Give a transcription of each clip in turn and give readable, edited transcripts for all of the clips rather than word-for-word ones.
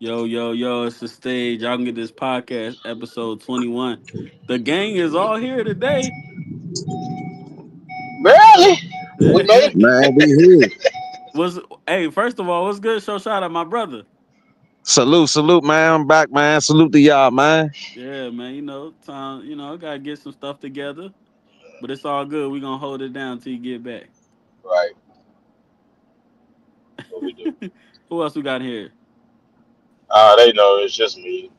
Yo, yo, yo, it's the stage. Y'all can get this podcast, episode 21. The gang is all here today. Really? We made it. Man, we here. was Hey, first of all, what's good? Show shout out my brother. Salute, salute, man. I'm back, man. Salute to y'all, man. Yeah, man, time, gotta get some stuff together. But it's all good. We gonna hold it down till you get back. Right. What we do? Who else we got here? They know it's just me.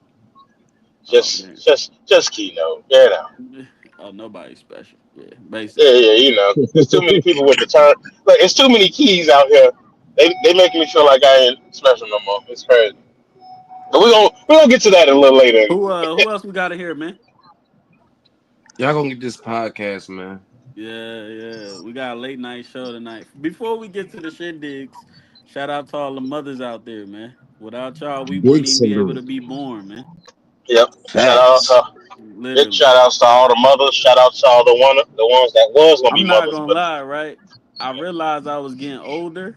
Oh Just, man. just, just Keno. Yeah, no. Oh, nobody special. Yeah, Yeah, basically. yeah. There's too many people with the turn. Look, it's too many keys out here. They make me feel like I ain't special no more. It's crazy. But we gonna get to that a little later. Who else we got here, man? Y'all gonna get this podcast, man. Yeah, yeah. We got a late night show tonight. Before we get to the shit digs, shout out to all the mothers out there, man. Without y'all, we Big wouldn't even be able salute. to be born, man. Yep. Shout out Facts. to big Literally. shout outs to all the mothers. Shout out to all the ones that was gonna I'm be not mothers, gonna but lie, right? I realized I was getting older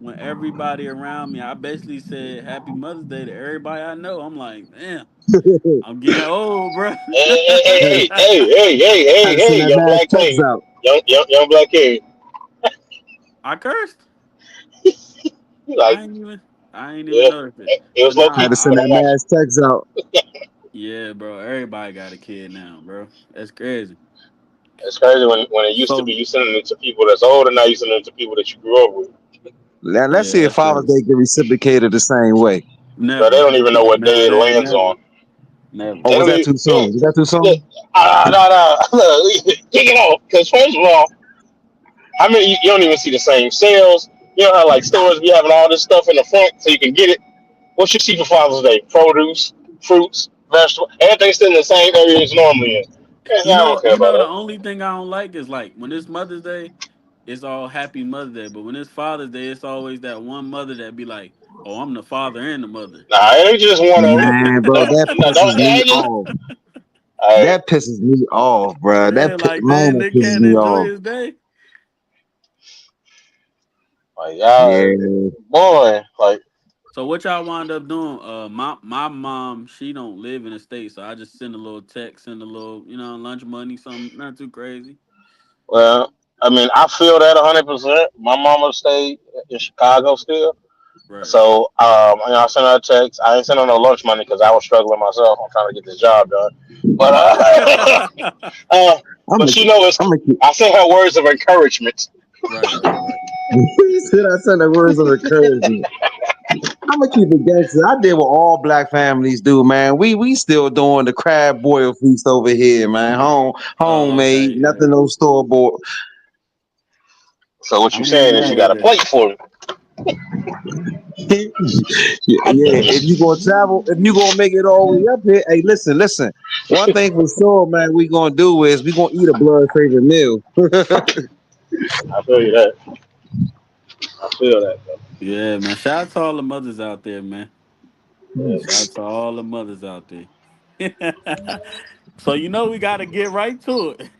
when everybody around me, I basically said Happy Mother's Day to everybody I know. I'm like, damn, I'm getting old, bro. Had to send hey, that young mass black text king, out. young black king. I cursed. You like, I ain't even yeah, noticed it. it was But low nah, key Had to for send the that match. mass text out. yeah, bro. Everybody got a kid now, bro. That's crazy. It's crazy when it used to be So you sending it to people that's older, now you sending it to people that you grew up with. Now, let's yeah, see if that's Father's crazy. Day get reciprocated the same way. But they Never, don't even know what day it lands never, on. never. Oh, They was don't that even. too Yeah, soon? Was that too yeah. soon? No. Look, kick it off. Because first of all, how many you don't even see the same sales? You know how like stores be having all this stuff in the front so you can get it. What you see for Father's Day? Produce, fruits, vegetables, everything's still in the same area it's normally in. Yeah, I don't care about The that. only thing I don't like is like when it's Mother's Day, it's all Happy Mother's Day. But when it's Father's Day, it's always that one mother that be like, "Oh, I'm the father and the mother." Nah, it ain't just one of them. Man, bro, that Don't pisses me ain't just. off. Hey, That pisses me off, bro. Yeah, like Man, then that they pisses can't me enjoy off. his day. like y'all, Yeah. boy, like So what y'all wind up doing? My mom, she don't live in the state, so I just send a little text, send a little, lunch money, something not too crazy. well, I mean, I feel that 100%. My mama stayed in Chicago still. Right. So, I sent her a text. I ain't sent her no lunch money because I was struggling myself. I'm trying to get this job done. But, uh, I'm but gonna, she knows I'm gonna I sent her words of encouragement. right. he said I sent the words of encouragement. I'm gonna keep it gangster. I did what all black families do, man. We still doing the crab boil feast over here, man. Oh, Homemade, okay, yeah. nothing no store bought. So what you I ain't saying is you mad got at a that. plate for me. Yeah, yeah. If you gonna make it all the way up here, hey, listen. One thing for sure, man, we gonna do is we gonna eat a blood favorite meal. I feel you that. I feel that. Though. Yeah, man. Shout out to all the mothers out there, man. Shout Yes. out to all the mothers out there. So we got to get right to it.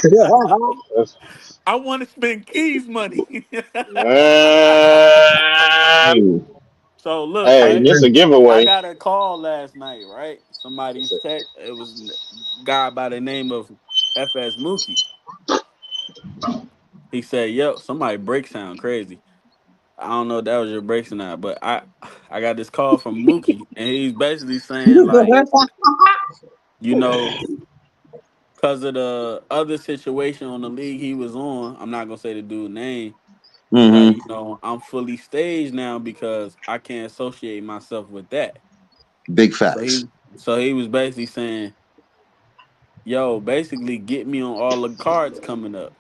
Yes. I want to spend keys money. Man. So look, Hey, right? it's a I giveaway. got a call last night, right? Somebody's text. It was a guy by the name of FS Mookie. He said, "Yo, somebody break sound crazy." I don't know if that was your breaks or not, but I got this call from Mookie, and he's basically saying like, you know, because of the other situation on the league he was on, I'm not gonna say the dude's name. He's like, hmm I'm fully staged now because I can't associate myself with that. Big So facts. he was basically saying, yo, basically get me on all the cards coming up.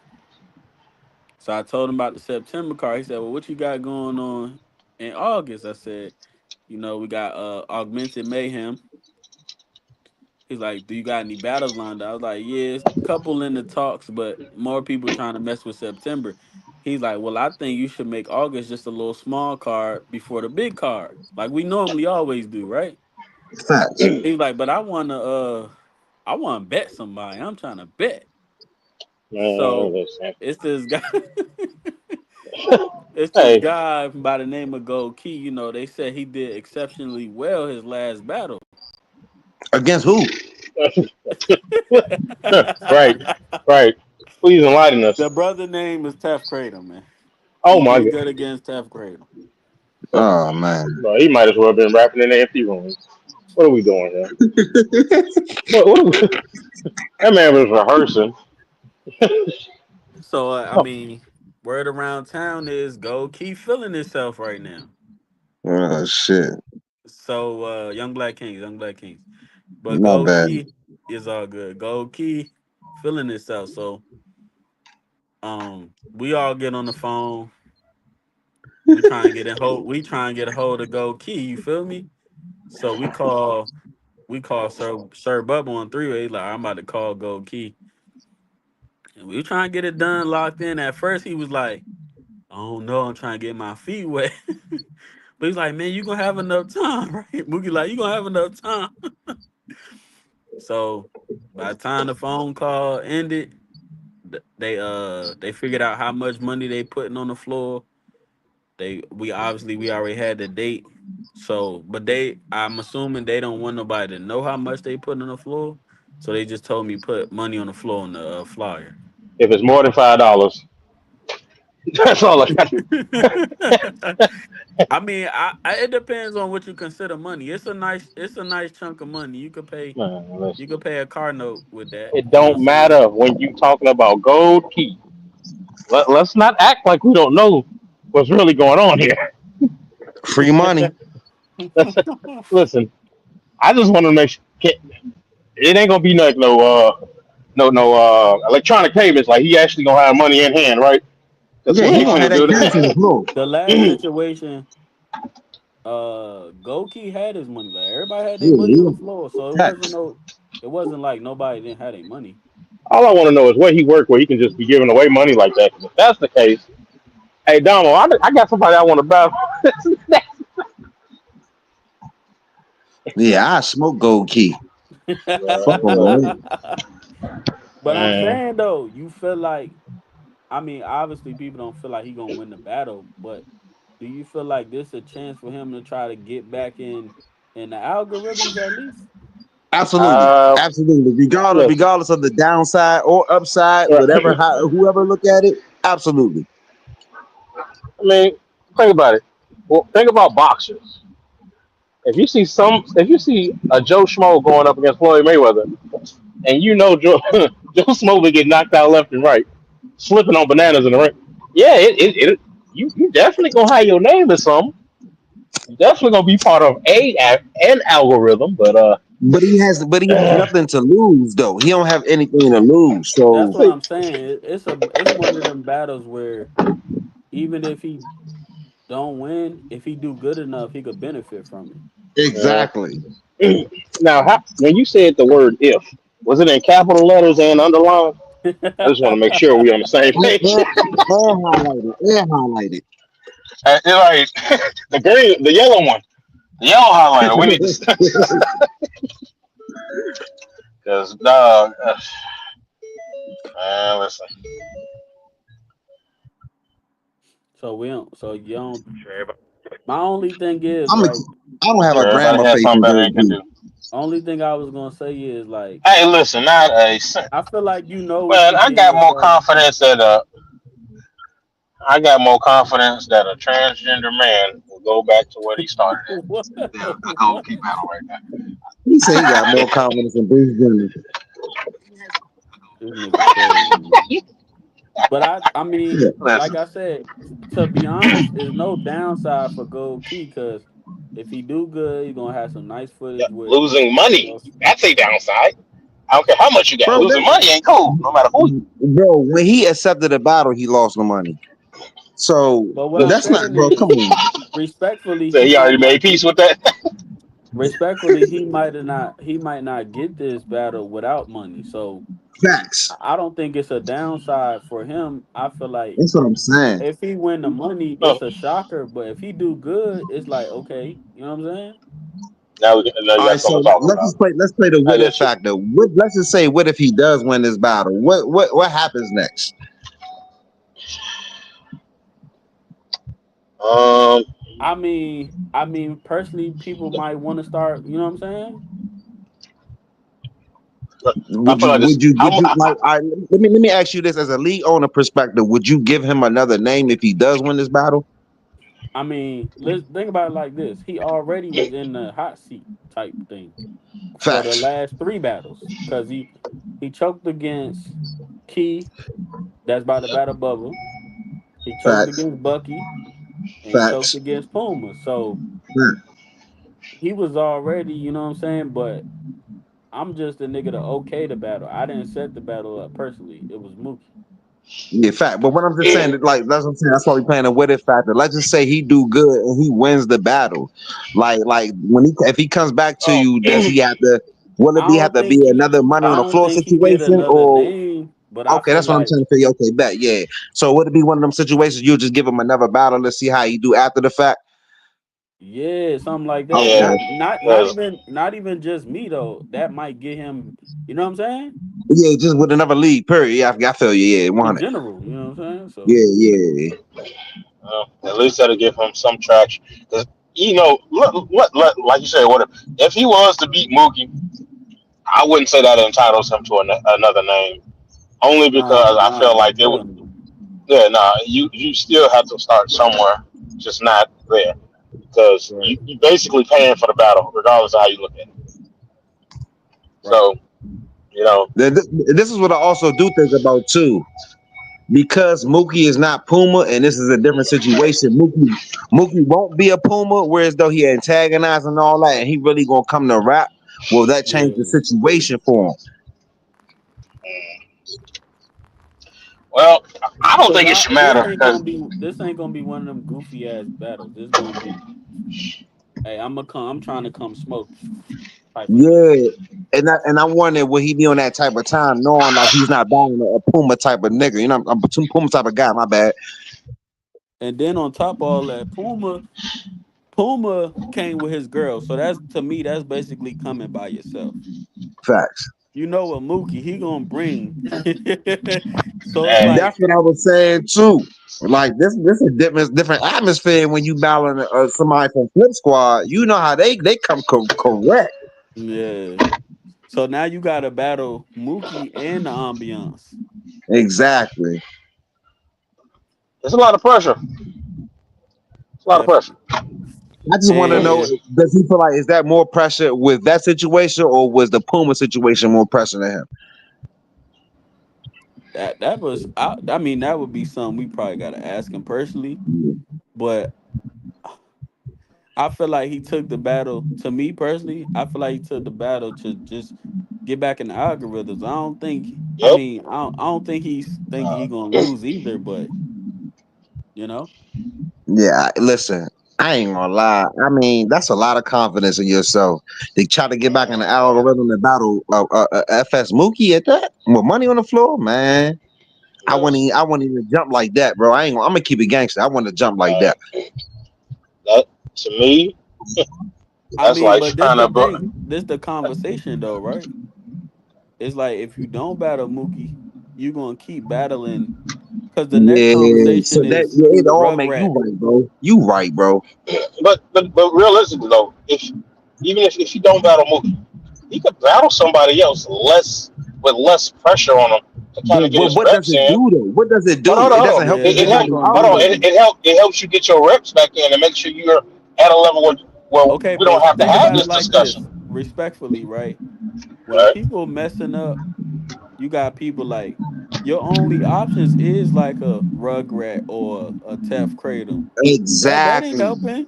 So I told him about the September card. He said, well, what you got going on in August? I said, we got Augmented Mayhem. He's like, do you got any battles lined up? I was like, yeah, it's a couple in the talks, but more people trying to mess with September. He's like, well, I think you should make August just a little small card before the big card, like we normally always do, right? Facts. He's like, but I wanna bet somebody. I'm trying to bet. Man, So listen. it's this guy. It's this Hey, guy by the name of Goldkey. You know, they said he did exceptionally well his last battle. Against who? right, right. Please enlighten us. The brother name is Tef Cradle, man. Oh He my did god. good against Tef Cradle. Oh man. Bro, he might as well have been rapping in the empty room. What are we doing here? What are we, that man was rehearsing. So I Oh, mean, word around town is Goldkey feeling himself right now. Oh shit. So Young Black Kings. But My Gold bad. Key is all good. Gold Key feeling itself. So we all get on the phone. We try and get a hold of Gold Key, you feel me? So we call Sir Bubba on three-way, like I'm about to call Gold Key. And we trying to get it done, locked in. At first he was like, I don't know, I'm trying to get my feet wet. But he's like, man, you gonna have enough time, right? Mookie like, you gonna have enough time. So by the time the phone call ended, they figured out how much money they putting on the floor. We already had the date. So but I'm assuming they don't want nobody to know how much they put on the floor. So they just told me put money on the floor on the flyer. if it's more than $5, that's all I got. I mean, it depends on what you consider money. It's a nice chunk of money. Man, You listen, could pay a car note with that. it You know what I'm don't saying? matter when you talking about gold key. Let's not act like we don't know what's really going on here. Free money. Listen, I just want to make sure it ain't gonna be like no electronic payments. Like he actually gonna have money in hand, right? Because Yeah, we he ain't gonna have finna that do cash on the that. floor. The last situation, Goki had his money. Like everybody had their money on Yeah, the floor, so facts. it wasn't like nobody didn't have their money. All I want to know is where he work, where he can just be giving away money like that. 'Cause if that's the case, hey Domo, I got somebody I want to battle. Yeah, I smoke gold key. Fuck all Look, that. But I'm man, saying though, you feel like I mean, obviously people don't feel like he gonna win the battle, but do you feel like this a chance for him to try to get back in the algorithms at least? Absolutely, uh, absolutely. listen, Regardless of the downside or upside, whatever, right. whoever look at it, absolutely. I mean, think about it. Well, think about boxers. If you see a Joe Schmo going up against Floyd Mayweather, and you know Joe Joe Schmo will get knocked out left and right, slipping on bananas in the ring. Yeah, you definitely gonna have your name in some. You definitely gonna be part of an algorithm, but But he has nothing to lose though. He don't have anything to lose. That's So what see, I'm saying. It's one of them battles where even if he don't win, if he do good enough, he could benefit from uh, exactly. now when you said the word if, was it in capital letters and underlined? it. I just want to make sure we on the same page. And highlighted. And highlighted. Like the yellow one, the yellow highlighter. We need to because dog. Man, listen. So we don't. So you don't. Sure, everybody, My only thing is I'm a, right. I don't have sure a everybody grandma has face something in better they gold can key. do. Only thing I was gonna say is like Hey, listen, not a. I feel like you know what Man, you're getting yourself. I got more confidence that a transgender man will go back to what he started at. What? Yeah, a gold What? key battle right He said he got more confidence in Bruce Jenner. This nigga crazy, man. But I mean, Yeah. like Listen, I said, to be honest, there's no downside for Gold Key because if he do good, he's gonna have some nice yeah, footage with losing money, Will Smith. that's a downside. I don't care how much you got. Bro, Losing money ain't cool, no matter who. when he accepted the battle, he lost the money. So But what I'm Listen, that's not, saying bro. Come is, on, respectfully, so he already made peace with that. he might not get this battle without money. So facts. I don't think it's a downside for him. I feel like That's what I'm saying. if he win the money, No, it's a shocker. But if he do good, it's like okay, you know what I'm saying? now you All got right, something so to talk let's about. just play. Let's play the I what if just factor. Let's just say, what if he does win this battle? What happens next? Um, Personally, people might want to start. You know what I'm saying? I Would feel you like this. would you like let me ask you this as a league owner perspective, would you give him another name if he does win this battle? Let's think about it like this. He already was in the hot seat type thing for the Facts. last three battles because he choked against Key. That's by the battle bubble. He choked Facts. against Bucky and he choked Facts. against Puma. So Facts. he was already, you know what I'm saying? But I'm just the nigga to okay the battle. I didn't set the battle up personally. It was Mookie. Yeah, fact. But what I'm just saying, like that's what I'm saying. That's why we playing a what if factor. Let's just say he do good and he wins the battle. Like when he if he comes back to Oh, you, does he have to? Will it I be have don't to be think another money I on the don't floor think he get situation another or? name, but I Okay, feel that's what I'm like trying to figure. Okay, bet, yeah. So would it be one of them situations you just give him another battle to see how he do after the fact? yeah, something like that. yeah, Okay, because Not even just me though. That might get him, you know what I'm saying? yeah, just with another league. Period. Yeah, I feel you. Yeah, In 100. general, you know what I'm saying? So Yeah, yeah, at least that'll give him some traction. Because like you said, what if he was to beat Mookie? I wouldn't say that entitles him to another name. Only because I feel nah, like it would. hell no. Yeah, nah. You still have to start somewhere, just not there, because Right, you basically paying for the battle, regardless of how you look at it. right. So you know, This is what I also do think about too. Because Mookie is not Puma, and this is a different situation. Mookie won't be a Puma, whereas though he antagonized and all that, and he really gonna come to rap. Will that change the Yeah. situation for him? well, I don't Cause think it should this matter ain't because gonna be one of them goofy ass battles. This gonna be, hey, I'm trying to come smoke type of thing. Yeah, and I wonder will he be on that type of time, knowing like he's not buying a Puma type of nigga. You know, I'm a Puma type of guy. My bad. And then on top of all that, Puma came with his girl. So that's to me, that's basically coming by yourself. Facts. You know what Mookie, he gonna bring. So it's hey, like, That's what I was saying too. Like this is different atmosphere when you battling somebody from Flip Squad. You know how they come correct. yeah. So now you gotta battle Mookie and the ambiance. Exactly. it's a lot of pressure. It's a lot of pressure. Definitely. I just want to know: And does he feel like is that more pressure with that situation, or was the Puma situation more pressure to him? that was that would be something we probably gotta ask him personally. But I feel like he took the battle. To me personally, I feel like he took the battle to just get back in the algorithms. I don't think. Yep. I don't think he's thinking Uh, he gonna lose either. But you know, Yeah, listen, I ain't gonna lie. I mean, that's a lot of confidence in yourself. They try to get back in the algorithm and battle FS Mookie at that with money on the floor, man. no, I wouldn't even jump like that, bro. I'm gonna keep it gangster. I want to jump like that. that to me, that's like but this trying the to. thing. This the conversation though, right? It's like if you don't battle Mookie, you gonna keep battling because the next Yeah, so conversation that is yeah, it all make you Rugrat. right, bro. You right, bro. But realistically though, if you don't battle Mookie, he could battle somebody else with less pressure on him to kind But of get his what does reps it in. do though? What does it But do? It hold doesn't on. help Yeah, you It get this back ain't help. in the gonna Hold do on. algorithm. nothing. It helps you get your reps back in and make sure you're at a level where Okay, we don't but have to think have about it this like this, discussion. respectfully, right? When Right. people messing up, you got people like your only options is like a Rugrat or a Tef Kratom. That ain't Exactly. helping.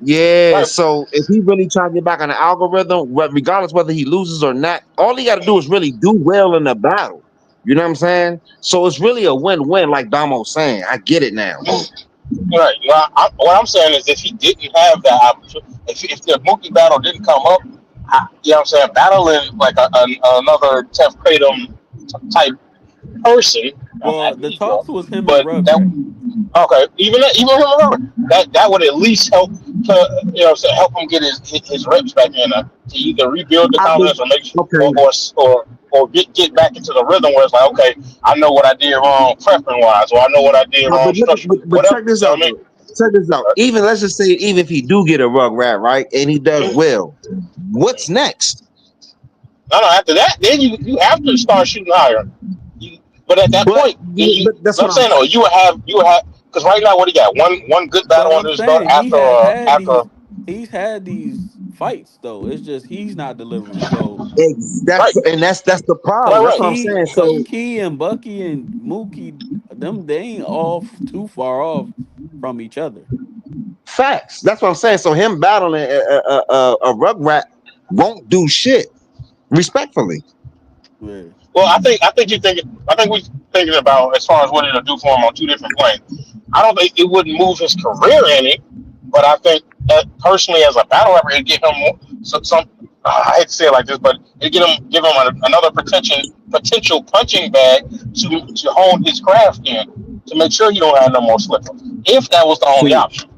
Yeah, Right. so if he really trying to get back on the algorithm, regardless whether he loses or not, all he got to do is really do well in the battle. You know what I'm saying? So it's really a win-win, like Damo's saying. I get it now. Right. Well, what I'm saying is, if he didn't have that opportunity, if the Mookie battle didn't come up, you know what I'm saying, battling like another Tef Kratom type person, Well, the you know, talks was him and but that Rugrat. okay, even him remember that would at least help to help him get his reps back in to either rebuild the I mean, confidence or make okay, or get back into the rhythm where it's like, okay, I know what I did wrong prepping wise, or I know what I did wrong but look, structure, but whatever. check this You know out what I though. mean? check this out. Even let's just say, even if he do get a rug rat right, and he does well, what's next? No, no. After that, then you have to start shooting higher. But at that But point, then but that's I'm what I'm saying, though, you would have because right now, what do you got? One good But battle I'm under his belt saying he has had after. he's had these fights though. It's just he's not delivering. So Right, that's the problem. right, That's right. what I'm saying. Cause So Key and Bucky and Mookie, them they ain't all too far off from each other. facts. That's what I'm saying. So him battling a rug rat won't do shit. Respectfully, Yeah. Well, I think we thinking about as far as what it'll do for him on two different planes. I don't think it wouldn't move his career any, but I think that personally as a battle rapper, it'd give him some. I hate to say it like this, but it give him another potential punching bag to hone his craft in to make sure he don't have no more slip ups. If that was the only see, option,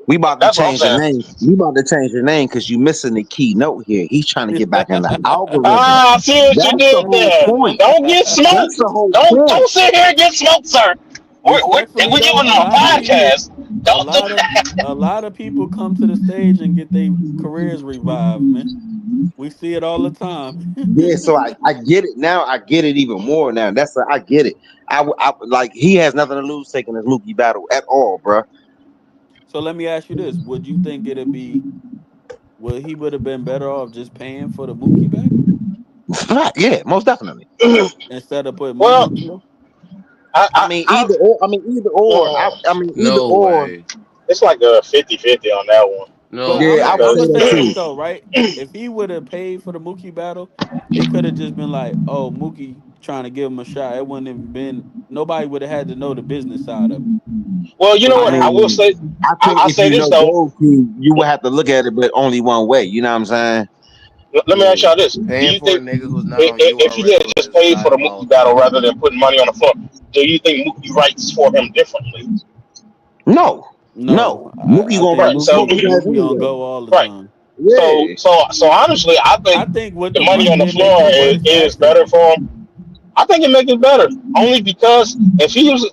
we about to that's what I'm change the saying. name. We about to change the name because you missing the key note here. He's trying to get back in the algorithm. Ah, I see what you That's the did whole there. point. Don't get That's the smoked. whole Don't point. sit here and get smoked, sir. If Respectfully we though, giving a them a lot of people podcast, don't do that. a lot of people come to the stage and get their careers revived, man. We see it all the time. Yeah, so I get it now. I get it even more now. I get it. Like he has nothing to lose taking this Mookie battle at all, bro. So let me ask you this: would you think would he would have been better off just paying for the Mookie battle Yeah, most definitely. instead of putting money Well, on the floor? I, I I, mean, I, either or. I mean, either or. I mm, mean, either No or. way. it's like a 50-50 on that one But No Yeah, I would I'm say gonna way. that say this too. though, right? If he would have paid for the Mookie battle, it could have just been like, oh, Mookie trying to give him a shot. It wouldn't have been. Nobody would have had to know the business side of it. Well, you know But I what? I now, will mean, say, I think I'll if say you this know though. Goldkey, you would have to look at it, but only one way. You know what I'm saying? Let me ask yeah, y'all this: do Paying you for a think nigga who's not on if he had URL just is paid for the Mookie diabolical. battle rather than putting money on the floor, do you think Mookie writes for him differently? No, no, no. Mookie I gonna think Right. write So, smoke his ass Mookie on anyway. go all the right. time. Yeah, So honestly, I I think think with the the money on money, the it make floor it worse is better actually. for him. I think it makes it better only because if he was,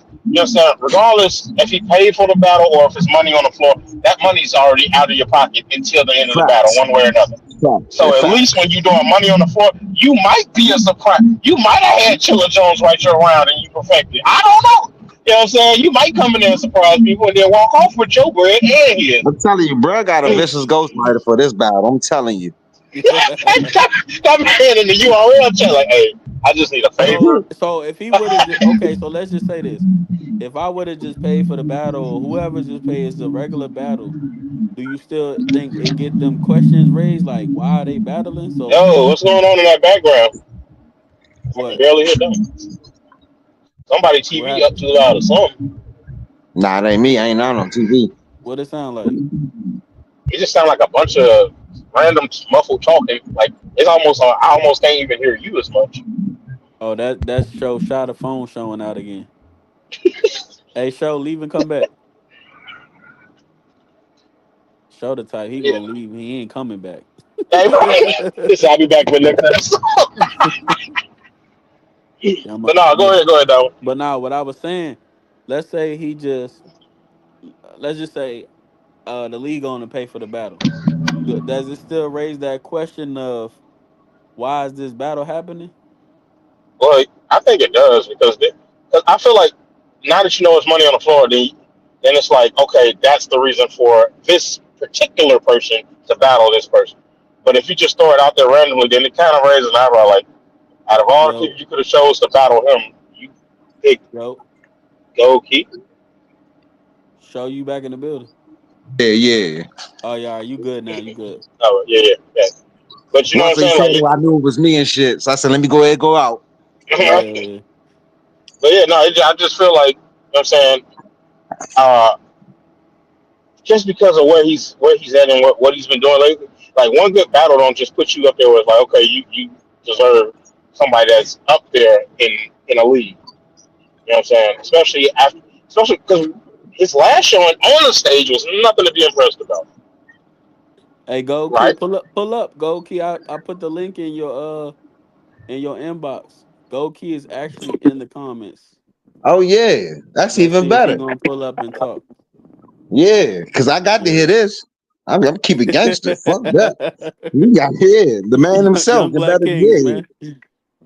regardless if he paid for the battle or if it's money on the floor, that money's already out of your pocket until the end of the battle, facts, one way or another. facts, So at least facts. when you're doing money on the floor, you might be a surprise. You might have had Chilla Jones write your round and you perfected. I don't know. You know what I'm saying? You might come in there and surprise people and then walk off with your bread and his. I'm telling you, bro, got a vicious ghostwriter for this battle. I'm telling you. Come in the URL chat like, hey, I just need a so favor. if he would have okay, so let's just say this: if I would have just paid for the battle, or whoever just pays the regular battle, do you still think it get them questions raised like why are they battling? So Yo, what's going on in that background? I can what barely hear them. Somebody what TV up happened? too loud or something. Nah, it ain't me. I ain't on TV. What it sound like? It just sounds like a bunch of random muffled talking. Like it's almost I almost can't even hear you as much. Oh, that's show shot of phone showing out again. Hey, show leave and come back. Show the type he Yeah, gonna leave. He ain't coming back. hey, right. This I'll be back for next episode. Yeah, But no, go ahead, Darwin. but now what I was saying, let's say he just let's just say the league on to pay for the battle. Does it still raise that question of why is this battle happening? Well, I think it does because 'cause I feel like now that you know it's money on the floor, then it's like okay, that's the reason for this particular person to battle this person. But if you just throw it out there randomly, then it kind of raises an eyebrow. Like out of all the Yo, people you could have chose to battle him, you pick yo, Goldkey. show you back in the building. Yeah, yeah. Oh yeah, you good now? You good? Oh yeah. But you know what Once I'm they saying? said Like it, I knew it was me and shit. So I said, let me go ahead and go out. Yeah, but yeah, no, I just feel like you know what I'm saying. Uh, just because of where he's at and what he's been doing lately. Like one good battle don't just put you up there where it's like okay, you deserve somebody that's up there in a league. You know what I'm saying? Especially because his last showing on the stage was nothing to be impressed about. hey, go key, Right? pull up, go key. I put the link in your inbox. Go key is actually in the comments. Oh yeah, that's Let's even see if he better. gonna pull up and talk. Yeah, because I got to hear Yeah. this. I'm keep it gangster. Fuck that. We got here. The man himself. Young Get Black better. Kings, Yeah. man.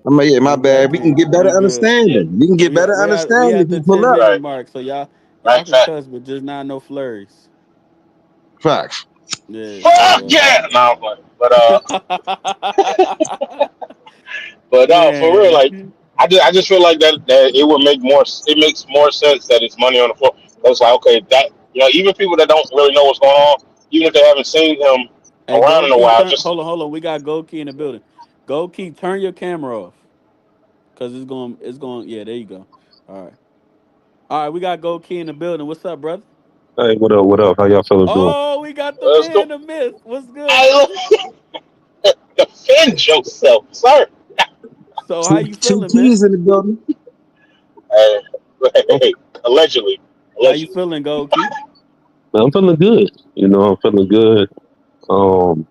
I'm like, yeah, my Young Black bad. We can Kings. get better We good. understanding. We can get better We understanding at if the you pull 10 up. minute Right. mark, so y'all Right. can Fact. cuss, but just not no flurries. Facts. Yeah. Fuck So yeah. No, I'm playing. But for real, like man. I just feel like that it would make more. It makes more sense that it's money on the floor. It's like okay, that even people that don't really know what's going on, even if they haven't seen him Hey, around in Gold a Key, while, turn. just Hold on. We got Gold Key in the building. Gold Key, turn your camera off, cause it's going. It's going. Yeah, there you go. All right. All right. We got Gold Key in the building. What's up, brother? Hey, what up? What up? How y'all fellas doing? Oh, we got the let's go. man, the myth. What's good, brother? I defend yourself, sir. So, how Two, you two feeling, man? keys in the building. Uh, Oh, hey, allegedly, How you allegedly. feeling, Gold Key? man, I'm feeling good. I'm feeling good. Um,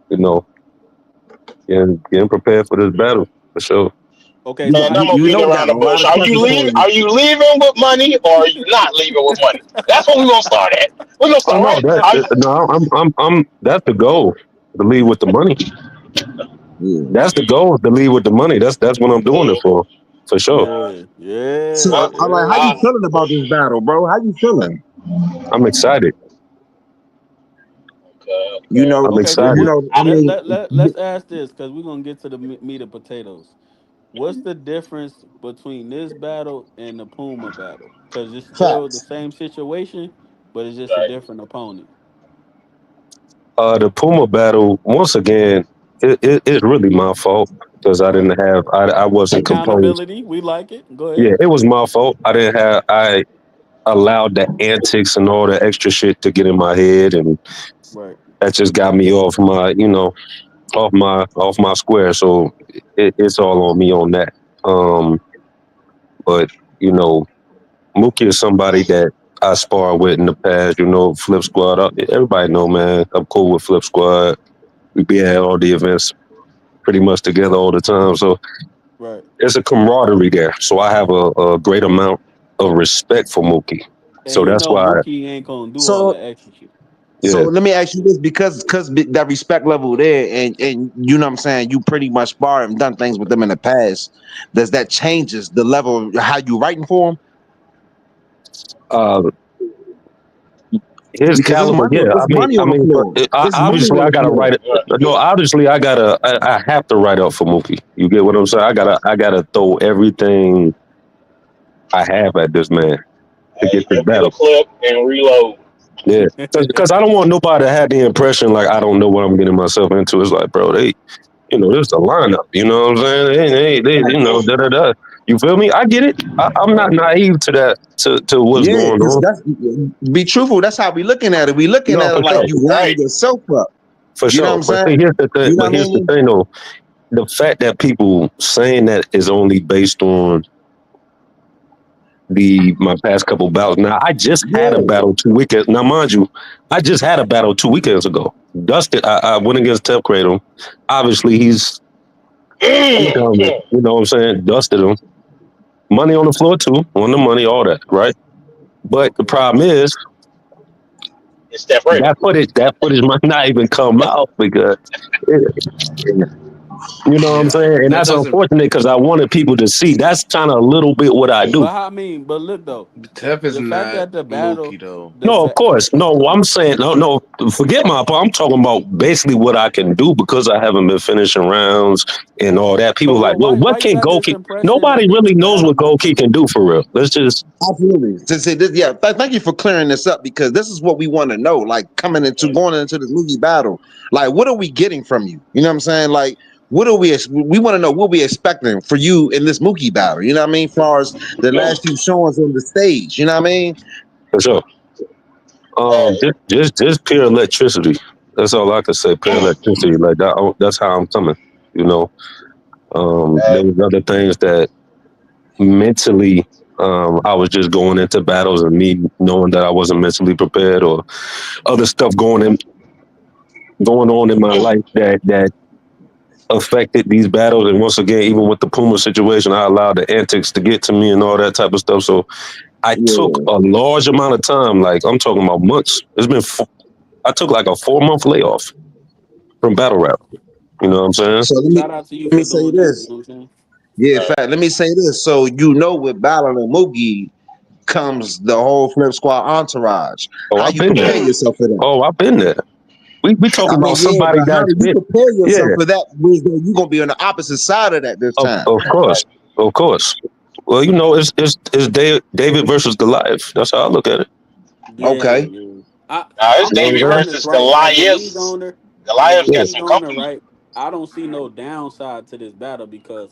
you know, getting prepared for this battle for sure. Okay, You so got And how I'm you, you gonna you beat know we feeling? around got the a lot bush. of Are you questions leaving? for you. Are you leaving with money, or are you not leaving with money? That's what we're gonna start at. We're gonna Oh start no, right. Are you, no, I'm. That's the goal to lead with the money. Yeah. That's the goal to lead with the money. That's what I'm doing it for sure. Yeah, So, yeah, uh, I'm like, how yeah. you uh, feeling about this battle, bro? How you feeling? I'm excited. okay, You okay. know, I'm Okay, what you excited. what know. I let mean, let let let's ask this because we're gonna get to the meat and potatoes. What's the difference between this battle and the Puma battle? Because it's still the facts. same situation, but it's just a Right. different opponent. The Puma battle once again. It's really my fault because I Right. didn't have. I wasn't composed. Accountability, we like it. Go ahead. Yeah, it was my fault. I didn't have. I allowed the antics and all the extra shit to get in my head, and Right. that just got me off my, off my square. So it's all on me on that. But you know, Mookie is somebody that I spar with in the past. Flip Squad. Everybody know, man. I'm cool with Flip Squad. We be at all the events pretty much together all the time. So Right. there's a camaraderie there. So I have a great amount of respect for Mookie. And So he that's know why, Mookie ain't gonna do all So, that extra shit. so yeah. let me ask you this, because that respect level there, and you know what I'm saying, you pretty much spar and done things with them in the past. Does that changes the level of how you writing for them? Uh, his Because caliber, yeah. it's money I on the mean, but floor. It's money obviously, on I the gotta floor. write it. Right. No, obviously, I have to write up for Mookie. You get what I'm saying? I gotta throw everything I have at this man to get this Empty the battle. clip and reload. Yeah, because I don't want nobody to have the impression like I don't know what I'm getting myself into. It's like, bro, this is a lineup. You know what I'm saying? Da da da. You feel me? I get it. I'm not Right. naive to that, to what's Yeah, going because on. that's be truthful. That's how we looking at it. We looking No, at it for like sure, you laying Right. yourself up. for You know what sure. I'm But see, saying? here's the thing. You know But what I here's the mean? thing, though. The fact that people saying that is only based on the my past couple bouts. Now I just had a Yeah. battle 2 weekends. Now mind you, I just had a battle 2 weekends ago. Dusted. I went against Tep Cradle. Obviously he done it. You know what I'm saying? Dusted him. Money on the floor too. Won the money, all that, right? But the Okay. problem is It's that right. that footage might not even come out because it, you know what I'm Yeah, saying? And that that's doesn't. unfortunate because I wanted people to see. That's kind of a little bit what I do. But look though, Tef is the fact not that the battle, Mookie though. the No, of ba- course. No, I'm saying no. Forget my part. I'm talking about basically what I can do because I haven't been finishing rounds and all that. so People hold like, on, well, why what you can got this Goldkey? impression Nobody that the really knows battle what not Goldkey coming can out? do for real. Let's just Absolutely. To say this, yeah. Thank you for clearing this up because this is what we want to know. Like going into this movie battle, like what are we getting from you? You know what I'm saying? Like what are we want to know what we expecting for you in this Mookie battle? You know what I mean? As far as the last few showings on the stage, you know what I mean? for sure. Hey, Just pure electricity. That's all I can say. Pure electricity. Like that. That's how I'm coming. You know. hey, There was other things that mentally. I was just going into battles and me knowing that I wasn't mentally prepared or other stuff going on in my life that affected these battles. And once again, even with the Puma situation, I allowed the antics to get to me and all that type of stuff. So I took Yeah. a large amount of time. Like I'm talking about months. I took like a 4-month layoff from battle rap. You know what I'm saying? So Shout out to you let me for say doing that. You this. know what I'm saying? Yeah, in fact, let me say this. So with Ballard and Mookie comes the whole Flip Squad entourage. Oh, How I've you been there. prepare yourself for that? Oh, I've been there. We talking I about mean, yeah, somebody but how that's do you been. prepare Yeah, yourself for that? You're gonna be on the opposite side of that this time. of course, of course. Well, it's David versus Goliath. That's how I look at it. Yeah, Okay, yeah. It's I'm You gonna know be David what I'm saying? honest, versus right? Goliath. As a Goliath Yeah. got league some owner, company. right? I don't see no downside to this battle because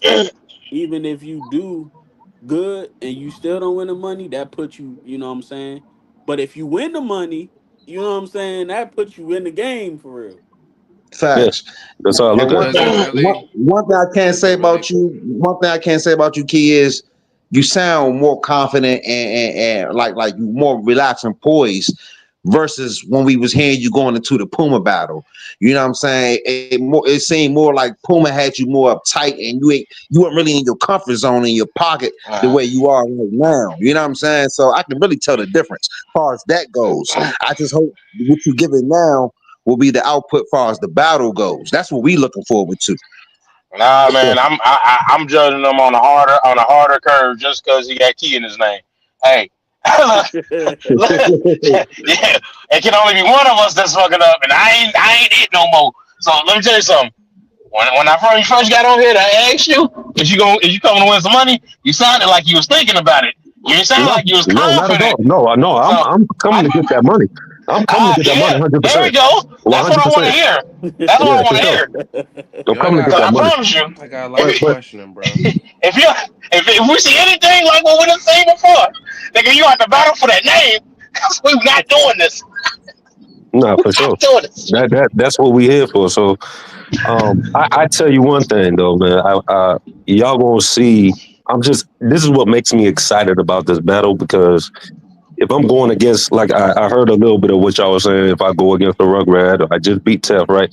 even if you do good and you still don't win the money, that puts you, you know what I'm saying? But if you win the money, you know what I'm saying, that puts you in the game for real. Yeah. facts. That's how I look And at one it. Does it thing, really? one thing I can't Does it say really? about you, one thing I can't say about you, Key, is you sound more confident and like you more relaxed and poised versus when we was hearing you going into the Puma battle. You know what I'm saying? It seemed more like Puma had you more uptight and you weren't really in your comfort zone in your pocket the way you are right now. You know what I'm saying? So I can really tell the difference as far as that goes. I just hope what you give it now will be the output as far as the battle goes. That's what we looking forward to. Nah, man, I'm judging him on a harder curve just because he got key in his name. Hey, look, yeah, it can only be one of us that's fucking up, and I ain't it no more. So let me tell you something. When I first got on here, I asked you, is you coming to win some money? You sounded like you was thinking about it. You didn't sound No, like you was no, not at confident. all. No, no, So I'm coming I, to get that money. I'm coming to get that money yeah, there we 100%. go. That's what I want to 100%. hear. That's what Yeah, I want for to sure. hear. I'm Yo, coming to get Cause that I money. promise you, I got a line But of if questioning, bro. if you if we see anything like what we done seen before, nigga, you have to battle for that name. Cause we're not doing this. nah, We're for sure. not doing this. That's what we here for. So I tell you one thing though, man. Y'all gonna see. This is what makes me excited about this battle because if I'm going against, like I heard a little bit of what y'all was saying. If I go against the Rugrat, I just beat Tef, right?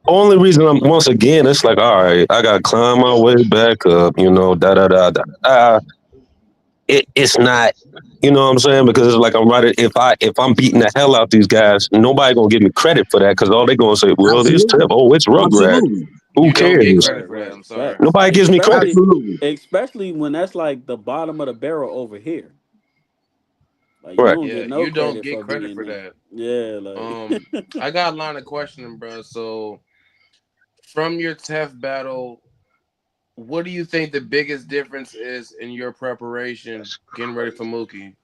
Only reason I'm once again, it's like, all right, I got to climb my way back up, da da da da. It's not, you know what I'm saying? Because it's like I'm right. If I'm beating the hell out these guys, nobody gonna give me credit for that because all they gonna say, well, it's Tef. Absolutely. Oh, it's Rugrat. Absolutely. Who You don't get cares? credit Right, for that. right. I'm sorry. Facts. Nobody gives me credit. Absolutely. Especially when that's like the bottom of the barrel over here. Like you Right. don't Yeah, get no you don't credit get for credit being for there. that. Yeah, like I got a line of questioning, bro. So from your TEF battle, what do you think the biggest difference is in your preparation That's getting ready for crazy. Mookie?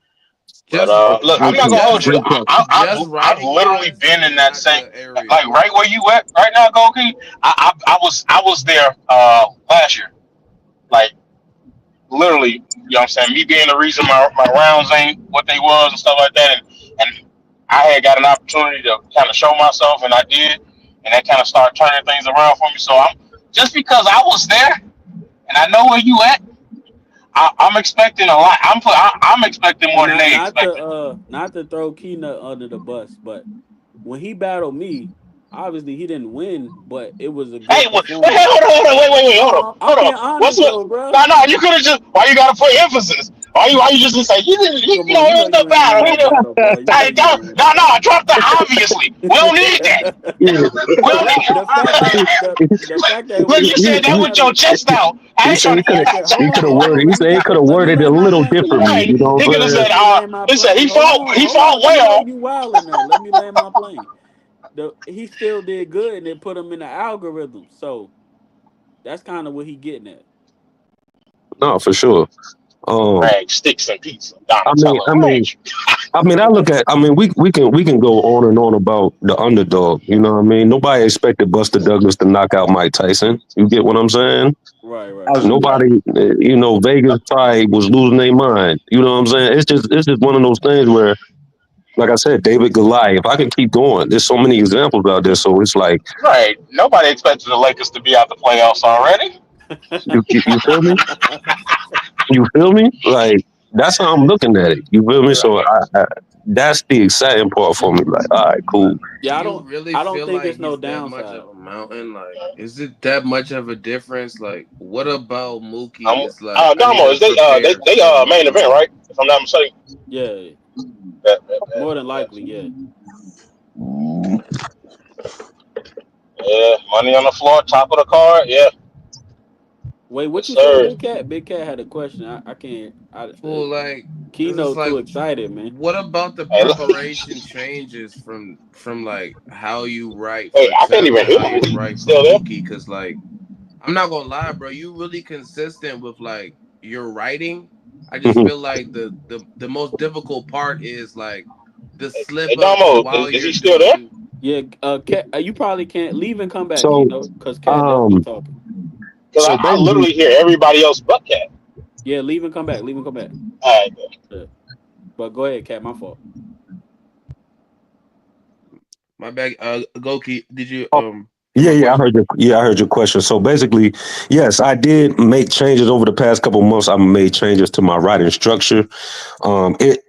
But Just, look, I'm Great not gonna question. hold just, you. Great question. I've just I've writing literally wise, been or in that not same the area? like right where you at right now, Goldkey. I was there last year. Like literally, you know what I'm saying? Me being the reason my rounds ain't what they was and stuff like that, and I had got an opportunity to kind of show myself, and I did, and that kind of started turning things around for me. So I'm just because I was there and I know where you at, I'm expecting a lot. I'm expecting and more than they expected. not to throw Keena under the bus, but when he battled me, obviously he didn't win, but it was a Hey, good hey, performance. hold on, wait, No, I'm hold on. being What's honest what? though, bro. No, no, you could have just. Why you gotta put emphasis? Why you just say he didn't? Come You on, know, you it know was the you ain't win battle. He that didn't. battle, bro. You know Hey, you ain't don't, win no, that no, battle. drop the obviously. We don't need that. Yeah. We don't need. The fact that the fact that Look, when you he said won the that with your battle, chest out. I He ain't said trying to hear that. hold on, hold on. he said he could have Let me worded it a land my little plane, differently. Right. You King. know He what could have I'm saying? said, Let me land my he said plane. he Hold fought on. You know well. you wilding now. Let me land my plane. He still did good, and it put him in the algorithm. So that's kind of what he getting at. No, for sure. Um, Rag, sticks, and pizza. I mean, Donatello. I Right. mean, I mean, we can go on and on about the underdog. You know what I mean? Nobody expected Buster Douglas to knock out Mike Tyson. You get what I'm saying? Right, right. Absolutely. Right. Nobody, Vegas probably was losing their mind. You know what I'm saying? It's just one of those things where, like I said, David Goliath. I can keep going. There's so many examples out there. So it's like, Right. Nobody expected the Lakers to be out the playoffs already. you feel me? You feel me? Like that's how I'm looking at it. You feel me? So Right. that's the exciting part for me. Like, all right, cool. Do Yeah, you really I don't feel think like it's no he's that much downside. of a mountain? Like, is it that much of a difference? Like, what about Mookie Um, is like, I need Damo, to is prepare they for main event, tomorrow? right? If I'm not mistaken. Yeah, That, more than likely, yeah. yeah, money on the floor, top of the card. Yeah, Wait, yes, what you say, sir. Big Cat? Big Cat had a question. I can't. Fool, like, this Keynote is too like, excited, man. what about the Hey, preparation changes from like how you write wait, for I can't Tef even to hear how you. you write for Still there? Mookie? Because like, I'm not gonna lie, bro, you really consistent with like your writing. I just Mhm. feel like the most difficult part is like the Hey, slip ups Damo, while is he you're still there? doing. Yeah, Cat, you probably can't leave and come back, So, Keynote, because Cat definitely um, talking. Because so I basically, literally hear everybody else but Cat. Yeah, leave and come back. Leave and come back. All right, Yeah. But go ahead, Cat. My fault. My bag, Goki, did you oh, get yeah, my question? I heard your question. So basically, yes, I did make changes over the past couple months. I made changes to my writing structure. It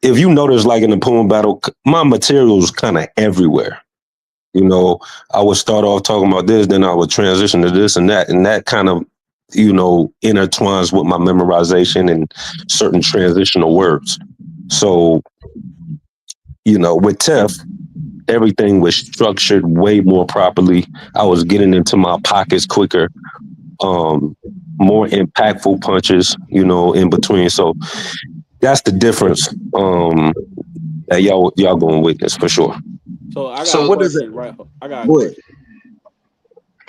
if you notice, like in the poem battle, my material is kind of everywhere. You know, I would start off talking about this, then I would transition to this and that kind of, intertwines with my memorization and certain transitional words. So, with Tef, everything was structured way more properly. I was getting into my pockets quicker, um, more impactful punches, in between. So that's the difference that y'all gonna witness for sure. So I got So a So what is it? question, right? I got a Go ahead. question.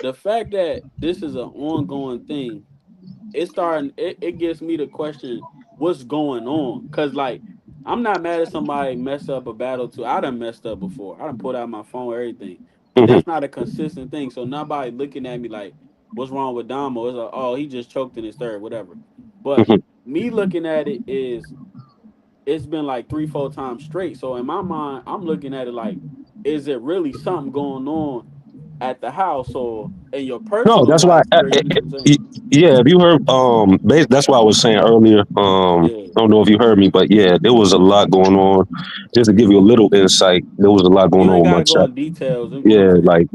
The fact that this is an ongoing thing, it gets me to question what's going on. Cause like I'm not mad at somebody mess up a battle too. I done messed up before. I done pulled out my phone, everything. But Hmm. that's not a consistent thing. So nobody looking at me like, what's wrong with Damo? It's like, oh, he just choked in his third, whatever. But Hmm. me looking at it is it's been like 3, 4 times straight. So in my mind, I'm looking at it like, is it really something going on at the house or in your No, personal that's why. life where you know what I'm saying? Yeah, if you heard, that's why I was saying earlier. Yeah. I don't know if you heard me, but yeah, there was a lot going on. Just to give you a little insight, there was a lot going You on ain't with my gotta go chat. in details. You know what I'm Yeah, saying? like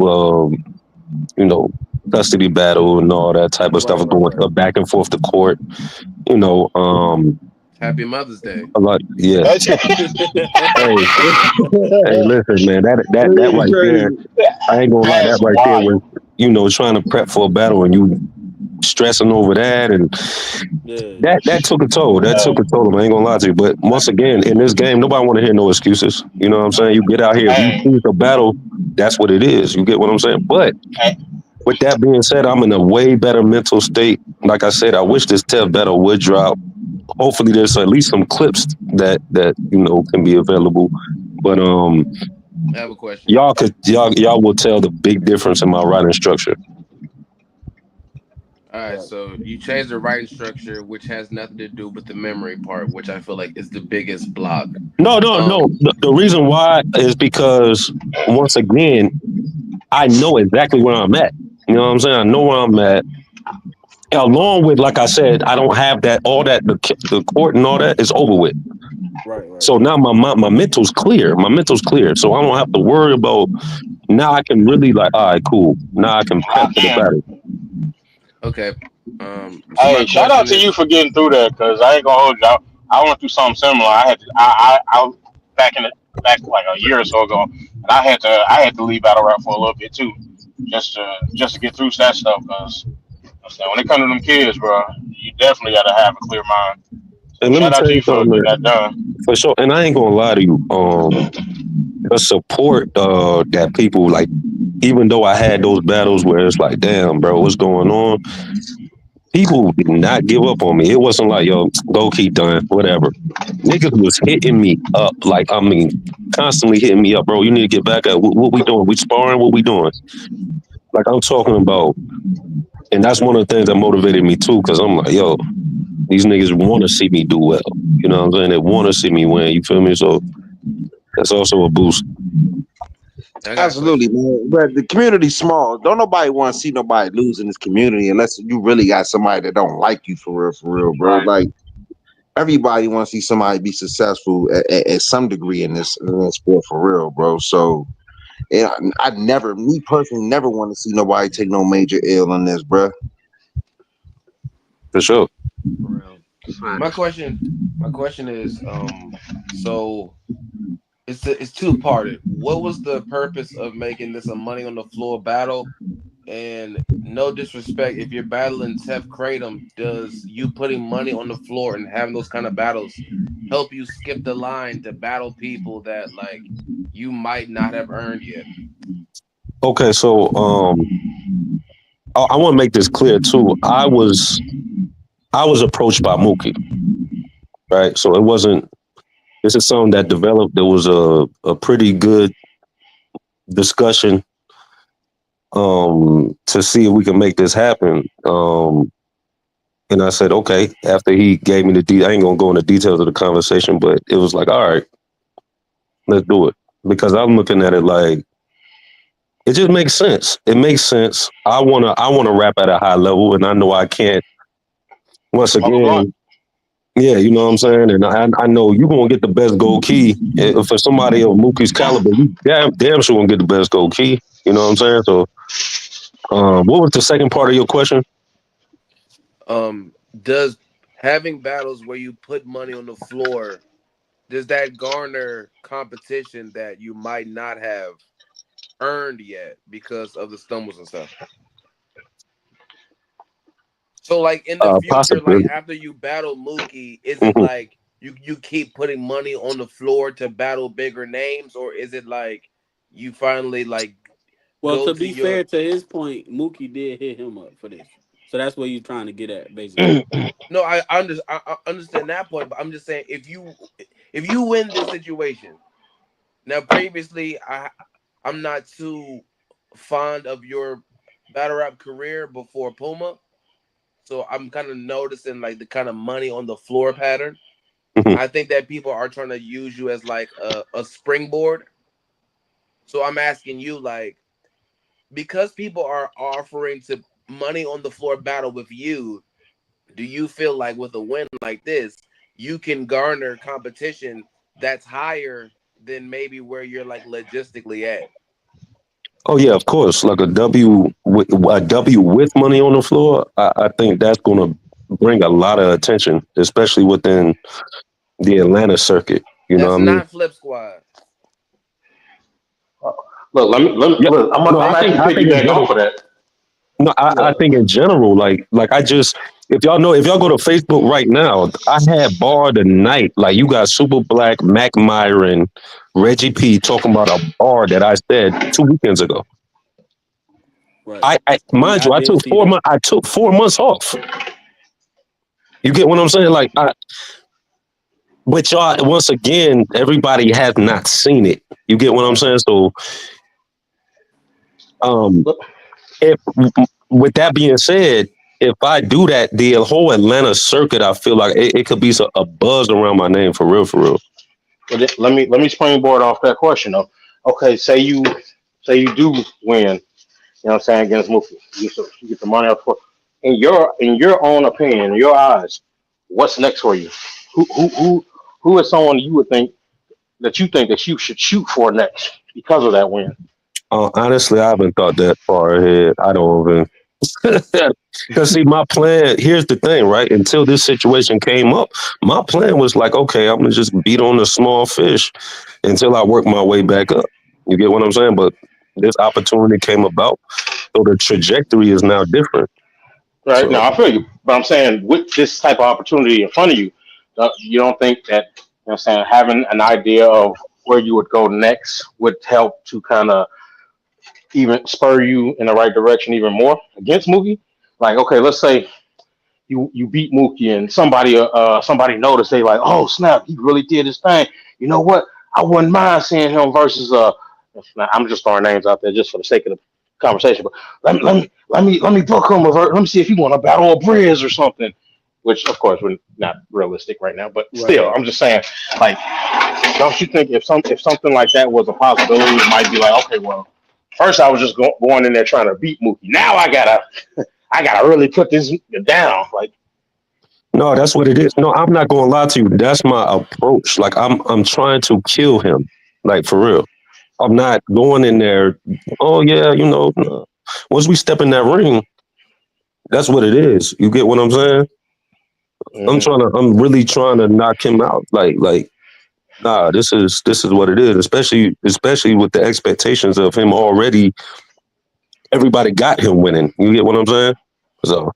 you know, custody battle and all that type of stuff Right, was right, going right. back and forth to court. You know, Happy Mother's Day. a lot. Yeah. Hey, hey, listen, man, that It's right there. crazy. I ain't gonna lie, that that's right there was, wild. trying to prep for a battle and you stressing over that and Yeah. that took a toll. That took a toll. I ain't gonna lie to you. But once again, in this game, nobody want to hear no excuses. You know what I'm saying? You get out here. If you Hey, choose a battle, that's what it is. You get what I'm saying? But hey, with that being said, I'm in a way better mental state. Like I said, I wish this TEF battle would drop. Hopefully, there's at least some clips that can be available. But I have a question. y'all will tell the big difference in my writing structure. All right, Right. so you changed the writing structure, which has nothing to do with the memory part, which I feel like is the biggest block. No, no, Um, no. The reason why is because once again, I know exactly where I'm at. You know what I'm saying? I know where I'm at. Along with, like I said, I don't have that all that the court and all that is over with. Right, right. So now my mental's clear. My mental's clear. So I don't have to worry about. Now I can really like, all right, cool. Now I can prep I for the can. battle. okay. So my Hey, shout out question to you is, for getting through that, because I ain't gonna hold you. I went through something similar. I had to, I back in the back like a year or so ago, and I had to leave battle rap for a little bit too, just to get through that stuff. Because when it comes to them kids, bro, you definitely got to have a clear mind. So And let me shout out tell to you you for something, getting man. that done. For sure. And I ain't gonna lie to you. The support that people like, even though I had those battles where it's like, damn, bro, what's going on? People did not give up on me. It wasn't like, yo, go keep done, whatever. Niggas was hitting me up, like, I mean, constantly hitting me up, bro. You need to get back at what we doing. We sparring, what we doing? Like, I'm talking about, and that's one of the things that motivated me too, because I'm like, yo, these niggas want to see me do well. You know what I'm saying? They want to see me win. You feel me? So that's also a boost. I got a Absolutely, question. man. But the community's small. Don't nobody want to see nobody lose in this community unless you really got somebody that don't like you for real, bro. Right. Like everybody wants to see somebody be successful at some degree in this sport for real, bro. So I never, me personally, never want to see nobody take no major ill on this, bro. For sure. For real. My question is, so it's two parted. What was the purpose of making this a money on the floor battle? And no disrespect, if you're battling Tef Kratom, does you putting money on the floor and having those kind of battles help you skip the line to battle people that like you might not have earned yet? Okay, so I want to make this clear too. I was approached by Mookie, right? So it wasn't. This is something that developed. There was a pretty good discussion to see if we can make this happen. And I said, okay. After he gave me I ain't gonna go into details of the conversation, but it was like, all right, let's do it. Because I'm looking at it like it just makes sense. It makes sense. I wanna rap at a high level, and I know I can't. Once Smoke a blunt. again, yeah, you know what I'm saying, and I know you're gonna get the best Goldkey for somebody of Mookie's caliber. You damn sure gonna get the best Goldkey. You know what I'm saying? So, what was the second part of your question? Does having battles where you put money on the floor, does that garner competition that you might not have earned yet because of the stumbles and stuff? So like in the future, like Possibly. after you battle Mookie, is it Mhm. like you keep putting money on the floor to battle bigger names, or is it like you finally like Well, go to to be your fair to his point, Mookie did hit him up for this. So that's what you're trying to get at, basically. no, I understand that point, but I'm just saying if you win this situation. Now previously I'm not too fond of your battle rap career before Puma. So I'm kind of noticing like the kind of money on the floor pattern. Mhm. I think that people are trying to use you as like a springboard. So I'm asking you, like, because people are offering to money on the floor battle with you, do you feel like with a win like this, you can garner competition that's higher than maybe where you're like logistically at? Oh yeah, of course. Like a W with money on the floor. I think that's gonna bring a lot of attention, especially within the Atlanta circuit. You know That's what I mean? not Flip Squad. Look, Yeah. look. No, I'm actually I think in piggyback off general. of that. No, I Look, think in general, like I just if y'all go to Facebook right now, I had bar tonight. Like you got Super Black, Mac Myron, Reggie P talking about a bar that I said 2 weekends ago. Right. I mind I you, did see that. I took 4 months off. You get what I'm saying? Like but y'all once again, everybody has not seen it. You get what I'm right. saying? So um Look, if with that being said, if I do that, the whole Atlanta circuit, I feel like it could be a buzz around my name for real, for real. let me springboard off that question though. Okay, say you do win. You know what I'm saying against Mookie. You get the money up for. In your own opinion, in your eyes, what's next for you? Who is someone you think that you should shoot for next because of that win? Honestly, I haven't thought that far ahead. I don't even. Because see, my plan. Here's the thing, right? Until this situation came up, my plan was like, okay, I'm gonna just beat on the small fish until I work my way back up. You get what I'm saying? But this opportunity came about, so the trajectory is now different. Right So now, I feel you, but I'm saying with this type of opportunity in front of you, you don't think that what I'm saying having an idea of where you would go next would help to kind of even spur you in the right direction even more against Mookie? Like, okay, let's say you beat Mookie and somebody noticed they like, oh snap, he really did his thing. You know what? I wouldn't mind seeing him versus I'm just throwing names out there just for the sake of the conversation, but let me book him. Let me see if he want to battle a Briz or something. Which of course we're not realistic right now, but still, Right. I'm just saying, like, don't you think if something like that was a possibility, it might be like, okay, well, first I was just going in there trying to beat Mookie. Now I gotta really put this down. Like, No, that's what it is. No, I'm not gonna lie to you. That's my approach. Like I'm trying to kill him. Like for real. I'm not going in there. Oh yeah, no. Once we step in that ring, that's what it is. You get what I'm saying? Mm-hmm. I'm really trying to knock him out. Like, nah, this is what it is. Especially with the expectations of him already. Everybody got him winning. You get what I'm saying? So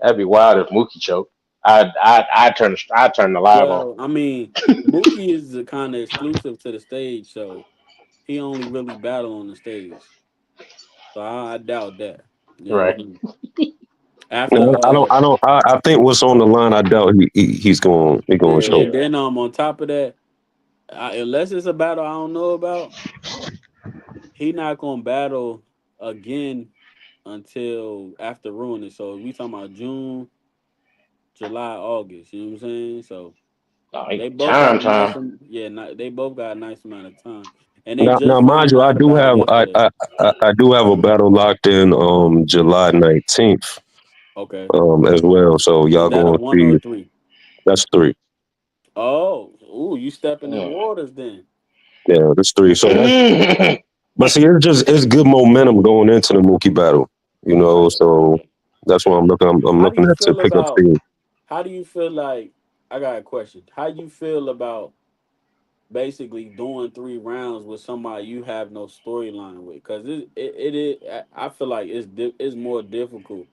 That'd be wild if Mookie choked. I turn the live on. Well, I mean, Mookie is the kind of exclusive to the stage, so he only really battle on the stage. So I doubt that. You know what Right. I mean? After no, I think what's on the line. I doubt he going to yeah, show. and then on top of that, unless it's a battle I don't know about, he not gonna battle again until after ruining. So we talking about June, July, August. You know what I'm saying? So Oh, they both got time, a nice, time. they both got a nice amount of time, and they Now, just mind you, I finalized the do battle have yesterday. I do have a battle locked in July 19th Okay, as well. So is y'all that a going to one or a see three? that's three. Oh, ooh, you stepping in Mm. waters then? Yeah, that's three. So that's Mm. but see, it's good momentum going into the Mookie battle. Right. So that's why I'm How do looking you at to feel pick up about? speed. How do you feel like? I got a question. How you feel about basically doing 3 rounds with somebody you have no storyline with? Because it is. I feel like it's more difficult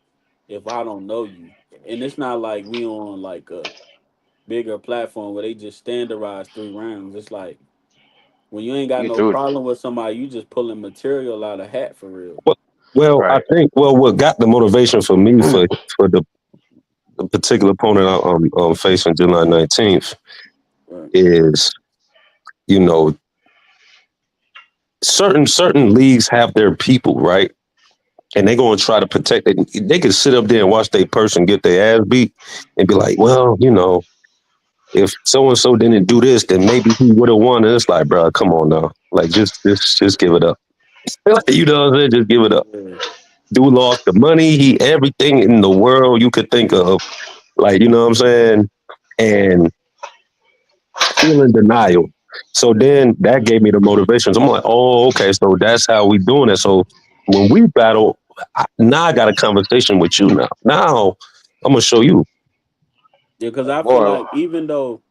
if I don't know you, and it's not like we on like a bigger platform where they just standardize 3 rounds. It's like when you ain't got You no threw it. problem with somebody, you just pulling material out of hat for real. Well, well, I Right. think what got the motivation for me for the particular opponent I'm facing July 19th Right. is you know certain leagues have their people, right? And they going to try to protect it. They can sit up there and watch their person get their ass beat and be like, well, if so and so didn't do this, then maybe he would have won. And it's like, bro, come on now, like just give it up. You know what I'm saying? Just give it up. Yeah. Dude lost the money, he everything in the world you could think of, like you know what I'm saying, and still in denial. So then that gave me the motivations. I'm like, oh, okay, so that's how we doing it. So when we battle, now I got a conversation with you. Now I'm gonna show you. Yeah, because I feel Boy, like even though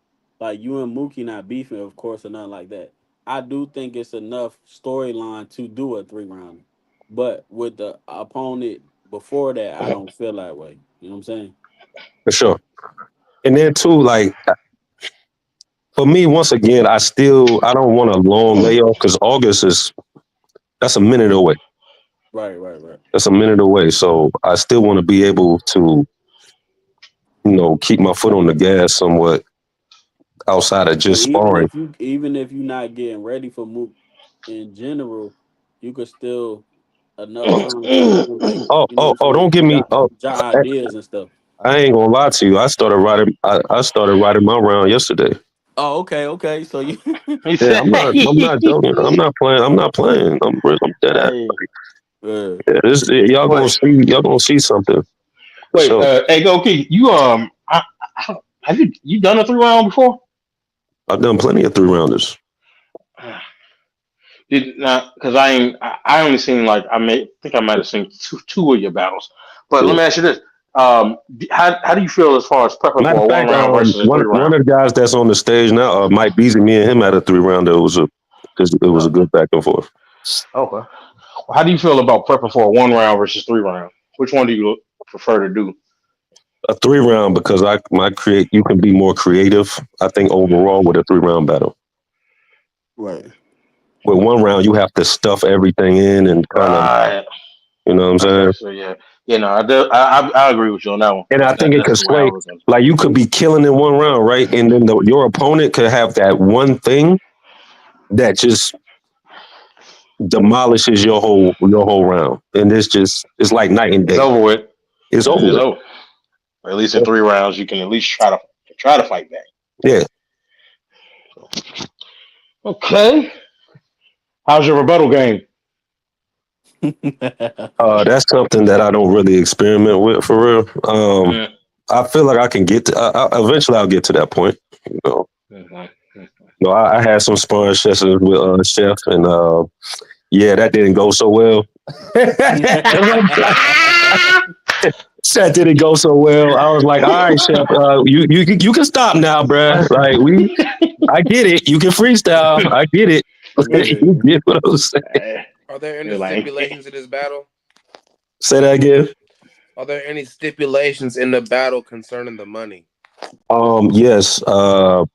like you and Mookie not beefing, of course, or nothing like that, I do think it's enough storyline to do a 3 round. But with the opponent before that, I don't feel that way. You know what I'm saying? For sure. And then too, like for me, once again, I don't want a long layoff because August that's a minute away. Right, right, right. That's a minute away. So I still want to be able to, keep my foot on the gas somewhat outside of So just sparring. even if you're not getting ready for Mook in general, you could still enough time to still make you know what I'm Don't saying give me. jot ideas and stuff. I ain't gonna lie to you. I started writing my round yesterday. Oh, okay, okay. So you he Yeah, said, I'm not joking. I'm not playing. I'm not playing. I'm dead at. "Hey, yeah. Yeah, wait, y'all gonna see something for wait, sure. hey, Goldkey, have you done a 3 round before? I've done plenty of three rounders. Did not because I only seen like think I might have seen two of your battles. But let Yeah. me ask you this: how do you feel as far as prepping Matter for of a one fact, round versus a one three one round? of the guys that's on the stage now, Mike Beasley, me and him had a three rounder. It was a Uh, good back and forth. okay. Well, how do you feel about prepping for a one round versus 3 round? Which one do you prefer to do? A three round because you can be more creative. I think overall with a three round battle. Right. With one round, you have to stuff everything in and kind of, Right. you know what I'm Okay. saying? So yeah. Yeah. No, I agree with you on that one. And I think it That's could the way I sway. was looking. Like you could be killing in one round, right? And then your opponent could have that one thing that just demolishes your whole round, and it's like night and It's day. over with. It's over It's with. over. Or at least in 3 rounds, you can at least try to fight back. Yeah. Okay. How's your rebuttal game? That's something that I don't really experiment with for real. I feel like I can get to. Eventually, I'll get to that point. You know. No, I had some sparring sessions with Chef, and yeah, that didn't go so well. That didn't go so well. I was like, all right, Chef, you can stop now, bruh. Like I get it. You can freestyle. I get it. You get what I'm saying. Are there any stipulations in this battle? Say that again. Are there any stipulations in the battle concerning the money? Yes. Whether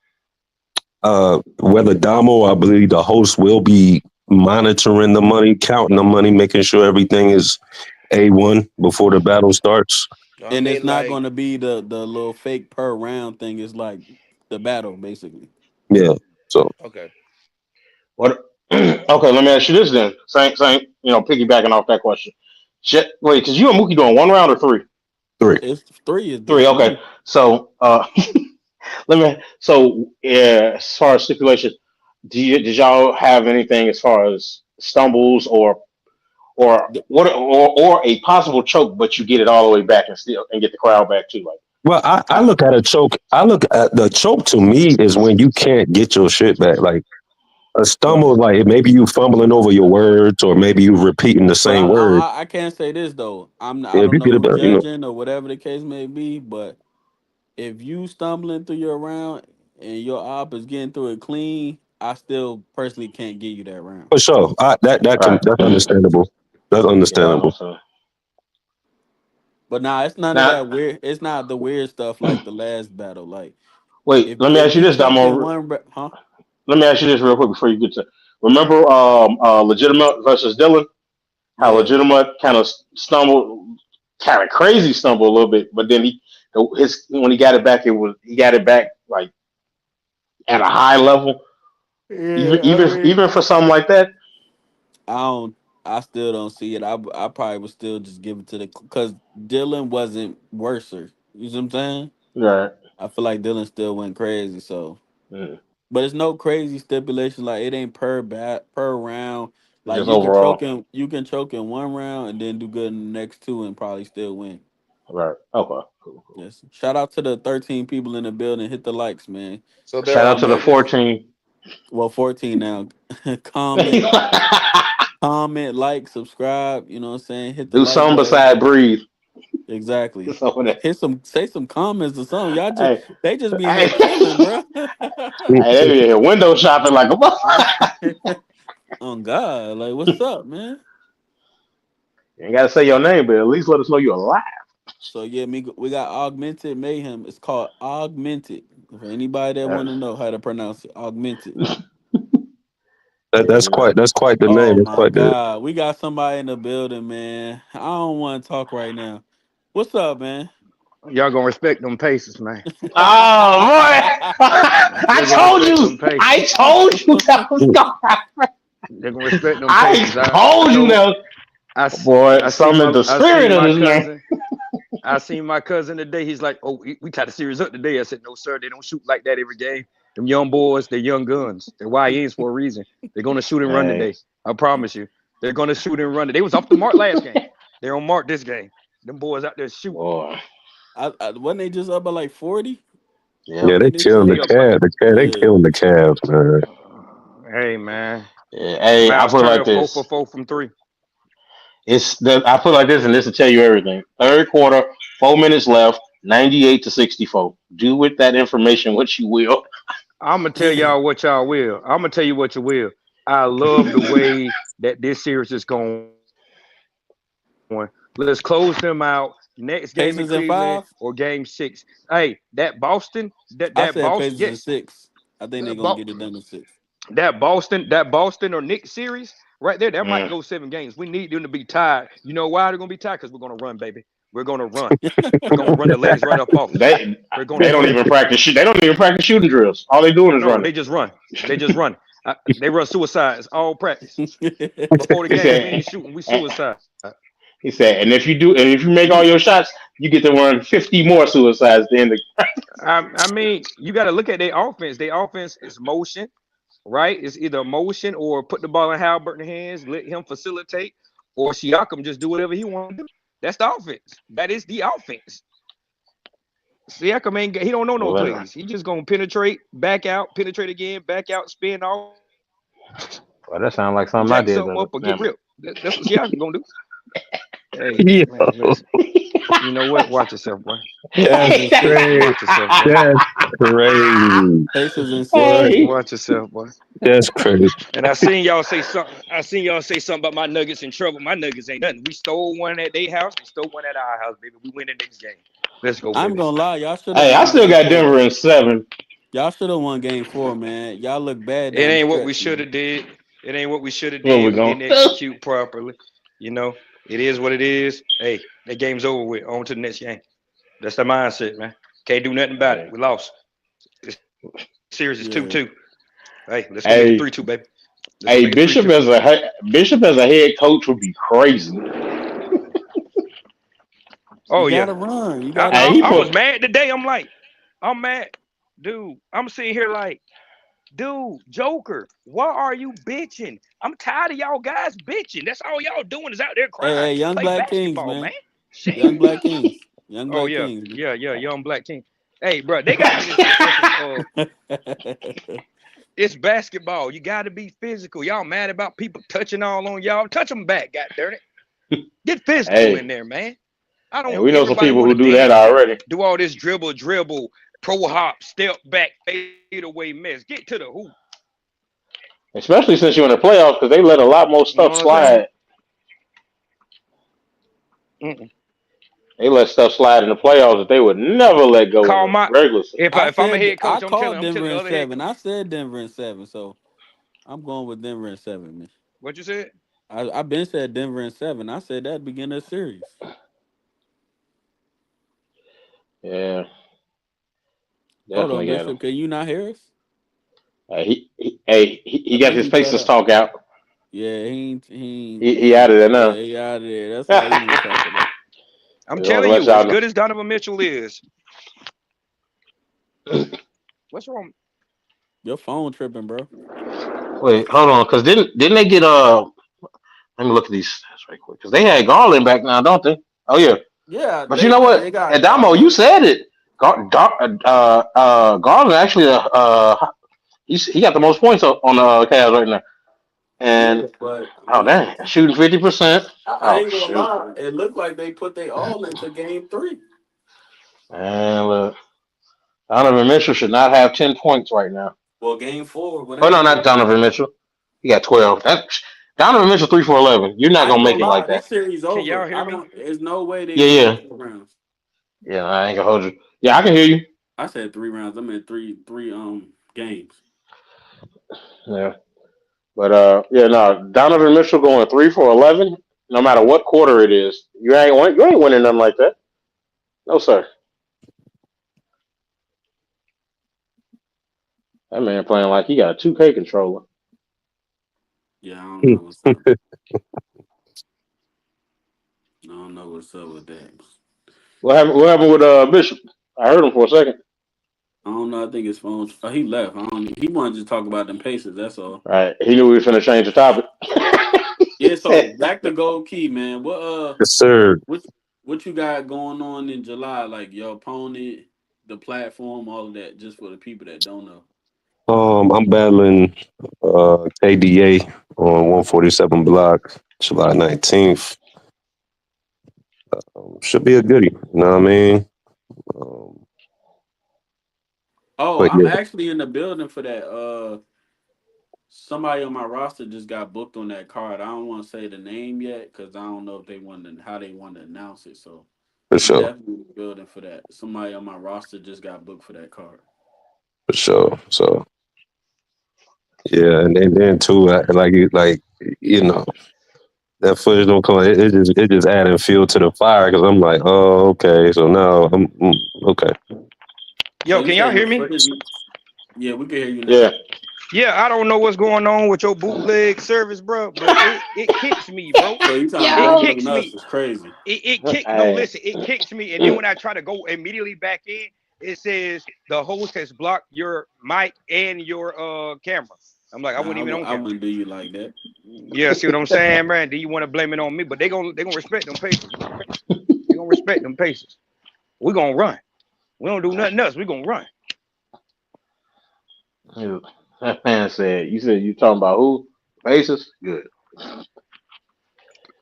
Damo, I believe the host will be monitoring the money, counting the money, making sure everything is A1 before the battle starts. And it's not going to be the little fake per round thing. It's like the battle, basically. Yeah. So okay. What? Okay, let me ask you this then. Same. Piggybacking off that question. Shit, wait, because you and Mookie doing 1 round or three? Three. It's three. Three. Okay. So, let me. So, yeah, as far as stipulation, did y'all have anything as far as stumbles or what or a possible choke, but you get it all the way back and get the crowd back too? Like, well, I look at a choke. I look at the choke to me is when you can't get your shit back. Like a stumble, like maybe you fumbling over your words or maybe you repeating the But same word. I can't say this though. I If don't you know get it who's back, judging or whatever the case may be. But if you stumbling through your round and your op is getting through it clean, I still personally can't give you that round. for sure. That's understandable. That's understandable. So. But nah, it's none of Now, that weird. It's not the weird stuff like the last battle. Like wait, let me if ask you you this, choke in Damo. one, huh? Let me ask you this real quick before you get to. Remember, legitimate versus Dylan. How Yeah. legitimate kind of stumbled, kind of crazy stumble a little bit, but then when he got it back, he got it back like at a high level. Even Yeah, I even mean, even for something like that. I don't. I still don't see it. I probably would still just give it to the because Dylan wasn't worser. You see what I'm saying? Right. I feel like Dylan still went crazy. So, Mm. but it's no crazy stipulation. Like it ain't per round. Like Just overall. you can choke in one round and then do good in the next two and probably still win. Right. Okay. Cool. Yes. Shout out to the 13 people in the building. Hit the likes, man. So there Shout are out to the Comment. 14. Well, 14 now. Do Comment, like, subscribe. You know what I'm saying? Hit the like something button. beside breathe. Exactly. So that. Say some comments or something. Y'all just Hey, they just be in here hey, chilling, bro. hey, they be here window shopping like a Oh God, like what's up, man? You ain't gotta say your name, but at least let us know you're alive. So yeah, we got augmented mayhem. It's called augmented. For anybody that want to know how to pronounce it, augmented. that's Yeah. quite the name. Oh That's my quite the. God, we got somebody in the building, man. I don't want to talk right now. What's up, man? Y'all gonna respect them paces, man. Oh boy! I They're gonna told respect you. them paces. I told you that was going. They're gonna respect them I paces. I told you told that. Boy, I some in the I seen spirit of my this man. cousin. I seen my cousin today. He's like, "Oh, we got a series up today." I said, "No, sir. They don't shoot like that every game. Them young boys, they're young guns. They're YNs for a reason. They're gonna shoot and run Hey, today. I promise you. They're gonna shoot and run. They was off the mark last game. They're on mark this game. Them boys out there shooting. boy. Wasn't they just up by like 40? Yep. Yeah, they Ain't they killing just the They up by. cab. They yeah. killing the cabs, man. Hey man, Yeah, hey, I Miles put it Turner like 4 for this. 4 from 3. I put it like this, and this will tell you everything. Third quarter, 4 minutes left, 98-64. Do with that information what you will. I'm gonna tell y'all what y'all will. I'm gonna tell you what you will. I love the way that this series is going. Let's close them out. Next game in Pacers in Cleveland five? or game 6. Hey, that Boston, I that said Boston, Pacers in yes, six. I think they're that, gonna get it done in six. that Boston or Knicks series right there, that might Mm. go 7 games. We need them to be tied. You know why they're gonna be tied? Because we're gonna run, baby. We're gonna run. We're gonna run the legs right up off them. They We're gonna they don't run. even practice. They don't even practice shooting drills. All they doing is No, running. they just run. They just run. They run suicides all practice. Before the He game, we ain't said. shooting. We suicide. He said, and if you make all your shots, you get to run 50 more suicides. At the end of I mean, you got to look at their offense. Their offense is motion, right? It's either motion or put the ball in Halliburton's hands, let him facilitate, or Siakam just do whatever he want to do. That's the offense. That is the offense. Siakam he don't know no plays. He just gonna penetrate, back out, penetrate again, back out, spin off, Well, that sounds like something I jack did. something up or get ripped. That's what Siakam gonna do. Hey, Yo, man, listen. You know what? Watch yourself, boy. that's crazy. Watch yourself, boy. That's crazy. Pacers in Boy, 6. watch yourself, boy. That's crazy. And I seen y'all say something about my Nuggets in trouble. My Nuggets ain't nothing. We stole one at their house. We stole one at our house, baby. We win the next game. Let's go, I'm baby. gonna lie, y'all should have Hey, won I still game got 4. Denver in 7. Y'all should have won game 4, man. Y'all look bad It down the ain't what we stretch, should man. have did. It ain't what we should have Where we did. We going? didn't execute properly. You know, it is what it is. Hey, that game's over with. On to the next game. That's the mindset, man. Can't do nothing about it. We lost. This series is 2-2. Yeah. Hey, let's go make it 3-2, baby. Let's go make it Bishop 3-2. Bishop as a head coach would be crazy. You Oh yeah. gotta run. You gotta Hey, I, he I, run. I was put mad today. I'm mad, dude. I'm sitting here like, dude, Joker, why are you bitching? I'm tired of y'all guys bitching. That's all y'all doing is out there crying. Hey, young Play black kings, basketball, man. man. Shit. Young black kings. Young Oh black yeah, kings, man. young black king. Hey, bro, they got to get into the essence of it's basketball. You got to be physical. Y'all mad about people touching all on y'all? Touch them back, god darn it. Get physical in there, man. I don't. we know some Everybody people want who to do that dance and already. do all this dribble, pro hop, step back, fade away mess. Get to the hoop. Especially since you're in the playoffs, because they let a lot more You know stuff what I'm saying? slide. They let stuff slide in the playoffs that they would never let go in Call the my regular season. if I'm a head I coach, called I'm Denver telling the in other head 7. coach. I said Denver in 7, so I'm going with Denver in 7, man. What you said? I've been said Denver in 7. I said that at the beginning of the series. Yeah, Hold on, definitely got him. Bishop. Can you not hear us? He I got think his he cut faces up. talk out. Yeah, He out of there yeah, now. he out of there. That's all he want to talk about. I'm Just want to telling let you, as y'all know. good as Donovan Mitchell is, what's wrong? Your phone tripping, bro. Wait, hold on, because didn't they get Let me look at these stats right quick, because they had Garland back now, don't they? Oh yeah, Yeah, but you know they what, got Adamo, you Garland. said it. Garland actually he got the most points on the Cavs right now, Yeah, and but oh dang, shooting 50%. I Oh ain't gonna shoot, lie. It looked like they put they all into game 3. and look, Donovan Mitchell should not have 10 points right now. Well, game 4, Oh no, whatever. not Donovan Mitchell. He got 12. Donovan Mitchell 3 for 11. You're not I ain't gonna make gonna it like lie. that. This series Can over. y'all hear I me? don't. There's no way they Yeah, going yeah, 4 rounds. yeah. I ain't gonna hold you. Yeah, I can hear you. I said 3 rounds. I meant three games. Yeah, but yeah, no. Donovan Mitchell going 3 for 11. No matter what quarter it is, you ain't winning nothing like that. No sir. That man playing like he got a 2K controller. Yeah, I don't know what's up. I don't know what's up with that. What happened? What happened with Bishop? I heard him for a second. I don't know. I think his phone. Oh, he left. I don't. He wanted to talk about them Pacers. That's all. All right, he knew we was finna change the topic. Yeah. So back to Gold Key, man. Yes, sir. What what you got going on in July? Like your opponent, the platform, all of that. Just for the people that don't know. I'm battling KDA on 147 block, July 19th. Should be a goodie. You know what I mean? Um, Oh, but I'm yeah, actually in the building for that. Somebody on my roster just got booked on that card. I don't want to say the name yet because I don't know if they want to how they want to announce it. So for I'm sure, definitely in the building for that. Somebody on my roster just got booked for that card. for sure. So yeah, and then too, like you know, that footage don't come. It just adding fuel to the fire because I'm like, oh, okay. So now okay. So Yo, you can y'all saying the hear me? footage? Yeah, we can hear you now. Yeah, Yeah, I don't know what's going on with your bootleg service, bro, but it kicks me, bro. So you trying to It blame it kicks on us? me. It's crazy. It kick no, hey, listen, it kicks me, and then when I try to go immediately back in, it says the host has blocked your mic and your camera. I'm like, I Nah, wouldn't even on I camera. wouldn't do you like that. Yeah, see what I'm saying, man? Do you want to blame it on me? But they gonna respect them Pacers. They gonna respect them Pacers. We gonna run. We don't do nothing else. We gonna run. That man said, you said you talking about who? Pacers? Good.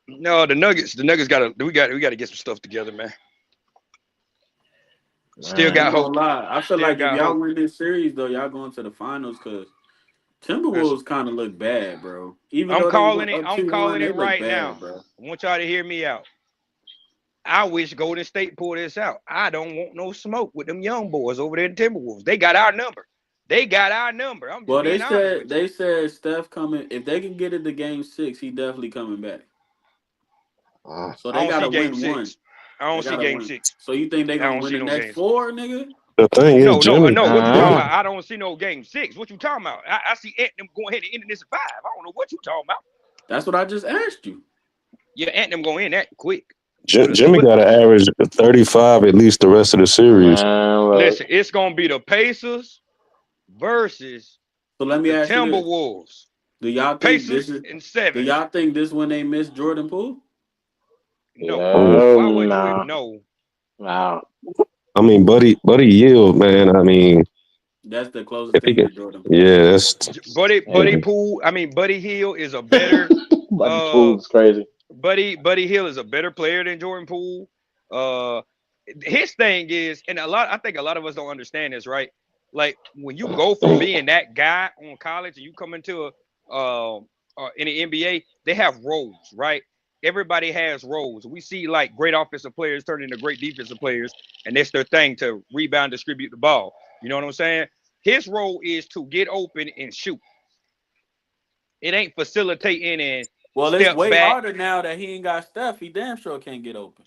No, the Nuggets we gotta get some stuff together, man. Still I Man. got ain't gonna hope. lie. I feel Still like if got y'all hope. win this series though, y'all going to the finals because Listen, Timberwolves kind of look bad, bro. Even I'm though they calling went it. up I'm 2-1, calling they it look right bad, now. bro. I want y'all to hear me out. I wish Golden State pulled this out. I don't want no smoke with them young boys over there in Timberwolves. They got our number. They got our number. I'm just Well, being honest with you. they said Steph coming. If they can get it to game 6, he definitely coming back. So I they don't see gotta game win one. six. I don't They see gotta game win. six. So you think they I gonna don't win see the no next game. 4, nigga? The thing is, No, Jimmy. no. What you talking Uh-huh. about? I don't see no game 6. What you talking about? I see Anthem going ahead and ending this at 5. I don't know what you talking about. That's what I just asked you. Yeah, Anthem going in that quick. With a Jimmy got swift. to average 35 at least the rest of the series. Man, look. Listen, it's gonna be the Pacers versus So let me the ask you this: Timberwolves. Do y'all think this Pacers is? in Do 7. y'all think this when they miss Jordan Poole? No. Oh, Why would you? No. No. No. I mean, Buddy Yield, man. I mean, That's the closest if he thing can, to Jordan Poole. yeah, that's Buddy Hey. Poole. I mean, Buddy Hill is a better. Buddy Uh, Poole's crazy. Buddy Hill is a better player than Jordan Poole. Uh, his thing is, and I think a lot of us don't understand this, right? Like when you go from being that guy on college and you come into in the NBA, they have roles, right? Everybody has roles. We see like great offensive players turn into great defensive players, and that's their thing to rebound, distribute the ball. You know what I'm saying? His role is to get open and shoot. It ain't facilitating and Well, it's step way back. harder now that he ain't got Steph. He damn sure can't get open.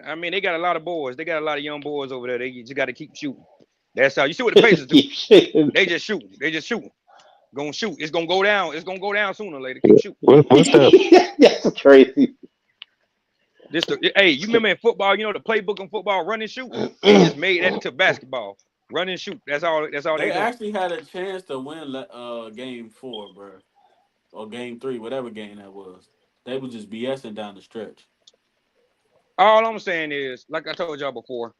I mean, they got a lot of boys. They got a lot of young boys over there. They just got to keep shooting. That's how you see what the Pacers do. Keep shooting. They just shooting. They just shooting. Gonna shoot. It's gonna go down. It's gonna go down sooner or later. Keep shooting. what's that? That's crazy. Hey, you remember in football? You know the playbook in football, run and shoot. They just made that into basketball. Run and shoot. That's all. That's all they They doing. actually had a chance to win game 4, bro, or game 3, whatever game that was. They was just BSing down the stretch. All I'm saying is, like I told y'all before,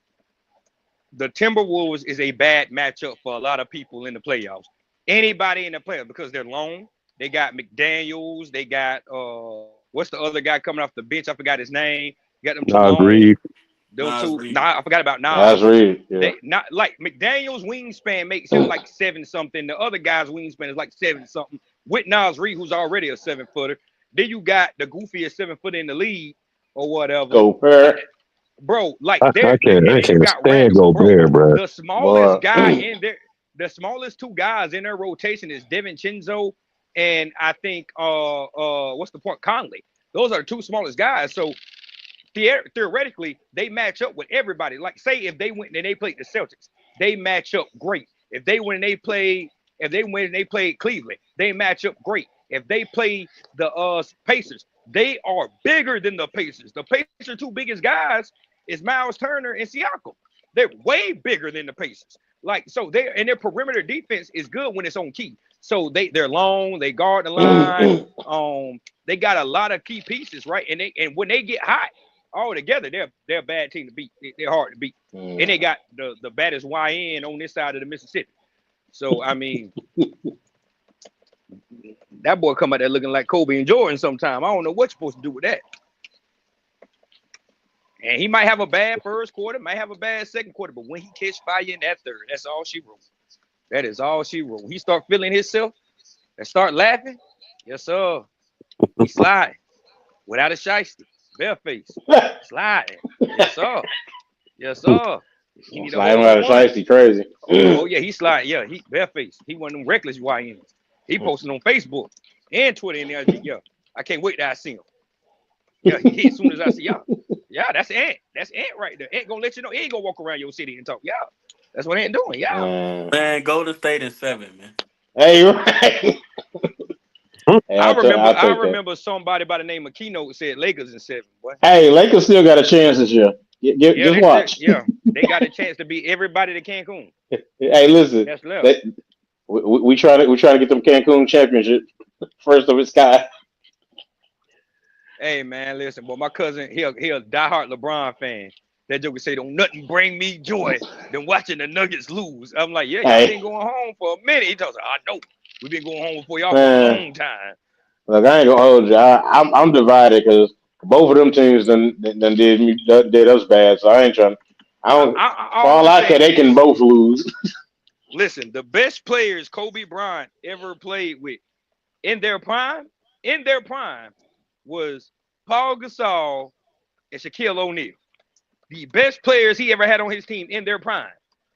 the Timberwolves is a bad matchup for a lot of people in the playoffs. Anybody in the playoffs because they're long. They got McDaniels. They got what's the other guy coming off the bench? I forgot his name. You got them two Nas long. Reed. Them Nas two. Reed. Nah, I forgot about That's Nas. real. Yeah. They not like McDaniels' wingspan makes him like 7 something. The other guy's wingspan is like 7 something. With Nas Reed, who's already a 7-footer. Then you got the goofiest 7-footer in the league or whatever. Go pair. Bro, like I they're can't. and I then you can't got stand Randall, bro. Gobert, bro. The smallest Boy. guy in there, the smallest 2 guys in their rotation is DiVincenzo and I think what's the point? Conley. Those are the 2 smallest guys. So theoretically, they match up with everybody. Like, say if they went and they played the Celtics, they match up great. If they went and they played Cleveland, they match up great. If they play the Pacers, they are bigger than the Pacers. The Pacers' 2 biggest guys is Miles Turner and Siakam. They're way bigger than the Pacers. Like, so their perimeter defense is good when it's on key. So they're long, they guard the line. They got a lot of key pieces, right? And when they get hot, all together, they're a bad team to beat. They're hard to beat. And they got the baddest YN on this side of the Mississippi. So I mean, that boy come out there looking like Kobe and Jordan sometime. I don't know what you're supposed to do with that. And he might have a bad first quarter, might have a bad second quarter, but when he catch fire in that third, that's all she wrote. That is all she wrote. He start feeling himself and start laughing. Yes, sir. He sliding without a shiesty. Bare face. Sliding. Yes, sir. Yes, sir. He need a Sliding hole in without a one. shiesty, crazy. Oh, yeah, he sliding. Yeah, he bare face. He one of them reckless YNs. He posting on Facebook and Twitter in there. Yeah, I can't wait till I see him. Yeah, he hit as soon as I see y'all. Yeah, that's Ant. That's Ant right there. Ant gonna let you know. He ain't gonna walk around your city and talk. Yeah, that's what Ant doing. Yeah. Man, Golden State in 7, man. Hey, right. Hey, I I'll take that. remember somebody by the name of Keynote said Lakers in 7. Boy. Hey, Lakers still got a chance this year. Yeah, Just watch. yeah, they got a chance to beat everybody to Cancun. Hey, listen. That's left. We try to get them Cancun championship first of its kind. Hey man, listen, but my cousin, he a diehard LeBron fan. That joker say, "Don't nothing bring me joy than watching the Nuggets lose." I'm like, yeah, y'all been Hey, going home for a minute. He tells me, I know. We've been going home before y'all for a man, long time. look, I ain't gonna hold you. I'm divided because both of them teams done did us bad. So I ain't trying. I don't. For All all I'm I care, saying they can is, both lose. listen, the best players Kobe Bryant ever played with in their prime, was Paul Gasol and Shaquille O'Neal. The best players he ever had on his team in their prime.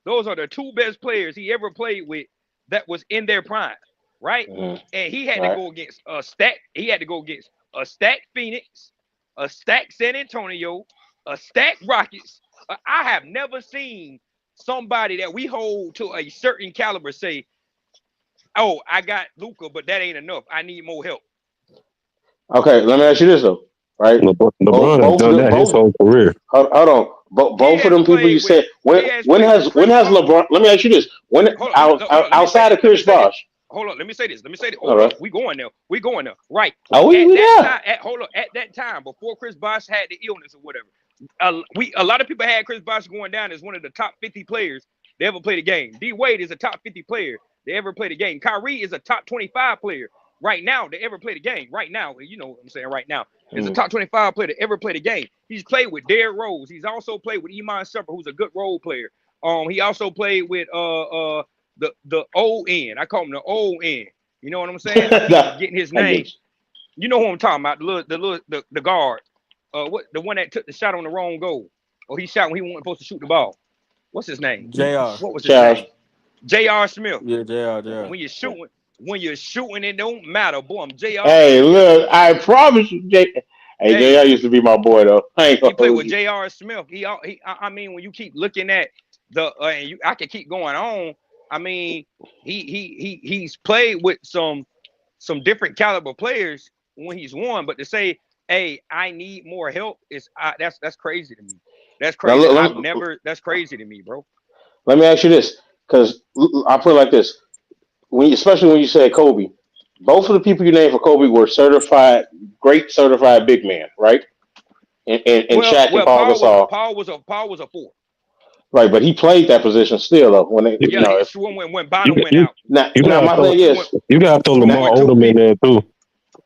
Those are the two best players he ever played with that was in their prime, right? Mhm. And he had to Right. go against a stack. He had to go against a stacked Phoenix, a stacked San Antonio, a stacked Rockets. I have never seen somebody that we hold to a certain caliber say, "Oh, I got Luka, but that ain't enough. I need more help." Okay, let me ask you this though. Right. LeBron has Both of done them. that his Both. whole career. Hold on. He Both of has them people you played with. said He has played with when Chris has Paul. LeBron? Let me ask you this. When Hold on, let me say outside this. of Chris Bosh. Hold on, let me say this. All Hold right. up, we going there. We going there. Right. Oh, At we that there. time, hold up, at that time, before Chris Bosh had the illness or whatever, a lot of people had Chris Bosh going down as one of the top 50 players they ever played a game. D Wade is a top 50 player they ever played a game. Kyrie is a top 25 player right now they ever played a game. Right now, you know what I'm saying. Right now, is a top 25 player that ever played a game. He's played with Derrick Rose. He's also played with Iman Shumpert, who's a good role player. He also played with the old end. I call him the old end. You know what I'm saying? I keep Nah, forgetting his I get name. You know who I'm talking about? The guard. What the one that took the shot on the wrong goal? Or he shot when he wasn't supposed to shoot the ball. What's his name? Jr. What was his Charles. name? J.R. Smith. Yeah, Jr. When you're shooting, it don't matter. Boy, I'm J.R. Hey, Smith. look, I promise you, Hey, Hey, JR used to be my boy though. I ain't he gonna played hold with you. J.R. Smith. I mean, when you keep looking at I can keep going on. I mean, he's played with some different caliber players when he's won, but to say, "Hey, I need more help," that's crazy to me. That's Now crazy. That's crazy to me, bro. let me ask you this, because I put it like this: especially when you say Kobe, both of the people you named for Kobe were great certified big men, right? And Shaq and Well, Paul Gasol, Paul was a four. right? But he played that position still, though. When You, Yeah, if when you, Bynum went you, out, you now gotta my throw thing when is you gotta throw when Lamar when Odom in there too.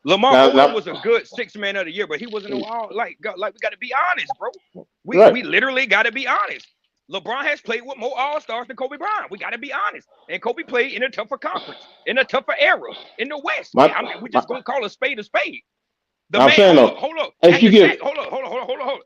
Lamar Odom now was a good 6 man of the year, but he wasn't no all like we got to be honest, bro. right. We literally got to be honest. LeBron has played with more All Stars than Kobe Bryant. We got to be honest. And Kobe played in a tougher conference, in a tougher era, in the West. My, I mean, we my just gonna call a spade a spade. The I'm man, saying though, hold up. if you After give Shaq, hold up.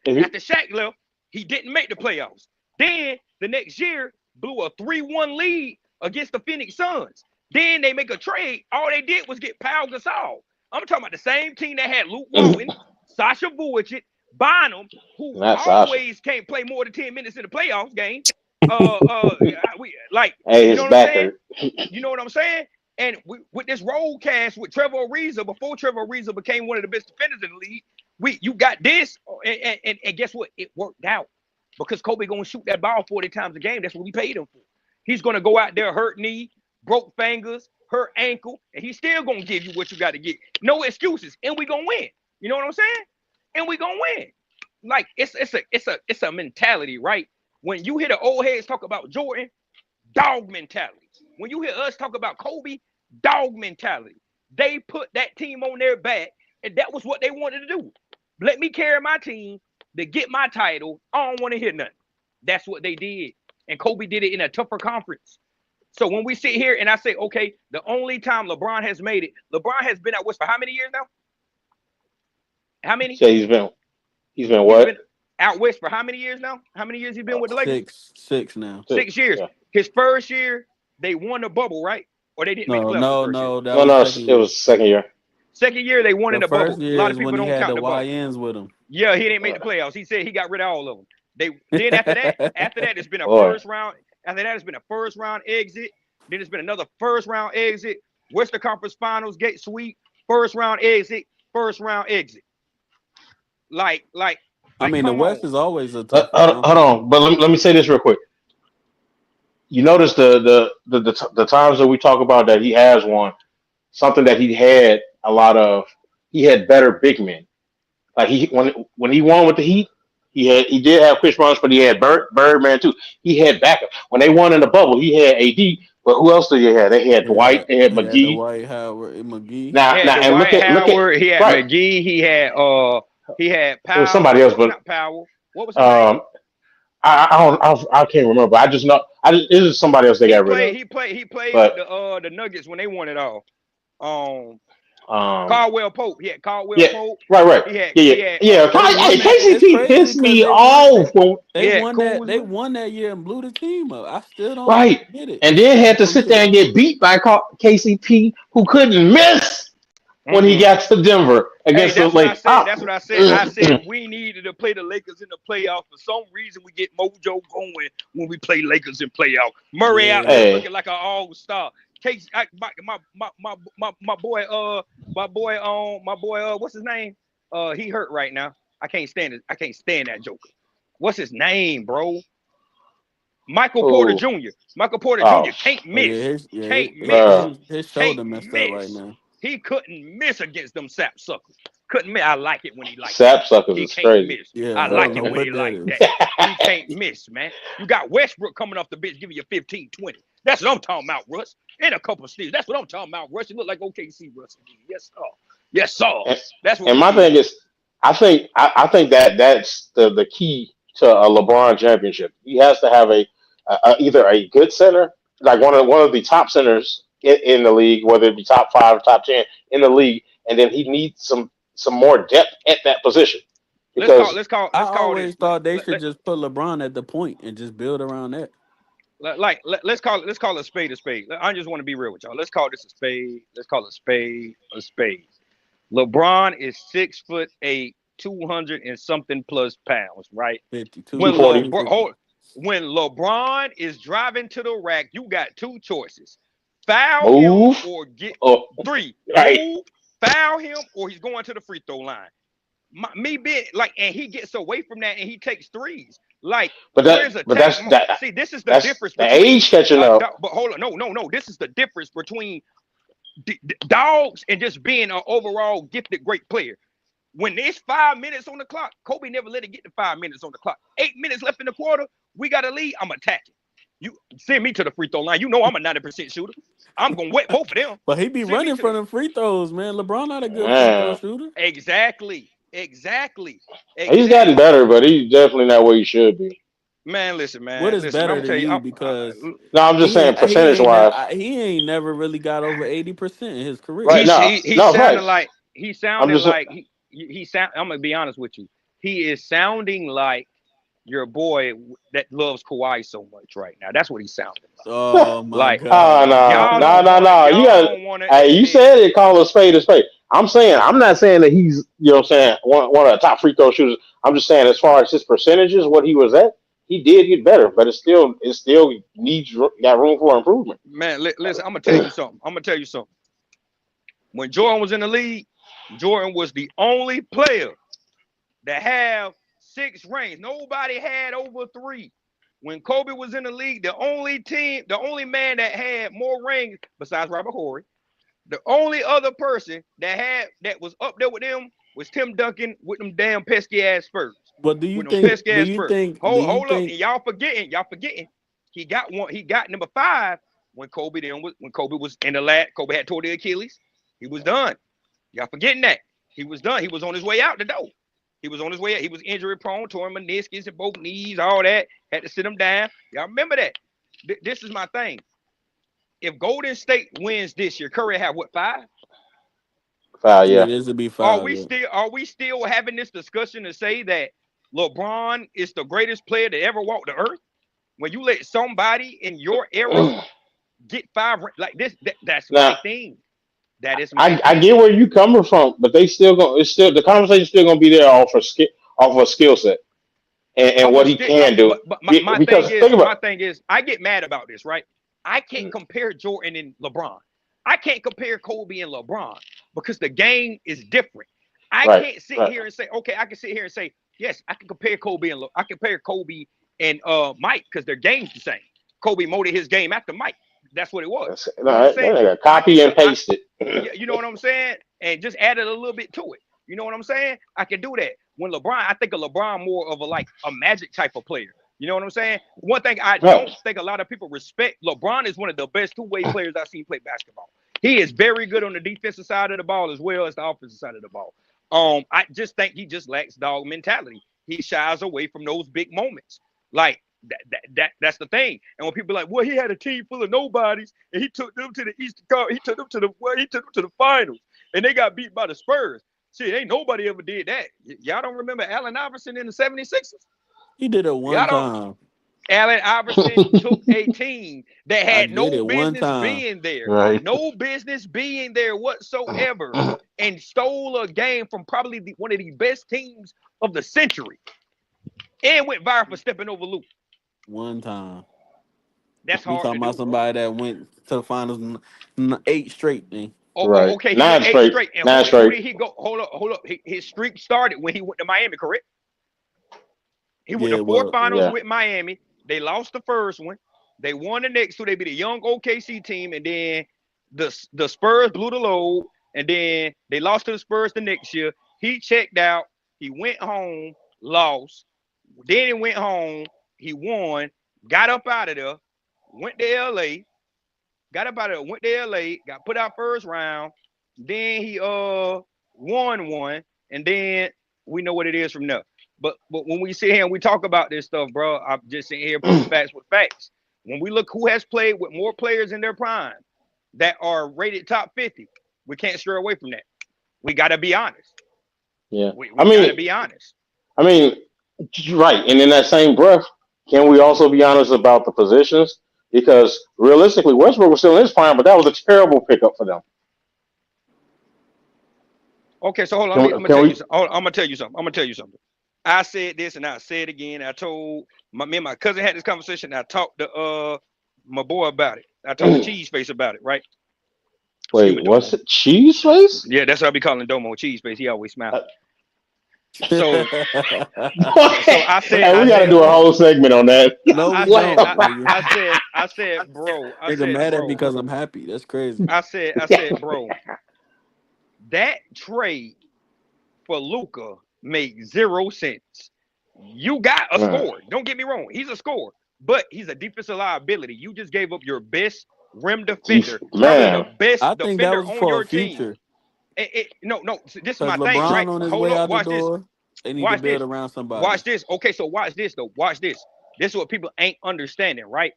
if you, After Shaq left, he didn't make the playoffs. Then the next year blew a 3-1 lead against the Phoenix Suns. Then they make a trade. All they did was get Pau Gasol. I'm talking about the same team that had Luke Walton, Sasha Vujacic, Bynum, who not Sasha. always can't play more than 10 minutes in the playoffs game. We like, Hey, you his know what I'm back saying? hurt. You know what I'm saying? And with this road cast with Trevor Ariza, before Trevor Ariza became one of the best defenders in the league, you got this, and guess what? It worked out because Kobe gonna shoot that ball 40 times a game. That's what we paid him for. He's gonna go out there, hurt knee, broke fingers, hurt ankle, and he's still gonna give you what you got to get. No excuses, and we gonna win. You know what I'm saying? And we gonna win. Like it's a mentality, right? When you hear the old heads talk about Jordan, dog mentality. When you hear us talk about Kobe, dog mentality. They put that team on their back, and that was what they wanted to do. Let me carry my team to get my title. I don't want to hear nothing. That's what they did. And Kobe did it in a tougher conference. So when we sit here and I say, okay, the only time LeBron has made it, LeBron has been at West for how many years now? How many? Say he's been He's what? been out West for how many years now? How many years he been with the Lakers? Six now. 6 years. Yeah. His first year, they won the bubble, right? Or they didn't make the No, playoffs the no, first year. no. That No, was no, second it year. was second year. Second year, they won in The the first bubble. A year lot is of when people he don't had count the the bubble. YNs with him. Yeah, he didn't make the playoffs. He said he got rid of all of them. Then after that, it's been a Boy, first round. After that, it's been a first round exit. Then it's been another first round exit. Western Conference Finals get sweep. First round exit. First round exit. I Like, mean, the come West on. is always a tougher hold conference. on. But let me say this real quick. you notice the times that we talk about that he has won, something that he had a lot of. He had better big men. Like when he won with the Heat, he did have Chris Bosh, but he had Birdman too. He had backup. When they won in the bubble, he had AD. But who else did he have? They had Dwight. They had He had the McGee. White Howard and McGee. He Now had and Dwight look at Howard. He had right. McGee. He had It was somebody Powell. else, but Not Powell. What was his name? I can't remember. I just know it was somebody else they He got rid of. played. He played with But the Nuggets when they won it all. Um, um, Caldwell Pope. He had Caldwell yeah, Pope. right. He Yeah. had Yeah. They what's Hey, won his that. name? It's KCP crazy pissed because me they won. off when He had They Kuzma. won that year and blew the team up. I still don't right, get it. and then I had to don't sit get there it. and get beat by KCP, who couldn't miss when he Mm-mm. got to Denver Hey, against the that's what I Lakers. said. That's what I said. I said we needed to play the Lakers in the playoffs. For some reason, we get mojo going when we play Lakers in playoff. Murray out Yeah. here Hey, looking like an all-star. Case, my boy, what's his name? He hurt right now. I can't stand it. I can't stand that Joker. What's his name, bro? Michael Porter oh, Jr. Michael Porter oh, Jr. can't Oh yeah, miss. Can't miss. uh, his Can't shoulder messed up right miss. now. He couldn't miss against them sap suckers. Couldn't miss. I like it when he like that. sapsuckers He is can't crazy. miss. Yeah, I I don't like know it when he what that like is. that. He can't miss, man. You got Westbrook coming off the bench, giving you 15, 20. That's what I'm talking about, Russ. And a couple of steals. That's what I'm talking about, Russ. You look like OKC, Russ. Yes, sir. Yes, sir. and, That's what and we my thing need. is, I think that that's the key to a LeBron championship. He has to have either a good center, like one of the top centers in the league, whether it be top 5, top 10 in the league, and then he needs some more depth at that position Let's call. because Let's call. I Let's call always this. thought they should just put LeBron at the point and just build around that. Let's call it. Let's call a spade a spade. I just want to be real with y'all. Let's call this a spade. Let's call a spade a spade. LeBron is 6'8", 200 and something plus pounds, right? 52, When 240. 250. when LeBron is driving to the rack, you got two choices: foul him Move. or get Oh, three. right. Move, foul him, or he's going to the free throw line. Me being like, and he gets away from that and he takes threes. Like, But where's attack? See, this is the that's difference the between. age catching up. But hold on, no. This is the difference between dogs and just being an overall gifted great player. When there's 5 minutes on the clock, Kobe never let it get to 5 minutes on the clock. 8 minutes left in the quarter, we got a lead. I'm attacking. You send me to the free throw line. You know I'm a 90% shooter. I'm gonna wet both of them. But he be Send me running to from the the free throws, man. LeBron not a good free throw Man, shooter. exactly. he's gotten better, but he's definitely not where he should be. Man, listen, What man, is listen. I'm better gonna than tell you. you? Because No, I'm just saying percentage wise. he ain't never really got over 80% in his career. Right now, He no sounded facts. like I'm just he sound. I'm gonna be honest with you. He is sounding like your boy that loves Kawhi so much right now. That's what he's sounding like. Oh my Like oh God. y'all no. don't want to. You Y'all got don't want to hey, you admit. said it, call a spade a spade. I'm not saying that he's what I'm saying, one of the top free throw shooters. I'm just saying as far as his percentages, what he was at, he did get better, but it still needs got room for improvement. Man, listen. I'm gonna tell you something. When Jordan was in the league, Jordan was the only player that have 6 rings. Nobody had over 3. When Kobe was in the league, the only man that had more rings besides Robert Horry, the only other person that was up there with them was Tim Duncan with them damn pesky ass Spurs. But With them pesky do ass you Spurs. think Hold up, and y'all forgetting. He got one. He got number 5 when Kobe was in the lab. Kobe had tore the Achilles. He was done. Y'all forgetting that. He was done. He was on his way out the door. He was on his way out. He was injury prone, torn meniscus in both knees, all that. Had to sit him down. Y'all remember that. This is my thing. If Golden State wins this year, Curry have what, 5? yeah, Yeah. this would be Are 5? we Yeah. still having this discussion to say that LeBron is the greatest player to ever walk the earth? When you let somebody in your era get 5 like this, that's my Now thing. That is my I thing. get where you coming from, but they still going. It's still the conversation's still gonna be there off of skill set and I'm what gonna he stick, can do. but my Because thing is, think about it. I get mad about this, right? I can't compare Jordan and LeBron. I can't compare Kobe and LeBron because the game is different. I Right, can't sit right. here and say, okay, I can sit here and say, yes, I can compare Kobe and Mike because their game's the same. Kobe molded his game after Mike. That's what it was. No, You know what I'm that saying? nigga copy and paste it. Yeah, you know what I'm saying? And just added a little bit to it. You know what I'm saying? I can do that. When LeBron, I think of LeBron more of a Magic type of player. You know what I'm saying? One thing I don't think a lot of people respect, LeBron is one of the best two-way players I've seen play basketball. He is very good on the defensive side of the ball as well as the offensive side of the ball. I just think he just lacks dog mentality. He shies away from those big moments. Like that's the thing. And when people are like, well, he had a team full of nobodies and he took them to the Eastern Conference, he took them to the finals, and they got beat by the Spurs. Shit, ain't nobody ever did that. Y'all don't remember Allen Iverson in the 76ers? He did it one Y'all don't. time. Allen Iverson took a team that I had did no it one business time. being there, Right. no business being there whatsoever, and stole a game from probably one of the best teams of the century, and went viral for stepping over Luke. One time. That's We hard to talking about do, bro. somebody that went to the finals 8 straight thing. Right. Okay, he 9 went 8 straight. straight. And 9 who straight. did he go? Hold up. His streak started when he went to Miami, correct? He went Yeah, to 4 well, finals Yeah. with Miami. They lost the first one. They won the next two. They beat a young OKC team, and then the Spurs blew the load, and then they lost to the Spurs the next year. He checked out. He went home, lost. Then he went home. He won. Got up out of there. Went to LA. Got up out of there. Went to LA. Got put out first round. Then he won one, and then we know what it is from there. But when we sit here and we talk about this stuff, bro, I'm just sitting here putting facts with facts. When we look who has played with more players in their prime that are rated top 50, we can't stray away from that. We got to be honest. Yeah. We I got to mean, be honest. right. And in that same breath, can we also be honest about the positions? Because realistically, Westbrook was still in his prime, but that was a terrible pickup for them. Okay, so hold on. I'm gonna Can tell you we? something. I'm gonna tell you something. I said this and I said it again. I told me and my cousin had this conversation. I talked to my boy about it. I talked to Cheese Face about it, right? Excuse Wait, me, what's Domo. it? Cheese face? Yeah, that's what I be calling Domo, Cheese Face. He always smile. Uh, So I Hey, we got to said, do a whole segment on that. no, we don't, nigga. I said, bro, Nigga mad at me because I'm happy. That's crazy. I said, bro, that trade for Luka made 0 sense. You got a scorer. Don't get me wrong. He's a scorer, but he's a defensive liability. You just gave up your best rim defender, probably the best I think that defender was on for your a team. future. No. This is Because my thing, right? LeBron on his Hold way up. out the Watch this. door, they need to Watch build this. around somebody. Watch this. Okay, so watch this, though. Watch this. This is what people ain't understanding, right?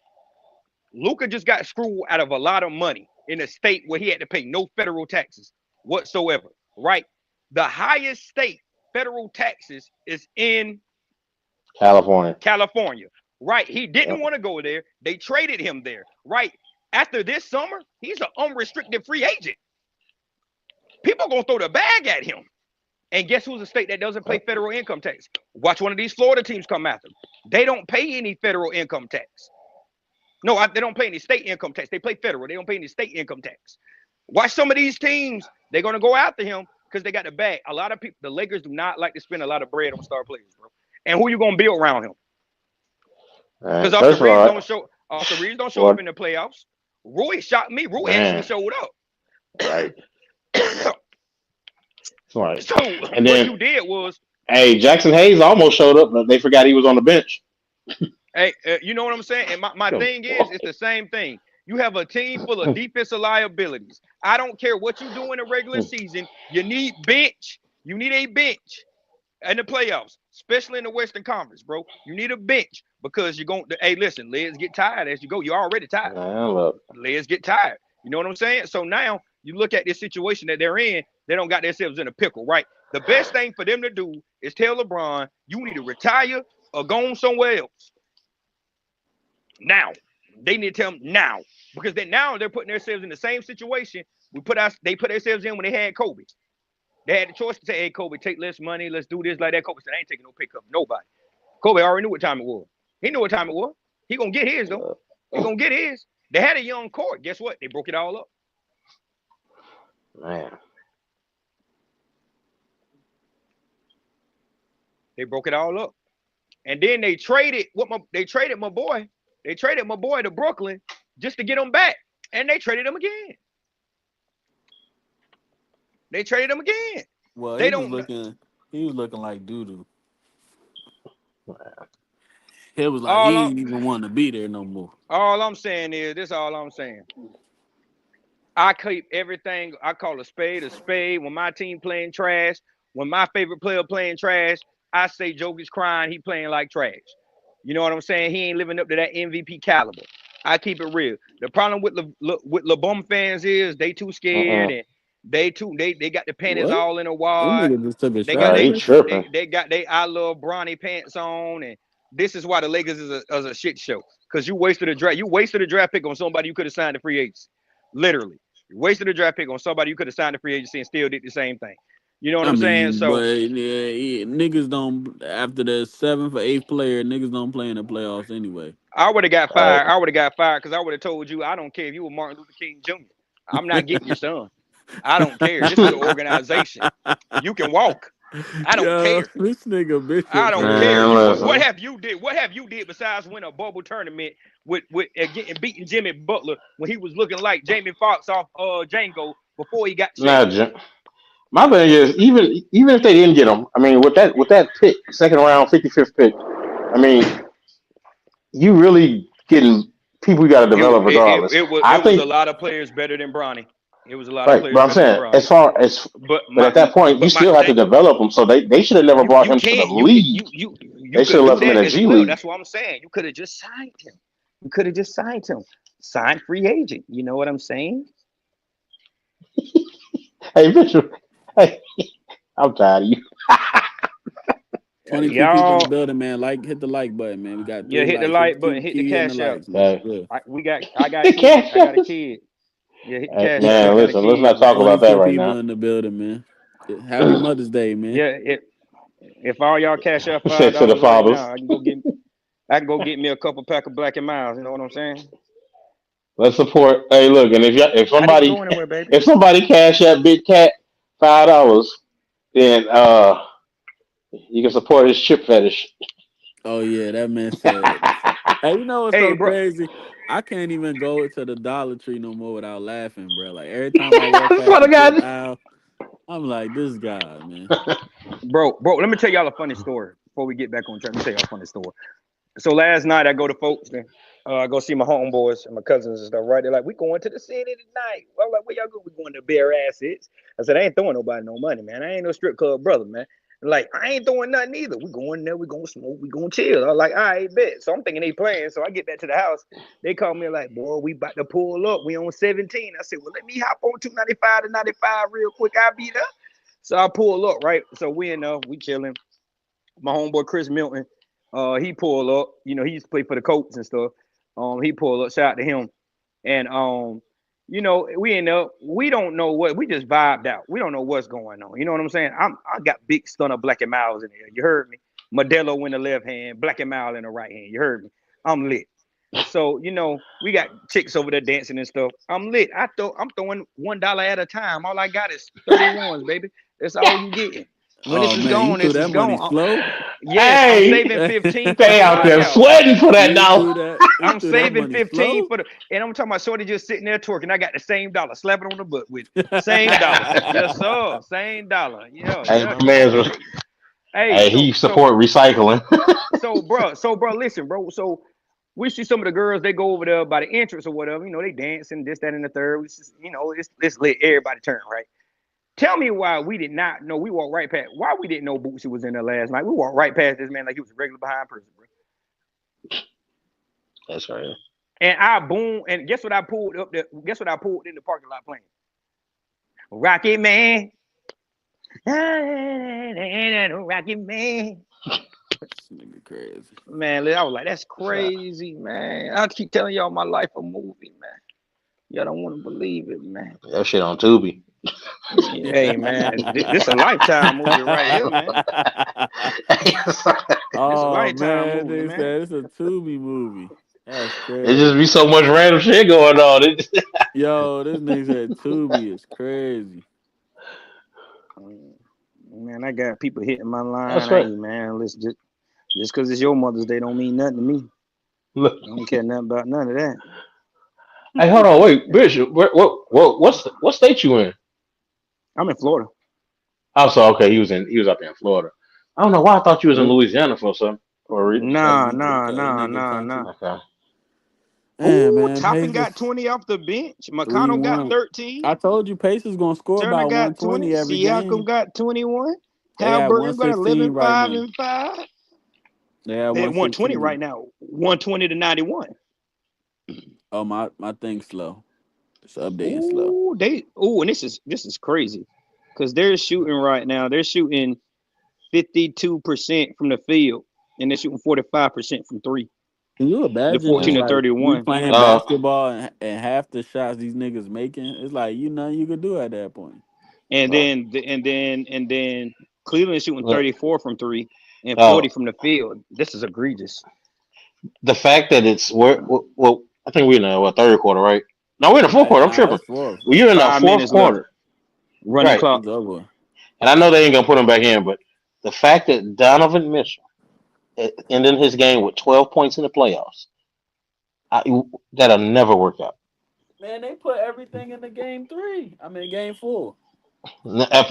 Luka just got screwed out of a lot of money in a state where he had to pay no federal taxes whatsoever, right? The highest state federal taxes is in California, right? He didn't want to go there. They traded him there, right? After this summer, he's an unrestricted free agent. People gonna throw the bag at him. And guess who's a state that doesn't pay federal income tax? Watch one of these Florida teams come after them. They don't pay any federal income tax. No, they don't pay any state income tax. They pay federal. They don't pay any state income tax. Watch some of these teams. They're going to go after him because they got the bag. A lot of people, the Lakers do not like to spend a lot of bread on star players, bro. And who you going to build around him? Because Austin Reeves don't show. Austin Reeves don't show up in the playoffs. Rui shocked me. Rui actually showed up. Right. Right. So and what then, you did was, hey, Jackson Hayes almost showed up, but they forgot he was on the bench. hey, you know what I'm saying? And my thing is, it's the same thing. You have a team full of defensive liabilities. I don't care what you do in the regular season. You need bench. You need a bench in the playoffs, especially in the Western Conference, bro. You need a bench because you're going to, hey, listen, legs get tired as you go. You're already tired. Legs get tired. You know what I'm saying? So now you look at this situation that they're in, they don't got themselves in a pickle, right? The best thing for them to do is tell LeBron, you need to retire or go on somewhere else. Now, they need to tell him now, because now they're putting themselves in the same situation they put themselves in when they had Kobe. They had the choice to say, hey, Kobe, take less money, let's do this like that. Kobe said, I ain't taking no pickup, nobody. Kobe already knew what time it was. He knew what time it was. He gonna get his though. He gonna get his. They had a young court. Guess what? They broke it all up. Man. They broke it all up. And then they traded my boy They traded my boy to Brooklyn just to get him back, and they traded him again. They traded him again. Well, They he was don't. looking like doo doo. He was like All he I'm, ain't even want to be there no more. all I'm saying is this. All I'm saying. I keep everything. I call a spade a spade. When my team playing trash, when my favorite player playing trash, I say Joker's crying. He playing like trash. You know what I'm saying? He ain't living up to that MVP caliber. I keep it real. The problem with LeBum fans is they too scared and they got the panties What? all in a Them wad. niggas just took a They got shot at He us. tripping. they got they I love Bronny pants on, and this is why the Lakers is a shit show. Because you wasted a draft. You wasted a draft pick on somebody you could have signed a free agency. Literally. You wasted a draft pick on somebody you could have signed a free agency and still did the same thing. You know what I I'm saying? mean, So but yeah, niggas don't after the 7th or 8th player, niggas don't play in the playoffs anyway. I would have got All right. fired. I would have got fired because I would have told you I don't care if you were Martin Luther King Jr. I'm not getting your son. I don't care. This is an organization. You can walk. I don't Yo, care. this nigga I Bishop don't said care. Man, What listen. have you did? What have you did besides win a bubble tournament with getting beating Jimmy Butler when he was looking like Jamie Foxx off Django before he got Nah, shaved? my thing is even if they didn't get him, I mean, with that pick, second round, 55th pick, I mean, you really getting people you got to develop regardless. I It was a think lot of players better than Bronny. It was a lot of right, but players I'm better than saying Bronny. But but my at that point, you but my still have to thing develop them. So they should have never brought you him to the can't league. you They should could have do left him in that the as G well. League. That's what I'm saying. You could have just signed him. You could have just signed him. Signed free agent. You know what I'm saying? Hey, Bishop, hey, I'm tired of you. 22 people in the Y'all, building, man. Hit the like button, man. We got yeah, 3 hit the likes. like button, hit the Keep hitting the cash out. likes, man. Hey, Yeah. I got kids. I got a kid. Yeah, hit the hey, cash out. I man, got a listen, let's kid, not talk man. about that 22 right people now. in the building, man. Happy Mother's Day, man. Yeah, if all y'all cash out Say to the $5 right fathers. now, I can go get me a couple pack of Black and Miles. You know what I'm saying? Let's support. Hey, look, and if I didn't somebody go anywhere, baby. if somebody cash at Big Cat $5, then you can support his chip fetish. Oh, yeah, that man said. Hey, you know what's Hey, so bro. crazy? I can't even go to the Dollar Tree no more without laughing, bro. Like, every time I walk I past swear the to chip God. aisle, I'm like, this guy, man. Bro, let me tell y'all a funny story before we get back on track. Let me tell y'all a funny story. So last night I go to Folkestone. I go see my homeboys and my cousins and stuff, right? They're like, we going to the city tonight. I'm like, where y'all go? We going to Bear Assets. I said, I ain't throwing nobody no money, man. I ain't no strip club brother, man. Like, I ain't throwing nothing either. We going there, we gonna smoke, we gonna chill. I was like, all right, bet. So I'm thinking they playing. So I get back to the house. They call me like, boy, we about to pull up. We on 17. I said, well, let me hop on 295 to 95 real quick. I'll be there. So I pull up, right? So we chilling. My homeboy Chris Milton, he pulled up. You know, he used to play for the Colts and stuff. He pulled up. Shout out to him. And we end up. We don't know what. We just vibed out. We don't know what's going on. You know what I'm saying? I got big stunner Black and Miles in there. You heard me. Modelo in the left hand, Black and Mile in the right hand. You heard me. I'm lit. So we got chicks over there dancing and stuff. I'm lit. I'm throwing $1 at a time. All I got is 31s, baby. That's all you getting. When this Oh, is man, you gone, threw this that is money gone. slow? Yes, I'm Hey, saving 15 for the they out there blackout. sweating for that You dollar. threw that. You I'm threw that saving money 15 slow? for and I'm talking about shorty just sitting there twerking. I got the same dollar, slapping on the butt with same dollar. Yes, sir. Same dollar. Yeah, Hey, yeah. my man's. Hey, Hey, he support recycling. bro, listen, bro. So we see some of the girls, they go over there by the entrance or whatever, they dancing, this, that, and the third. We just, let's let everybody turn, right? Tell me why we did not know. We walked right past. Why we didn't know Bootsy was in there last night? We walked right past this man like he was a regular behind person, bro. That's right. And I boom, and guess what I pulled up there? Guess what I pulled in the parking lot playing? Rocket Man. Rocket Man. This nigga crazy. Man, I was like, that's crazy, man. I keep telling y'all my life a movie, man. Y'all don't want to believe it, man. That shit on Tubi. Hey, man, this a Lifetime movie right here, man. This a Oh, Lifetime man, movie, they man. said it's a Tubi movie. That's It just crazy. be so much random shit going on. Yo, this nigga said Tubi is crazy. Man, I got people hitting my line. That's right. Hey, man, let's just because it's your Mother's Day don't mean nothing to me. Look. I don't care nothing about none of that. Hey, hold on, wait, Bishop. What state you in? I'm in Florida. Oh, so okay, he was up there in Florida. I don't know why I thought you was in Yep. Louisiana for a reason. Cause Nah, we nah, cause nah, nigga nah, nah. country. Okay. Man, Ooh, man, Toppin got Pacers 20 off the bench. McConnell got 3-1. 13. I told you Pacers gonna score Turner about got 20. 120 every Siakam game. got 21. They at Halliburton got 116 11, right 5, now. and 5. They at They at 120 116. right now. 120 to 91. Oh, my thing's slow. It's updating slow. And this is crazy. Because they're shooting right now. They're shooting 52% from the field. And they're shooting 45% from three. Can you The imagine? It's 14 to like we 31. playing Uh, basketball and half the shots these niggas making. It's like nothing you could do at that point. And then Cleveland is shooting look, 34 from three and 40 oh, from the field. This is egregious. the fact that well, I think we're in the third quarter, right? No, we're in the fourth quarter. I'm Nah, tripping. it's fourth. Well, you're in the 5 fourth minutes left. quarter, Running right? clock. It's over. And I know they ain't gonna put him back in, but the fact that Donovan Mitchell ended his game with 12 points in the playoffs, I, that'll never work out. Man, they put everything in the game three. I mean, game four.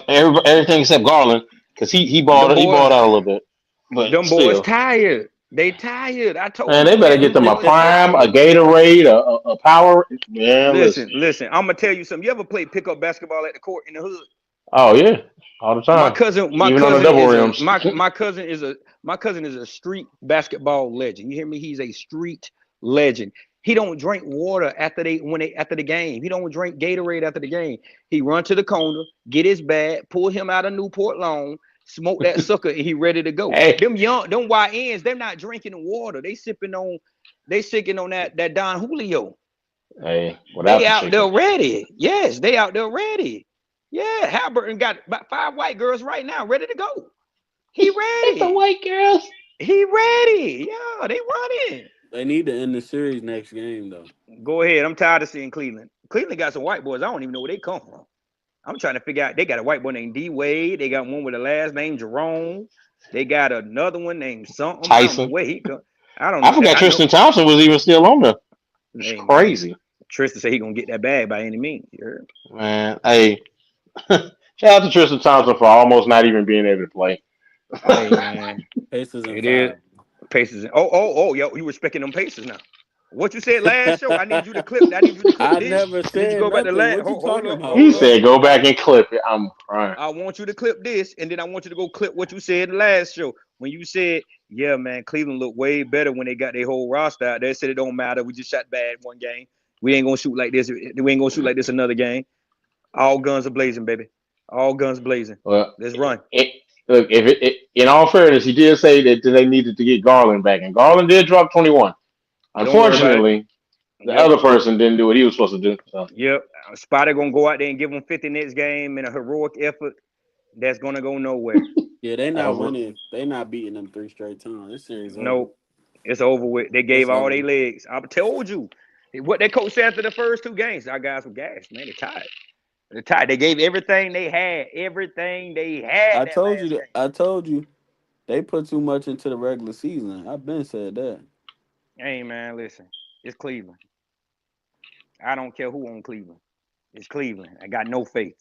Everything except Garland, because Them he boys, balled out a little bit, but them boys still, tired. They tired. I told man, you they when better that get dude them a went on. prime, a Gatorade, a power. Man, listen. Listen. I'm gonna tell you something. You ever play pickup basketball at the court in the hood? Oh yeah, all the My time, cousin, my even on the cousin double is a rims. my cousin is a street basketball legend. You hear me? He's a street legend. He don't drink water after the game. He don't drink Gatorade after the game. He run to the corner, get his bag, pull him out of Newport Lawn, smoke that sucker, and he ready to go. Hey, Them YNs, they're not drinking water. They sipping on that Don Julio. hey, without They the out there chicken. ready. Yes, they out there ready. Yeah, Halliburton got about 5 white girls right now ready to go. He It's the ready. white girls. He ready. Yeah, they running. They need to end the series next game though. Go ahead. I'm tired of seeing Cleveland. Cleveland got some white boys. I don't even know where they come from. I'm trying to figure out. They got a white boy named D Wade. They got one with the last name Jerome. They got another one named something. I don't know Tyson. where he come. I don't I know. forgot I know. Tristan Thompson was even still on there. It's Hey man, crazy, Tristan said he gonna get that bag by any means. You heard? man. Hey, shout out to Tristan Thompson for almost not even being able to play. Hey man, Pacers in it is five. Pacers. Yo, you respecting them Pacers now? What you said last show? I need you to clip. I need you to clip I this. never I need you to said go back to nothing. last. What you talking about, He Hold up. said, "Go back and clip it." I'm crying. I want you to clip this, and then I want you to go clip what you said last show when you said, "Yeah, man, Cleveland looked way better when they got their whole roster out." They said it don't matter. We just shot bad one game. We ain't gonna shoot like this. We ain't gonna shoot like this another game. All guns are blazing, baby. All guns blazing. Well, Let's run. look, in all fairness, he did say that they needed to get Garland back, and Garland did drop 21. Don't worry about it. Unfortunately, the Yep. other person didn't do what he was supposed to do. So, Yep. Spider gonna go out there and give them 50 next game in a heroic effort. That's gonna go nowhere. Yeah, they not uh, winning. They not beating them three straight times. This series over. No, it's over with. They It's gave all their over. legs. I told you what that coach said after the first two games. Our guys were gassed, man. They're tired. They're tired. They gave everything they had. Everything they had that last game. I told you they put too much into the regular season. I've been said that. Hey man, listen. It's Cleveland. I don't care who on Cleveland. It's Cleveland. I got no faith.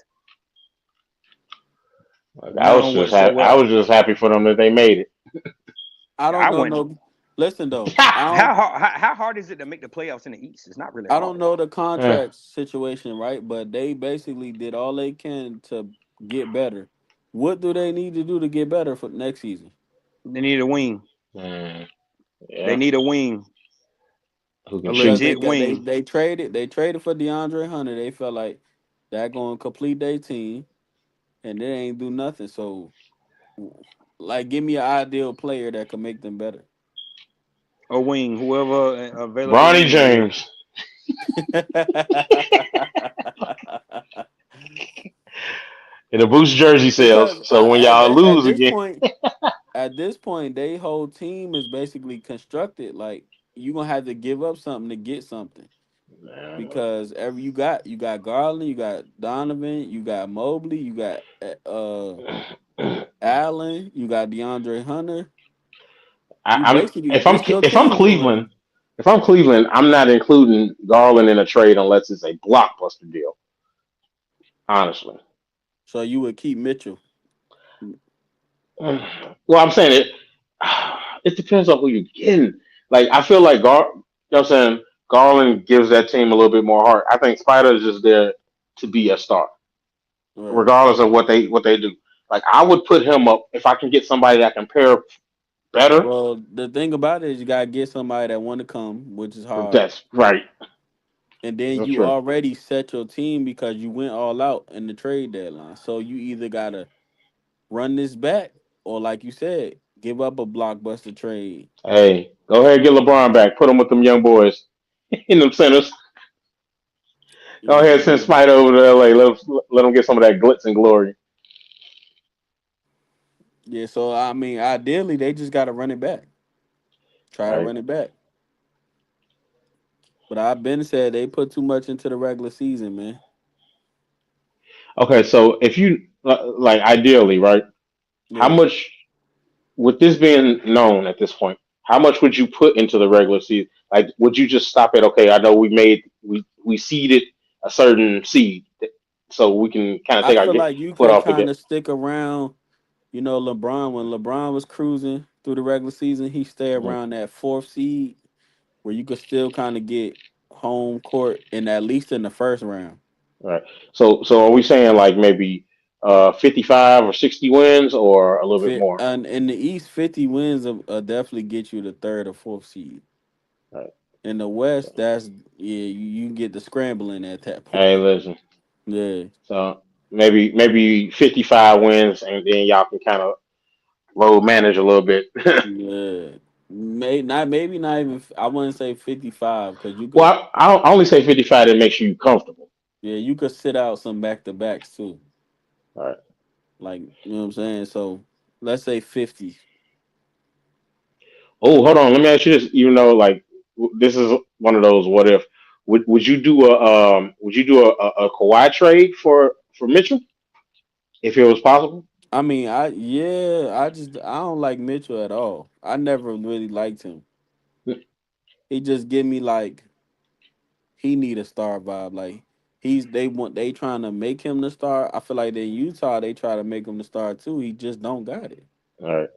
None I whatsoever. was just happy for them that they made it. I don't I know wouldn't. no. Listen though, How hard is it to make the playoffs in the East? It's not really I don't hard. know the Eh, contract situation, right? But they basically did all they can to get better. What do they need to do to get better for next season? They need a wing. mm, They yeah, need a wing. who A can Because shoot? they legit got wing. they traded for DeAndre Hunter. They felt like that going to complete their team, and they ain't do nothing. So, like, give me an ideal player that could make them better. A wing. Whoever available Bronny wing. James in the Boost jersey sales. Because So when y'all at lose this again, point, they whole team is basically constructed like you gonna have to give up something to get something. Because every you got Garland, you got Donovan, you got Mobley, you got Allen, you got DeAndre Hunter. You basically this your if I'm team to Cleveland, win. If I'm Cleveland, I'm not including Garland in a trade unless it's a blockbuster deal. Honestly. So you would keep Mitchell. Well, I'm saying it. It depends on who you're getting. Like I feel like you know what I'm saying, Garland gives that team a little bit more heart. I think Spider is just there to be a star, Right. regardless of what they do. Like I would put him up if I can get somebody that can pair better. Well, the thing about it is you gotta get somebody that want to come, which is hard. That's right. And then That's you true. already set your team because you went all out in the trade deadline. So you either gotta run this back or, like you said, give up a blockbuster trade. Hey, go ahead and get LeBron back. Put him with them young boys in them centers. Go ahead and send Yeah. Spider over to LA. Let him get some of that glitz and glory. Yeah. So I mean, ideally, they just gotta run it back. Try to Right. run it back. But I've been said they put too much into the regular season, man. Okay, so if you like ideally, right? How Yeah. much with this being known at this point, how much would you put into the regular season? Like, would you just stop at okay? I know we seeded a certain seed, so we can kind of I take our feel like you foot could off the gas. kind of stick around. You know, LeBron, when LeBron was cruising through the regular season, he stayed Mhm. around that fourth seed where you could still kind of get home court in at least in the first round. Right. So are we saying like maybe 55 or 60 wins or a little bit Fit more? and in the East, 50 wins will definitely get you the third or fourth seed. Right. In the West, that's you get the scrambling at that Hey, point. listen. Yeah, So maybe 55 wins, and then y'all can kind of load manage a little bit. yeah. Maybe not even. I wouldn't say 55 because you could. Well, I only say 55 that makes you comfortable. Yeah, you could sit out some back to backs too. All right. Like you know what I'm saying. So let's say 50. Oh, hold on. Let me ask you this. You know, like this is one of those what if. Would you do a Kawhi trade for Mitchell if it was possible? I mean, I don't like Mitchell at all. I never really liked him. He just give me like he need a star vibe. Like they trying to make him the star. I feel like in Utah they try to make him the star too. He just don't got it. All right.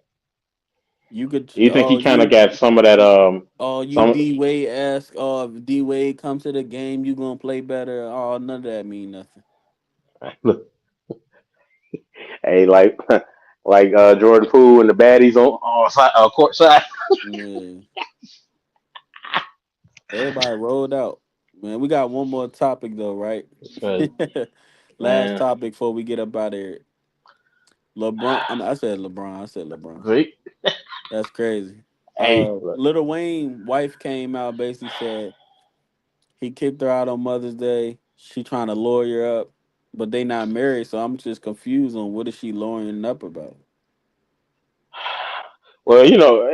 You could Do you think he kind of got some of that you some D Wade ask if D Wade come to the game you gonna play better. Oh, none of that mean nothing. hey like Jordan Poole and the baddies on court side? Yeah. Everybody rolled out. Man, we got one more topic though, right? It's crazy, Last man. topic before we get up out of here. LeBron. I said LeBron. I said LeBron. See? That's crazy. Hey, look. Little Wayne wife came out basically said he kicked her out on Mother's Day. She trying to lawyer up, but they not married. So I'm just confused on what is she lawyering up about. Well,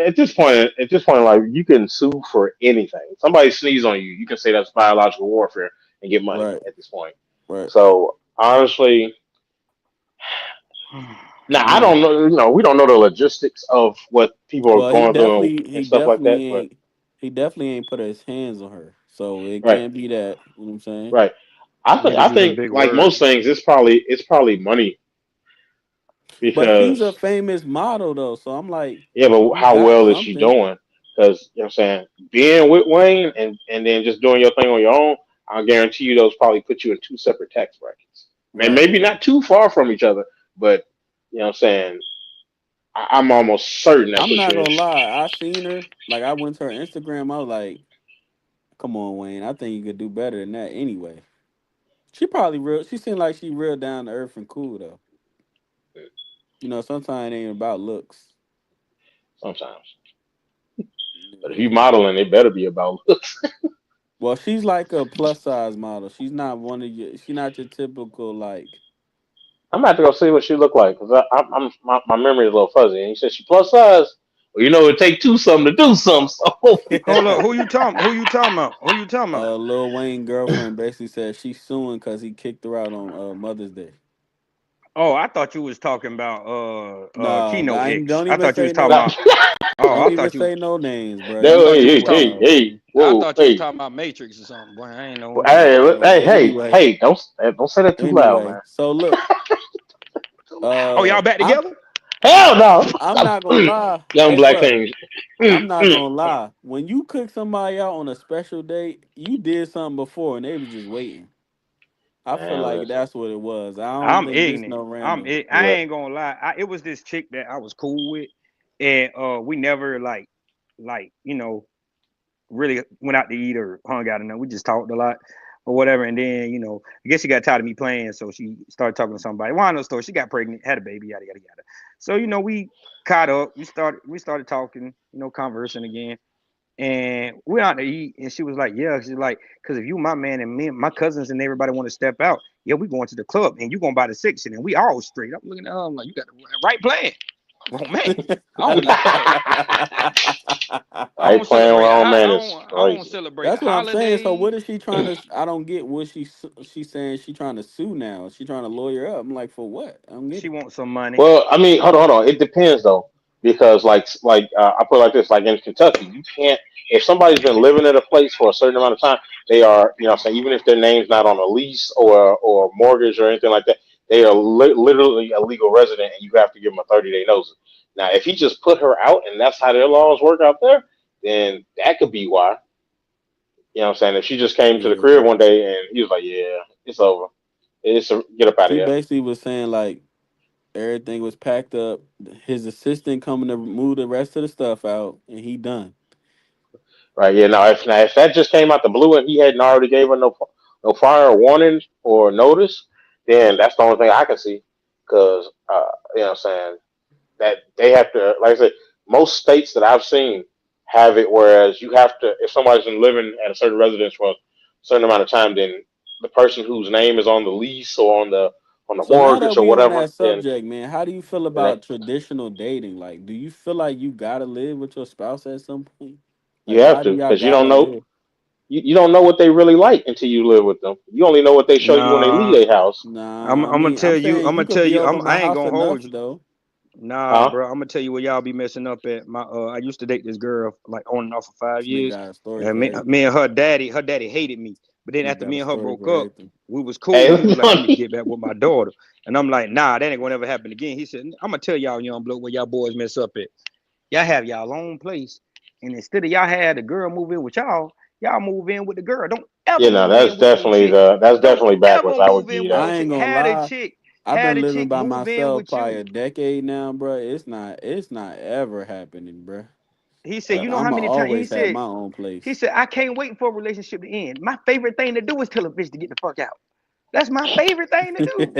at this point, like you can sue for anything. Somebody sneeze on you, you can say that's biological warfare and get money Right. at this point. Right. So honestly, now I Man, don't know. We don't know the logistics of what people are Well, going through and stuff like that. But he definitely ain't put his hands on her. So it right, can't be that. You know what I'm saying? right. I think niggas I using think big like most words. things, it's probably money But she's a because famous model though, so I'm like, yeah, but you how got well is she something. doing? Because you know what I'm saying, being with Wayne and then just doing your thing on your own, I guarantee you those probably put you in two separate tax brackets. Man, Right, maybe right. not too far from each other, but you know what I'm saying. I'm almost certain that's I'm what not you're in. gonna lie. I seen her. Like I went to her Instagram. I was like, "Come on, Wayne. I think you could do better than that." Anyway, she probably real. She seemed like she real down to earth and cool though. You know, sometimes it ain't about looks. Sometimes. But if Yeah. you modeling, it better be about looks. Well, she's like a plus size model. She's not one of your. She's not your typical like. I'm about to go see what she look like because my memory is a little fuzzy. And he said she plus size. Well, it take two something to do something. So Hold up, who you talking? Who you talking about? Who you talking about? Lil Wayne girlfriend basically said she's suing because he kicked her out on Mother's Day. Oh, I thought you was talking about No, Keno I ain't, X. don't I even thought you say was talking no. about. Oh, Don't I even thought you. say no names, bro. I You thought hey, you you was hey, talking. hey, wild, hey, man. I Whoa, thought you was hey, talking about Matrix or something. Boy, I ain't know. Anyway, don't say that too loud, man. so look, Oh, y'all back I'm together? Hell no. I'm not gonna lie. Young Hey, black bro, things. I'm not gonna lie. When you cook somebody out on a special date, you did something before and they was just waiting. I feel Man, like listen. that's what it was. I don't I'm think this ignorant. no random. I Yeah. ain't gonna lie. It was this chick that I was cool with, and we never really went out to eat or hung out enough. We just talked a lot or whatever. And then I guess she got tired of me playing, so she started talking to somebody. Well, I know the story. She got pregnant, had a baby, yada yada yada. So we caught up. We started talking, conversing again. And we out to eat, and she was like, "Yeah," she's like, "Because if you my man and me, my cousins and everybody want to step out, yeah, we going to the club, and you gonna buy the section, and we all straight." I'm looking at her, I'm like, "You got the right plan, wrong man. I don't even, I I don't playing celebrate. around, man. It's I don't crazy. celebrate That's what I'm saying. So holidays. what is she trying to? I don't get what she's saying. She trying to sue now. She trying to lawyer up. I'm like, for what? I don't get She it. wants some money. Well, I mean, hold on. It depends though, because I put it like this: like in Kentucky, you can't if somebody's been living at a place for a certain amount of time, they are what I'm saying, even if their name's not on a lease or mortgage or anything like that, they are literally a legal resident, and you have to give them a 30-day notice. Now, if he just put her out, and that's how their laws work out there, then that could be why. You know what I'm saying? If she just came to the Yeah. crib one day and he was like, "Yeah, it's over. Get up out of She here." basically was saying like everything was packed up. His assistant coming to move the rest of the stuff out, and he done. Right? Yeah. Now if that just came out the blue and he hadn't already gave her no prior warning or notice, then that's the only thing I can see. Because you know what I'm saying, that they have to, like I said, most states that I've seen have it, whereas you have to, if somebody's been living at a certain residence for a certain amount of time, then the person whose name is on the lease or on the So now mortgage that or we on whatever, that then subject, man, how do you feel then about traditional dating? Like, do you feel like you gotta live with your spouse at some point? you Like, have why do to, y'all because you gotta don't know live? you don't know what they really like until you live with them. You only know what they show you when they leave Nah, their house. Nah, I I'm gonna mean, I'm tell you. saying I'm you gonna could tell be you. over my I ain't house gonna enough hold you. though. Nah, Huh? bro. I'm gonna tell you what y'all be messing up at. I used to date this girl like on and off for five This nigga years, got a story and for me everything. and her daddy hated me. But then Nigga after got a me and her story broke for up, everything. we was Hey, cool. He was like, "I need to get back with my daughter," and I'm like, "Nah, that ain't gonna ever happen again." He said, "I'm gonna tell y'all, young bloke, where y'all boys mess up at. Y'all have y'all own place, and instead of y'all had the girl move in with y'all move in with the girl. Don't ever you know, move in with no chick. that's Don't definitely ever backwards. I would move give in you with that. no I chick. ain't gonna lie. I've Had been a living chick by move in myself with probably you." a decade now, bro. It's not ever happening, bro. He said, "You know how I'ma many times?" He always have said, my own "He place. said I can't wait for a relationship to end. My favorite thing to do is tell a bitch to get the fuck out. That's my favorite thing to do.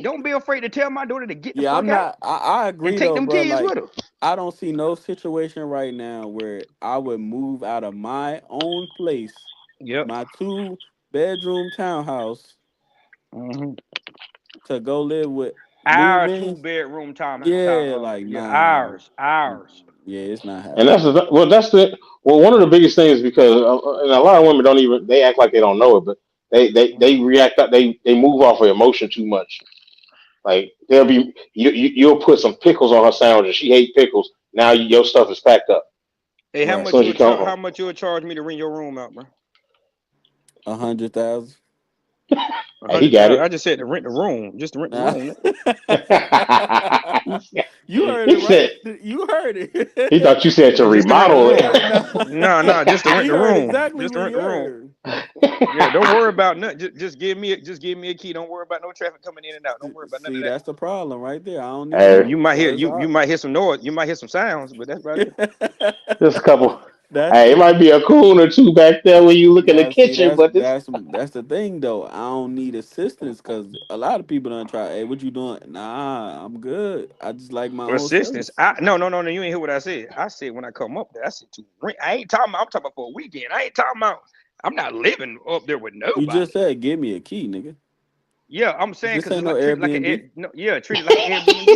Don't be afraid to tell my daughter to get the Yeah, fuck I'm out not. I and agree take though, them bro. kids Like, with her." I don't see no situation right now where I would move out of my own place, Yep. my 2 bedroom townhouse, Mm-hmm. to go live with move Our in. two-bedroom Yeah, townhouse. like Yeah, nah. ours. Yeah, it's not And happening. one of the biggest things, because and a lot of women don't even, they act like they don't know it, but they react, they move off of emotion too much. Like they'll be you'll put some pickles on her sandwich and she hate pickles. Now your stuff is packed up Hey, Right. as soon as you come how home. much you would charge me to rent your room out, bro? 100,000. Hey, he 100,000. got I just said to rent the room, just to rent the Nah. room. You heard it he right. said You heard he it. thought you said to Just to rent the remodel room. Nah. No, just to rent He the heard room. exactly Just to what he rent the room. heard. Yeah, don't worry about nothing. Just give me a key. Don't worry about no traffic coming in and out. Don't worry about none See, of that. that's the problem right there. I don't need Hey, that. So it's You all might hear some noise. You might hear some sounds, but that's about it. just a couple. that's Hey, it the might be a coon or two back there when you look in the now. See, kitchen, but this. that's the thing though. I don't need assistance because a lot of people don't try. Hey, what you doing? Nah, I'm good. I just like my own Assistance. space. No. You ain't hear what I said. I said when I come up there, I said to rent. I ain't talking about. I'm talking about for a weekend. I ain't talking about. I'm not living up there with You just nobody. said give me a key, nigga. Yeah, I'm saying This because ain't it's no like treat it like an Airbnb. no, yeah, treat it like an Airbnb.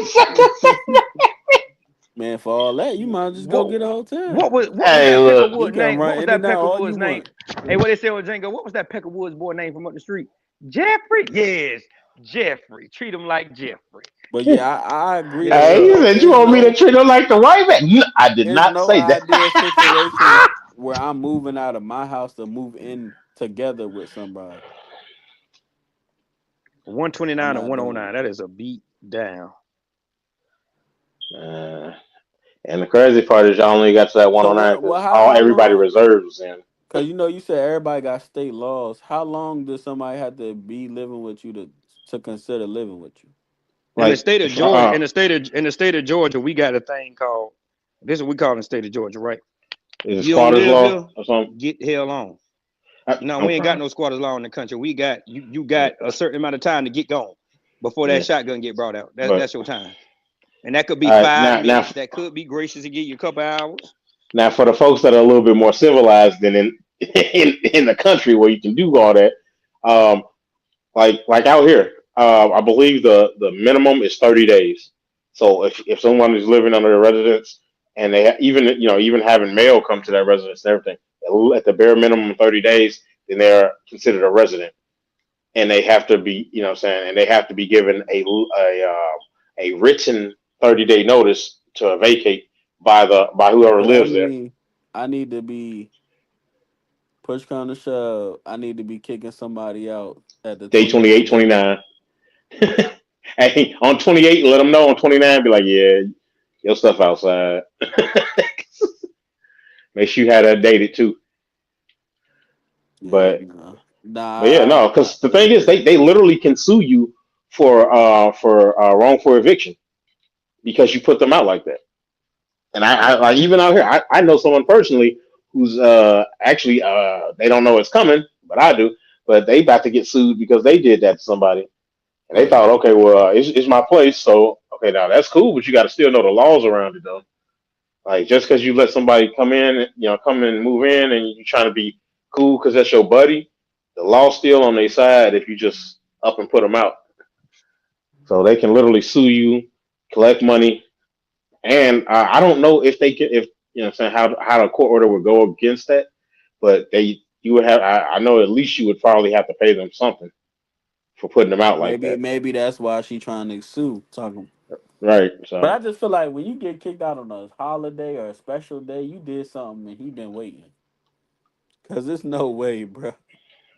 Man, for all that, you might just go What get a hotel. what was Hey, that look. You Peckerwood can name? run What was in and that out all you Peckerwood's name? want. Hey, what they say on Django? What was that Peckerwood's boy name from up the street? Jeffrey. Yes, Jeffrey. Treat him like Jeffrey. But yeah, I agree though. Yes, Hey, you sir. said you want me to treat her like the white man? No, I did It's not no say that. ideal situation where I'm moving out of my house to move in together with somebody. 129 I'm and not doing 109. it. That is a beat down. Uh, and the crazy part is y'all only got to that So 109 what? because Well, all how everybody long? reserves in. Because you said everybody got state laws. How long does somebody have to be living with you to consider living with you? In the Like, state of Georgia, in the state of Georgia, we got a thing called this is what we call in the state of Georgia, right? is it You don't squatters live law here, or something? get hell on. No, we ain't got Okay. no squatters law in the country. We got you Yeah, got a certain amount of time to get gone before that yeah. shotgun get brought out. That's But your time. And that could be all right, 5 minutes. That could be gracious to get you a couple hours. now for the folks that are a little bit more civilized than in in the country where you can do all that, um, like out here, I believe the minimum is 30 days. So if someone is living under a residence and they even even having mail come to that residence and everything at the bare minimum 30 days, then they're considered a resident and they have to be what I'm saying, and they have to be given a written 30-day notice to vacate by whoever So that lives there. means I need to be push come to shove. I need to be kicking somebody out at the Day 28, 28th day. 29. Hey, on 28, let them know. On 29, be like, yeah, your stuff outside. Make sure you have that dated too. Yeah, But nah, yeah, nah. no, because the It's thing is, they crazy. literally can sue you for wrongful eviction because you put them out like that. And I Yeah, like even out here, I know someone personally who's actually they don't know it's coming, but I do. But they about to get sued because they did that to somebody, and they thought, yeah. okay, well, it's my place, so okay, now that's cool, but you got to still know the laws around it though. Like just because you let somebody come in, come and move in, and you trying to be cool because that's your buddy, the law's still on their side if you just up and put them out. So they can literally sue you, collect money, and I don't know if they can, if what I'm saying how the court order would go against that, but you would have. I know at least you would probably have to pay them something for putting them out like Maybe that. maybe that's why she trying to sue. Talking. Right. But So I just feel like when you get kicked out on a holiday or a special day, you did something and he been waiting. Cause there's no way, bro.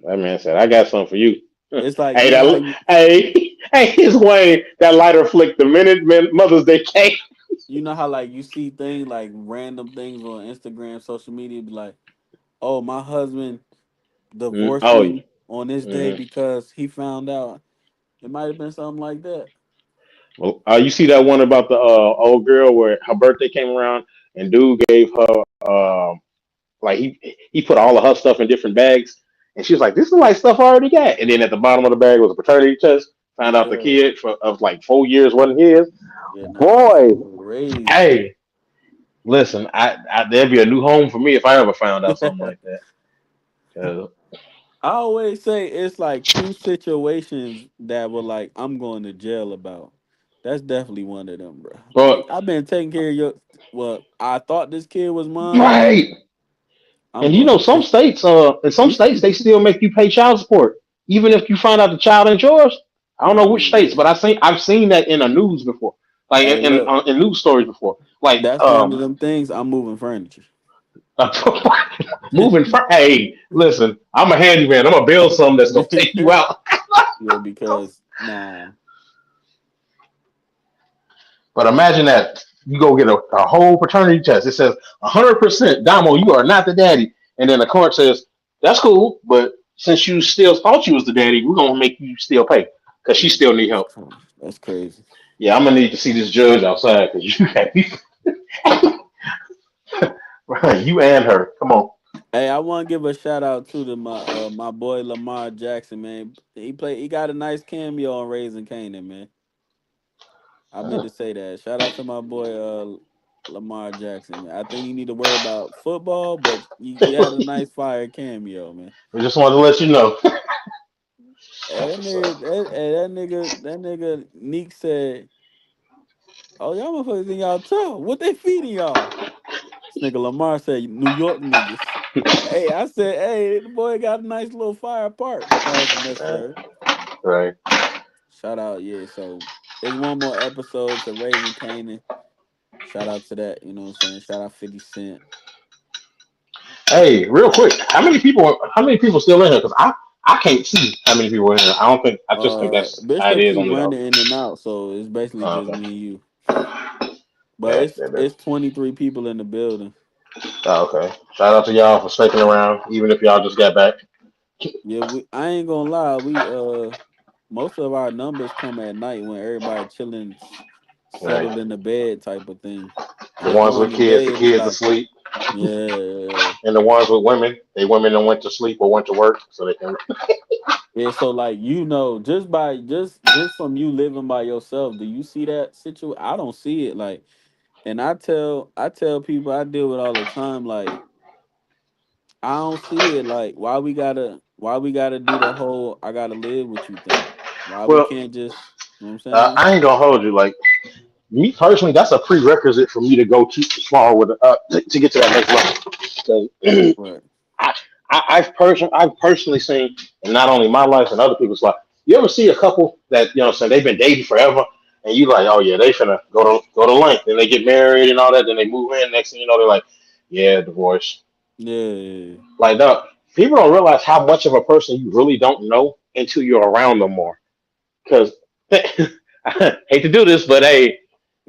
that man said, "I got something for you." It's like Hey, hey, his Wayne, that lighter flick the minute Mother's Day came. how like you see things like random things on Instagram, social media, be like, oh, my husband divorced Oh, me on this day mm. because he found out. It might have been something like that. Well, you see that one about the old girl where her birthday came around and dude gave her like he put all of her stuff in different bags, and she was like, "This is like stuff I already got." And then at the bottom of the bag was a paternity test. Found out the Yeah, kid of like 4 years wasn't his. yeah, nah, that's Boy, crazy. hey, listen, I there'd be a new home for me if I ever found out something like that. 'Cause, I always say it's like two situations that were like I'm going to jail about. That's definitely one of them, bro. Like but I've been taking care of your. Well, I thought this kid was mine. right, I'm and going to some take. states, in some states, they still make you pay child support even if you find out the child ain't yours. I don't know which states, Man, but I've seen that in the news before, like hey, look, in news stories before, like that's one of them things. I'm moving furniture. moving. Hey, listen, I'm a handyman. I'm gonna build something that's gonna take you out. Yeah, because nah, But imagine that you go get a whole paternity test. It says 100% Damo, you are not the daddy, and then the court says that's cool, but since you still thought you was the daddy, we're gonna make you still pay because she yeah, still need help. that's crazy. Yeah, I'm gonna need to see this judge outside because you got you and her. Come on. Hey, I want to give a shout out to my boy Lamar Jackson, man. He got a nice cameo on Raising Canaan, man. I meant to say that. Shout out to my boy Lamar Jackson, man. I think you need to worry about football, but you had a nice fire cameo, man. We just wanted to let you know. Hey, So, that nigga Neek said, "Oh, y'all motherfuckers in y'all tough. What they feeding y'all?" This nigga Lamar said, "New York niggas." Hey, I said, "Hey, the boy got a nice little fire part, past and necessary." right. Shout out, yeah. So it's one more episode to Raising Canaan. Shout out to that, you know what I'm saying? Shout out 50 Cent. Hey, real quick, how many people? How many people still in here? Because I can't see how many people are in here. I don't think. I just think that's how it Bishop is keep on the other. running in and out, so it's basically just Okay. me and you. But Yeah, it's yeah, yeah. it's 23 people in the building. Oh, okay. Shout out to y'all for sticking around, even if y'all just got back. Yeah, I ain't gonna lie, we most of our numbers come at night when everybody chilling, Right. settled in the bed type of thing. The Cause ones during with the kids, the day it be kids like, asleep, yeah, and the ones with women, they women that went to sleep or went to work, so they can. yeah. So like just from you living by yourself, do you see that situation? I don't see it. Like, and I tell people I deal with all the time. Like, I don't see it. Like, why we gotta do the whole I gotta live with you thing? Why we Well, can't just, you know what I'm saying? I ain't gonna hold you. Like me personally, that's a prerequisite for me to go too far with to get to that next level. 'Cause Right. I, I've personally seen, and not only my life and other people's life. You ever see a couple that saying they've been dating forever, and you like, oh yeah, they finna go to length, and they get married and all that, then they move in. Next thing you know, they're like, yeah, divorce. Yeah. Like, no, people don't realize how much of a person you really don't know until you're around them more. Because I hate to do this, but hey,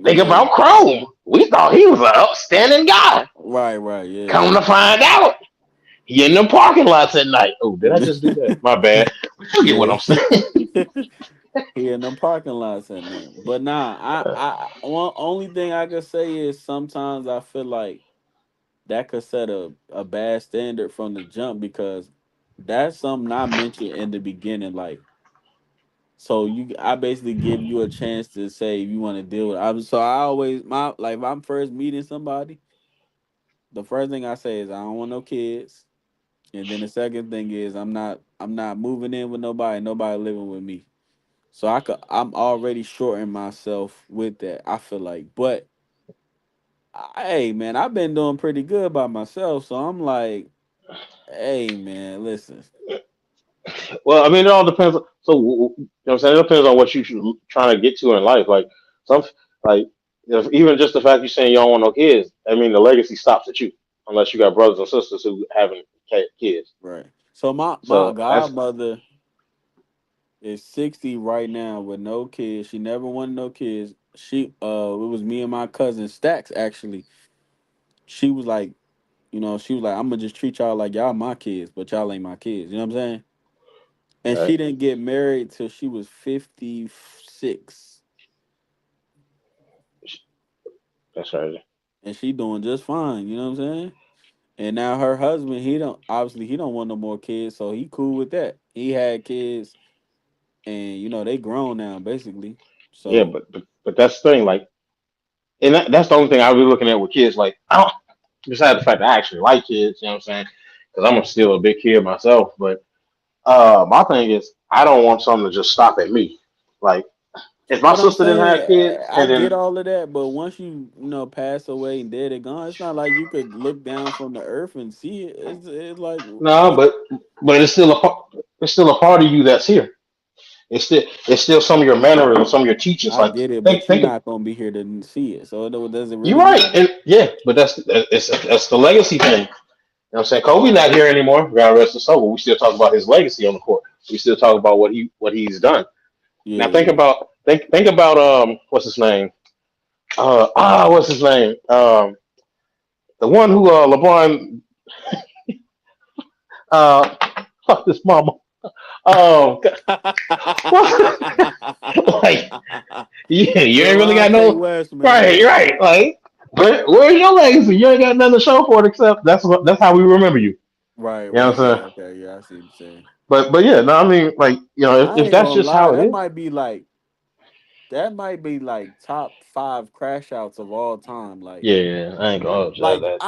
think Yeah. about Chrome. We thought he was an upstanding guy. Right, right, yeah. Come to find out, he in the parking lots at night. Oh, did I just do that? My bad. You get what Yeah. I'm saying? He in them parking lots at night. But nah, only thing I could say is sometimes I feel like that could set a bad standard from the jump because that's something I mentioned in the beginning. Like, so I basically give you a chance to say if you want to deal with. So I always if I'm first meeting somebody, the first thing I say is I don't want no kids, and then the second thing is I'm not moving in with nobody, nobody living with me. So I'm already shorting myself with that. I feel like, but hey, man, I've been doing pretty good by myself. So I'm like, hey, man, listen, Well, I mean, it all depends. So, you know what I'm saying? It depends on what you're trying to get to in life. Like, some, like, even just the fact you're saying you don't want no kids, I mean, the legacy stops at you unless you got brothers and sisters who haven't kids. right? So my So, that's, godmother is 60 right now with no kids. She never wanted no kids. It was me and my cousin Stacks actually. She was like, I'm gonna just treat y'all like y'all my kids, but y'all ain't my kids. You know what I'm saying? And right. she didn't get married till she was 56. That's right. And she doing just fine, you know what I'm saying? And now her husband, he don't want no more kids, so he cool with that. He had kids and they grown now basically. Yeah, So but that's the thing. Like, and that's the only thing I be looking at with kids. Like, I don't, besides the fact that I actually like kids, you know what I'm saying? Because I'm still a big kid myself. But my thing is, I don't want something to just stop at me. Like, if my but I'm sister didn't have saying kids, I and get then all of that, but once pass away and dead and gone, it's not like you could look down from the earth and see it. It's like no, but it's still a part of you that's here. It's still some of your mannerisms, some of your teachings. I Like, get it, think but you're think of, not gonna be here to see it. So does it you're really right, matter? and yeah, but that's the legacy thing. You know what I'm saying? Kobe's not here anymore. God rest his soul. But we still talk about his legacy on the court. We still talk about what he's done. Yeah, Now yeah. think about what's his name? What's his name? The one who LeBron uh fuck this mama. Um, like you ain't really got Delonte no West, man. right. Like where's your legacy? You ain't got nothing to show for it except that's how we remember you. Right, You know right. what I'm Yeah, saying? okay. Yeah, I see what you're saying. But yeah, no, I mean like I if ain't that's gonna just lie, how it is, that might be like top five crash outs of all time. yeah, I ain't gonna hold you that.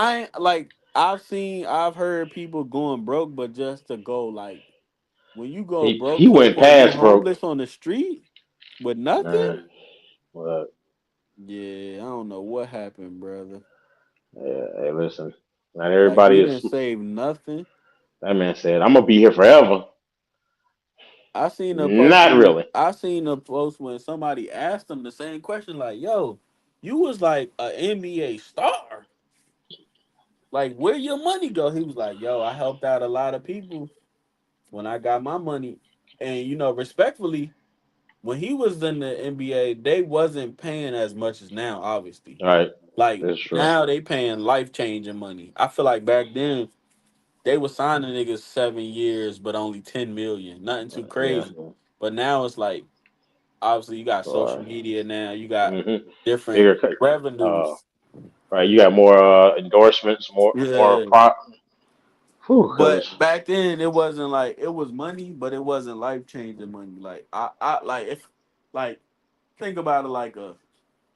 I've heard people going broke, but just to go like when you go broke He to the went point you past broke. homeless on the street with nothing. Well, Yeah, I don't know what happened, brother. yeah, hey, listen, not Like everybody he is. didn't save nothing. That man said, "I'm gonna be here forever." I seen a post Not when really. somebody asked him the same question, like, "Yo, you was like an NBA star. like, where your money go? He was like, yo, I helped out a lot of people when I got my money. And respectfully, when he was in the NBA, they wasn't paying as much as now, obviously. All right, Like that's true. now they paying life changing money. I feel like back then they were signing niggas 7 years but only 10 million. Nothing too Yeah. crazy. But now it's like obviously you got So, social media now, you got mm-hmm. different Bigger, uh, revenues. right. You got more endorsements, more Yeah. prop. Whew, But cause back then it wasn't like it was money, but it wasn't life changing money. Like I like if like think about it like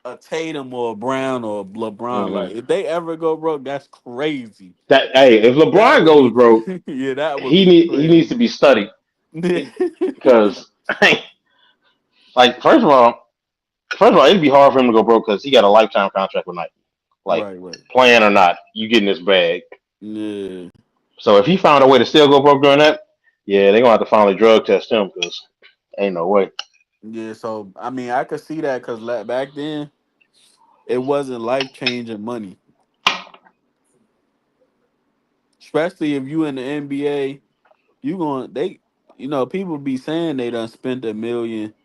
a Tatum or a Brown or a LeBron. hmm Like if they ever go broke, that's crazy. that. Hey, if That LeBron would goes be broke, yeah, that would he be need he needs crazy. to be studied because, like, first of all, it'd be hard for him to go broke because he got a lifetime contract with Nike. Like, Right, right. playing or not, you getting this bag. Yeah, So if he found a way to still go broke during that, yeah, they're gonna have to finally drug test him because ain't no way. yeah. So I mean, I could see that because back then it wasn't life changing money, especially if you in the NBA. You going they, people be saying they done spent 1 million.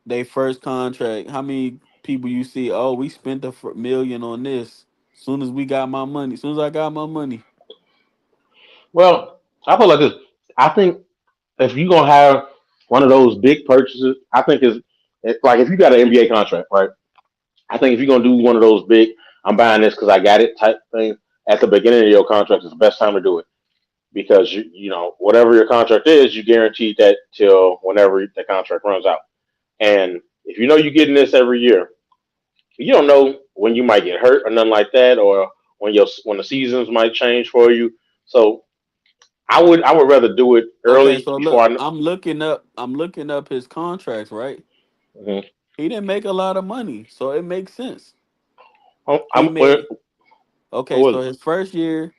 They first contract. How many people you see? Oh, we spent 1 million on this. Soon as we got my money, soon as I got my money. Well, I feel like this. I think if you gonna have one of those big purchases, I think like if you got an NBA contract, right? I think if you're gonna do one of those big, I'm buying this because I got it type thing at the beginning of your contract is the best time to do it because you know whatever your contract is, you guaranteed that till whenever the contract runs out. And if you know you're getting this every year, you don't know when you might get hurt or nothing like that, or when the seasons might change for you. So I would rather do it Okay, early so before look, I. I'm looking up his contracts, right? Mhm. He didn't make a lot of money, so it makes sense. He Where made okay, was so it? his first year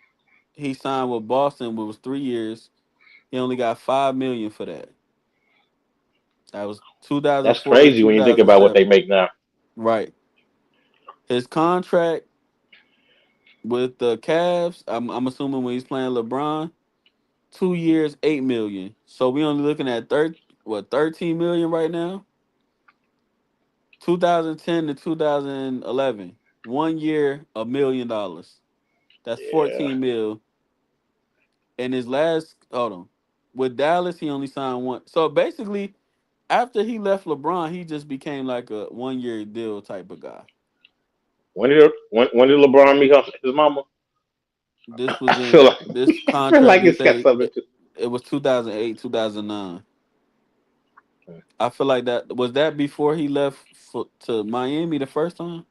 he signed with Boston, which was 3 years. He only got 5 million for that. That was That's 2004 to crazy when you think about what they 2007. make now. Right. His contract with the Cavs, I'm assuming when he's playing LeBron, 2 years, 8 million. So we only looking at 13 million right now. 2010 to 2011, 1 year, $1 million. That's Yeah. 14 mil. And his last, hold on, with Dallas, he only signed one. So basically, after he left LeBron, he just became like a 1 year deal type of guy. When did LeBron meet his mama? This was I feel in like this I feel contract. like They it's got say something it, to. it was 2008, 2009. I feel like that before he left to Miami the first time.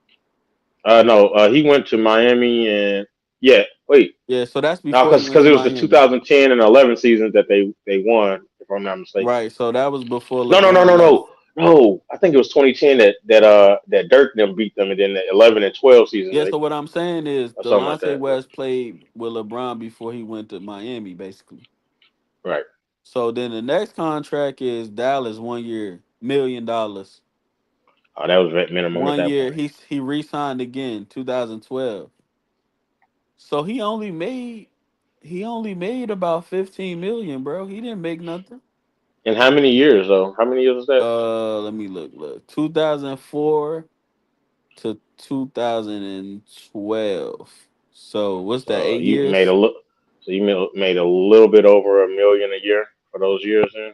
No, he went to Miami and yeah. Wait, Yeah, so that's no, before he went because to it was the Miami. 2010 and 11 seasons that they won, if I'm not mistaken. Right. So that was before No, no, no, LeBron no, left. no, no. I think it was 2010 that Dirk them beat them, and then the 11 and 12 season, Yeah, so what I'm saying is or something like Delonte that. West played with LeBron before he went to Miami, basically. Right. So then the next contract is Dallas, 1 year, $1 million. Oh, that was vet minimum at One that year point. he re-signed again, 2012. So he only made about 15 million, bro. He didn't make nothing. And how many years though? How many years was that? Let me look. 2004 to 2012. So what's that? So Eight you made a years? look. So you made a little bit over 1 million a year for those years, then.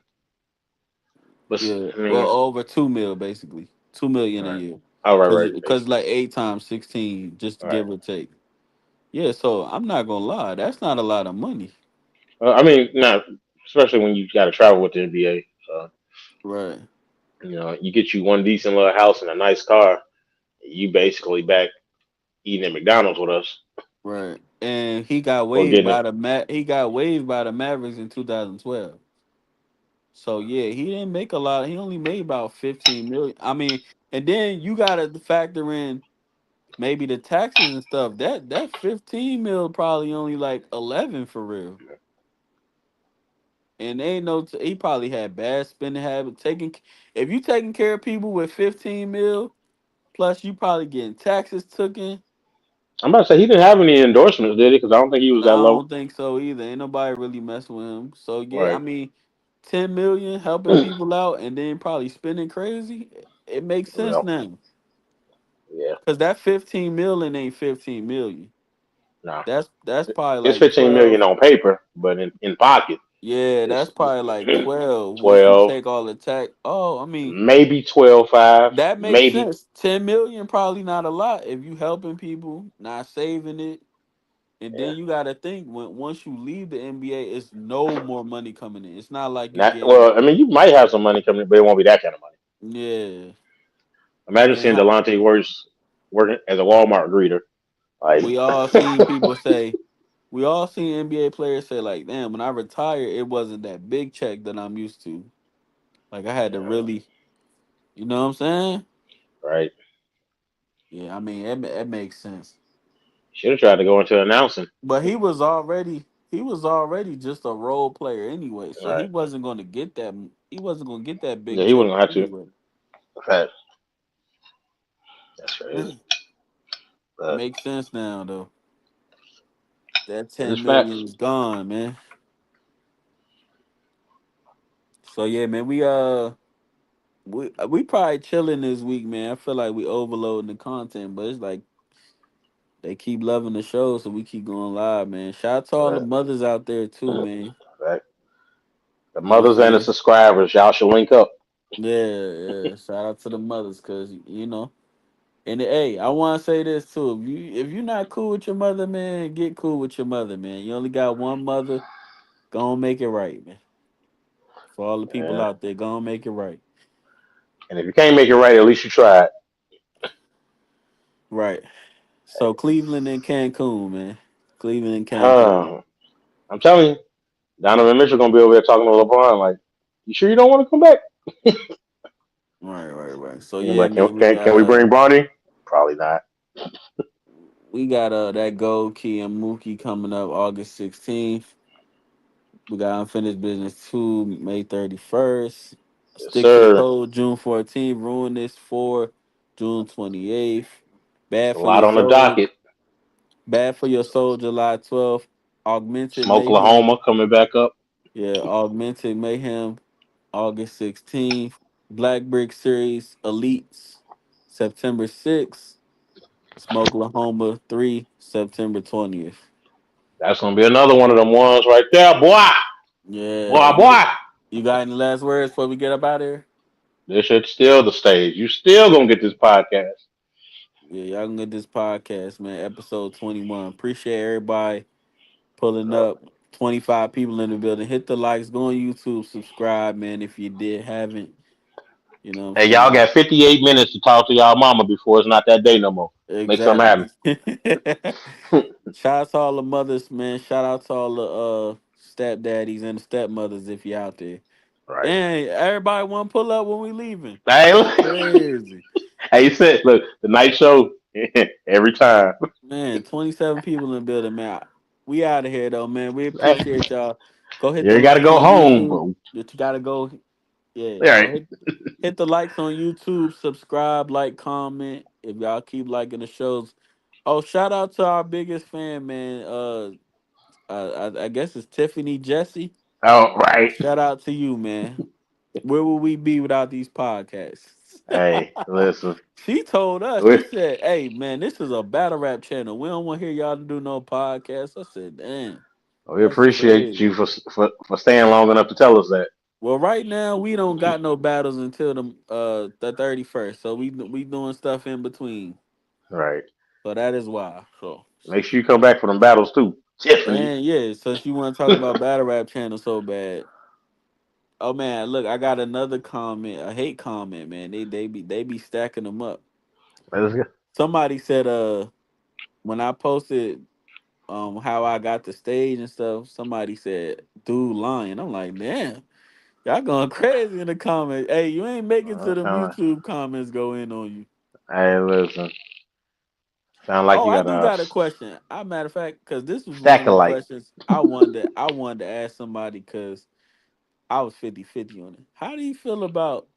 But Yeah. I Well, mean, over 2 mil basically. 2 million all a right. year. Oh, right, Cause right, it, cause basically. like 8 times 16, just to All right. give or take. Yeah, so I'm not gonna lie, that's not a lot of money. I mean, not especially when you got to travel with the NBA. So Right. you get you one decent little house and a nice car. You basically back eating at McDonald's with us Right. And he got or waived getting by it. the Mavericks in 2012. So yeah, he didn't make a lot. He only made about 15 million. I mean, and then you gotta factor in maybe the taxes and stuff. That 15 mil probably only like 11 for real. And ain't no he probably had bad spending habits. If you taking care of people with 15 mil, plus you probably getting taxes taken. I'm about to say he didn't have any endorsements, did he? Because I don't think he was I that low. don't think so either. Ain't nobody really messing with him. So yeah, I Right. mean, 10 million helping people out and then probably spending crazy. It makes sense Well, now. yeah. Cause that 15 million ain't 15 million. No. That's probably It's like 15 million 12. on paper, but in pocket, Yeah, that's it's probably like 12 once you 12, take all the tax. Oh, I mean, maybe 12.5, that makes maybe. sense. 10 million probably not a lot if you helping people, not saving it. And Yeah. then you gotta think when once you leave the NBA, it's no more money coming in. It's not like you Not, getting well, I mean, you might have some money coming in, but it won't be that kind of money. yeah. And Imagine then seeing Delonte working as a Walmart greeter. Like, we all seen people say we all seen NBA players say like, damn, when I retire, it wasn't that big check that I'm used to. Like I had to really, you know what I'm saying? right? Yeah, I mean it makes sense. Should have tried to go into announcing. But he was already just a role player anyway, so he Right. wasn't going to get that. He wasn't going to get that Yeah, big he check wasn't gonna have to. anyway. Fact. That's crazy. But Makes sense now though. That it is 10 facts. million is gone, man. So yeah, man, we probably chilling this week, man. I feel like we overloading the content, but it's like they keep loving the show, so we keep going live, man. Shout out to all the But mothers out there too, man. fact. The You know what mothers I'm and the saying? subscribers, y'all should link up. Yeah, yeah. Shout out to the mothers, cause you know. And hey, I want to say this too. If you're not cool with your mother, man, get cool with your mother, man. You only got one mother. Go and make it right, man. For all the people Yeah. out there, go and make it right. And if you can't make it right, at least you tried. Right. So Cleveland and Cancun, man. Cleveland and Cancun. I'm telling you, Donovan Mitchell gonna be over there talking to LeBron like, "You sure you don't want to come back?" Right, right, right. So And I'm yeah, like, man, we got can we bring Barney? Probably not. that Goldkey and Mookie coming up August 16th. We got Unfinished Business 2 May 31st. Yes, Stick to the sir. code June 14th. Ruin this for June 28th. Bad A for lot your on the soul. docket. Bad for your soul July 12th. Augmented Mayhem. Oklahoma coming back up. Yeah, Augmented Mayhem August 16th. Black Brick Series Elites September 6th. Smokelahoma 3 September 20th. That's gonna be another one of them ones right there, boy. Yeah, Boy, boy. you got any last words before we get up out of here? This shit's still the stage. You still gonna get this podcast. Yeah, y'all can get this podcast, man. Episode 21. Appreciate everybody pulling So, up. 25 people in the building. Hit the likes. Go on YouTube. Subscribe, man, if you haven't. You know what I'm hey, y'all saying? got 58 minutes to talk to y'all mama before it's not that day no more. Make something Exactly. happen. Shout out to all the mothers, man. Shout out to all the stepdaddies and the stepmothers if you out there. Right. Dang, everybody want to pull up when we leaving. Hey, That's look. crazy. Hey, you said, look, the night show every time. Man, 27 people in the building, man. We out of here though, man. We Hey, appreciate y'all. Go hit you the ain't got to likes go on home, YouTube. bro. That you gotta go. Yeah, All go right. hit the likes on YouTube, subscribe, like, comment. If y'all keep liking the shows. Oh, shout out to our biggest fan, man. I guess it's Tiffany Jesse. All right. Shout out to you, man. Where would we be without these podcasts? Hey, listen. She told us, We, she said, "Hey, man, this is a battle rap channel. We don't want to hear y'all to do no podcast." I said, "Damn, we that's appreciate crazy." you for staying long enough to tell us that. Well, right now we don't got no battles until the 31st, so we doing stuff in between. Right. So that is why. So Make sure you come back for them battles too. Tiffany. and yeah, since you want to talk about battle rap channel so bad. Oh man, look, I got another comment, a hate comment, man. They be stacking them up. Let's go. Somebody said when I posted how I got the stage and stuff, somebody said dude lying. I'm like, damn, y'all going crazy in the comments. Hey, you ain't making to them Sound like, YouTube comments go in on you. hey, listen. Sound like Oh, you I got do a got a question. I matter of fact, because this was one of stack of them light. questions I wanted to ask somebody because I was 50-50 on it. How do you feel about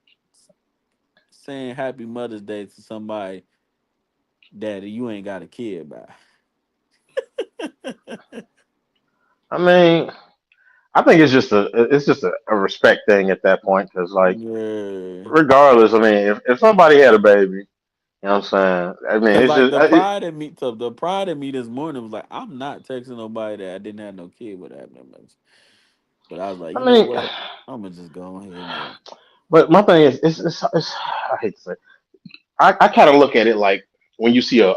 saying Happy Mother's Day to somebody that you ain't got a kid by? I mean, I think it's just a respect thing at that point because like Yeah. regardless, I mean, if somebody had a baby, you know what I'm saying? I mean, Cause it's like just the pride in me this morning was like, I'm not texting nobody that I didn't have no kid with that much. But I was like, I you know mean, what? I'm gonna just go ahead and go. but my thing is it's I hate to say I kind of look at it like when you see a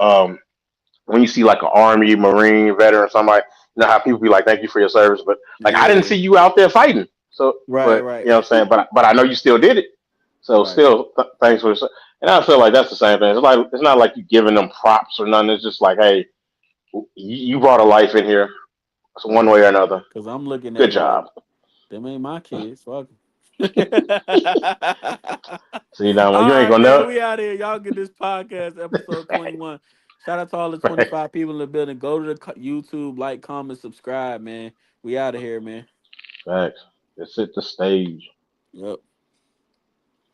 when you see like an army, marine, veteran, somebody, you know how people be like, "Thank you for your service," but like I didn't Yeah. see you out there fighting. So, Right, but right, you know what I'm saying. But I know you still did it. So right. still, thanks for. And I feel like that's the same thing. It's not like you giving them props or nothing. It's just like, hey, you brought a life in here, so one Right. way or another. Cause I'm looking at Good it like job. them ain't my kids. Fuck 'em. See now, All you ain't right, gonna man. know. We out here. Y'all get this podcast episode 21. Shout out to all the 25 people in the building. Go to the YouTube, like, comment, subscribe, man. We out of here, man. Facts. It's at the stage. Yep.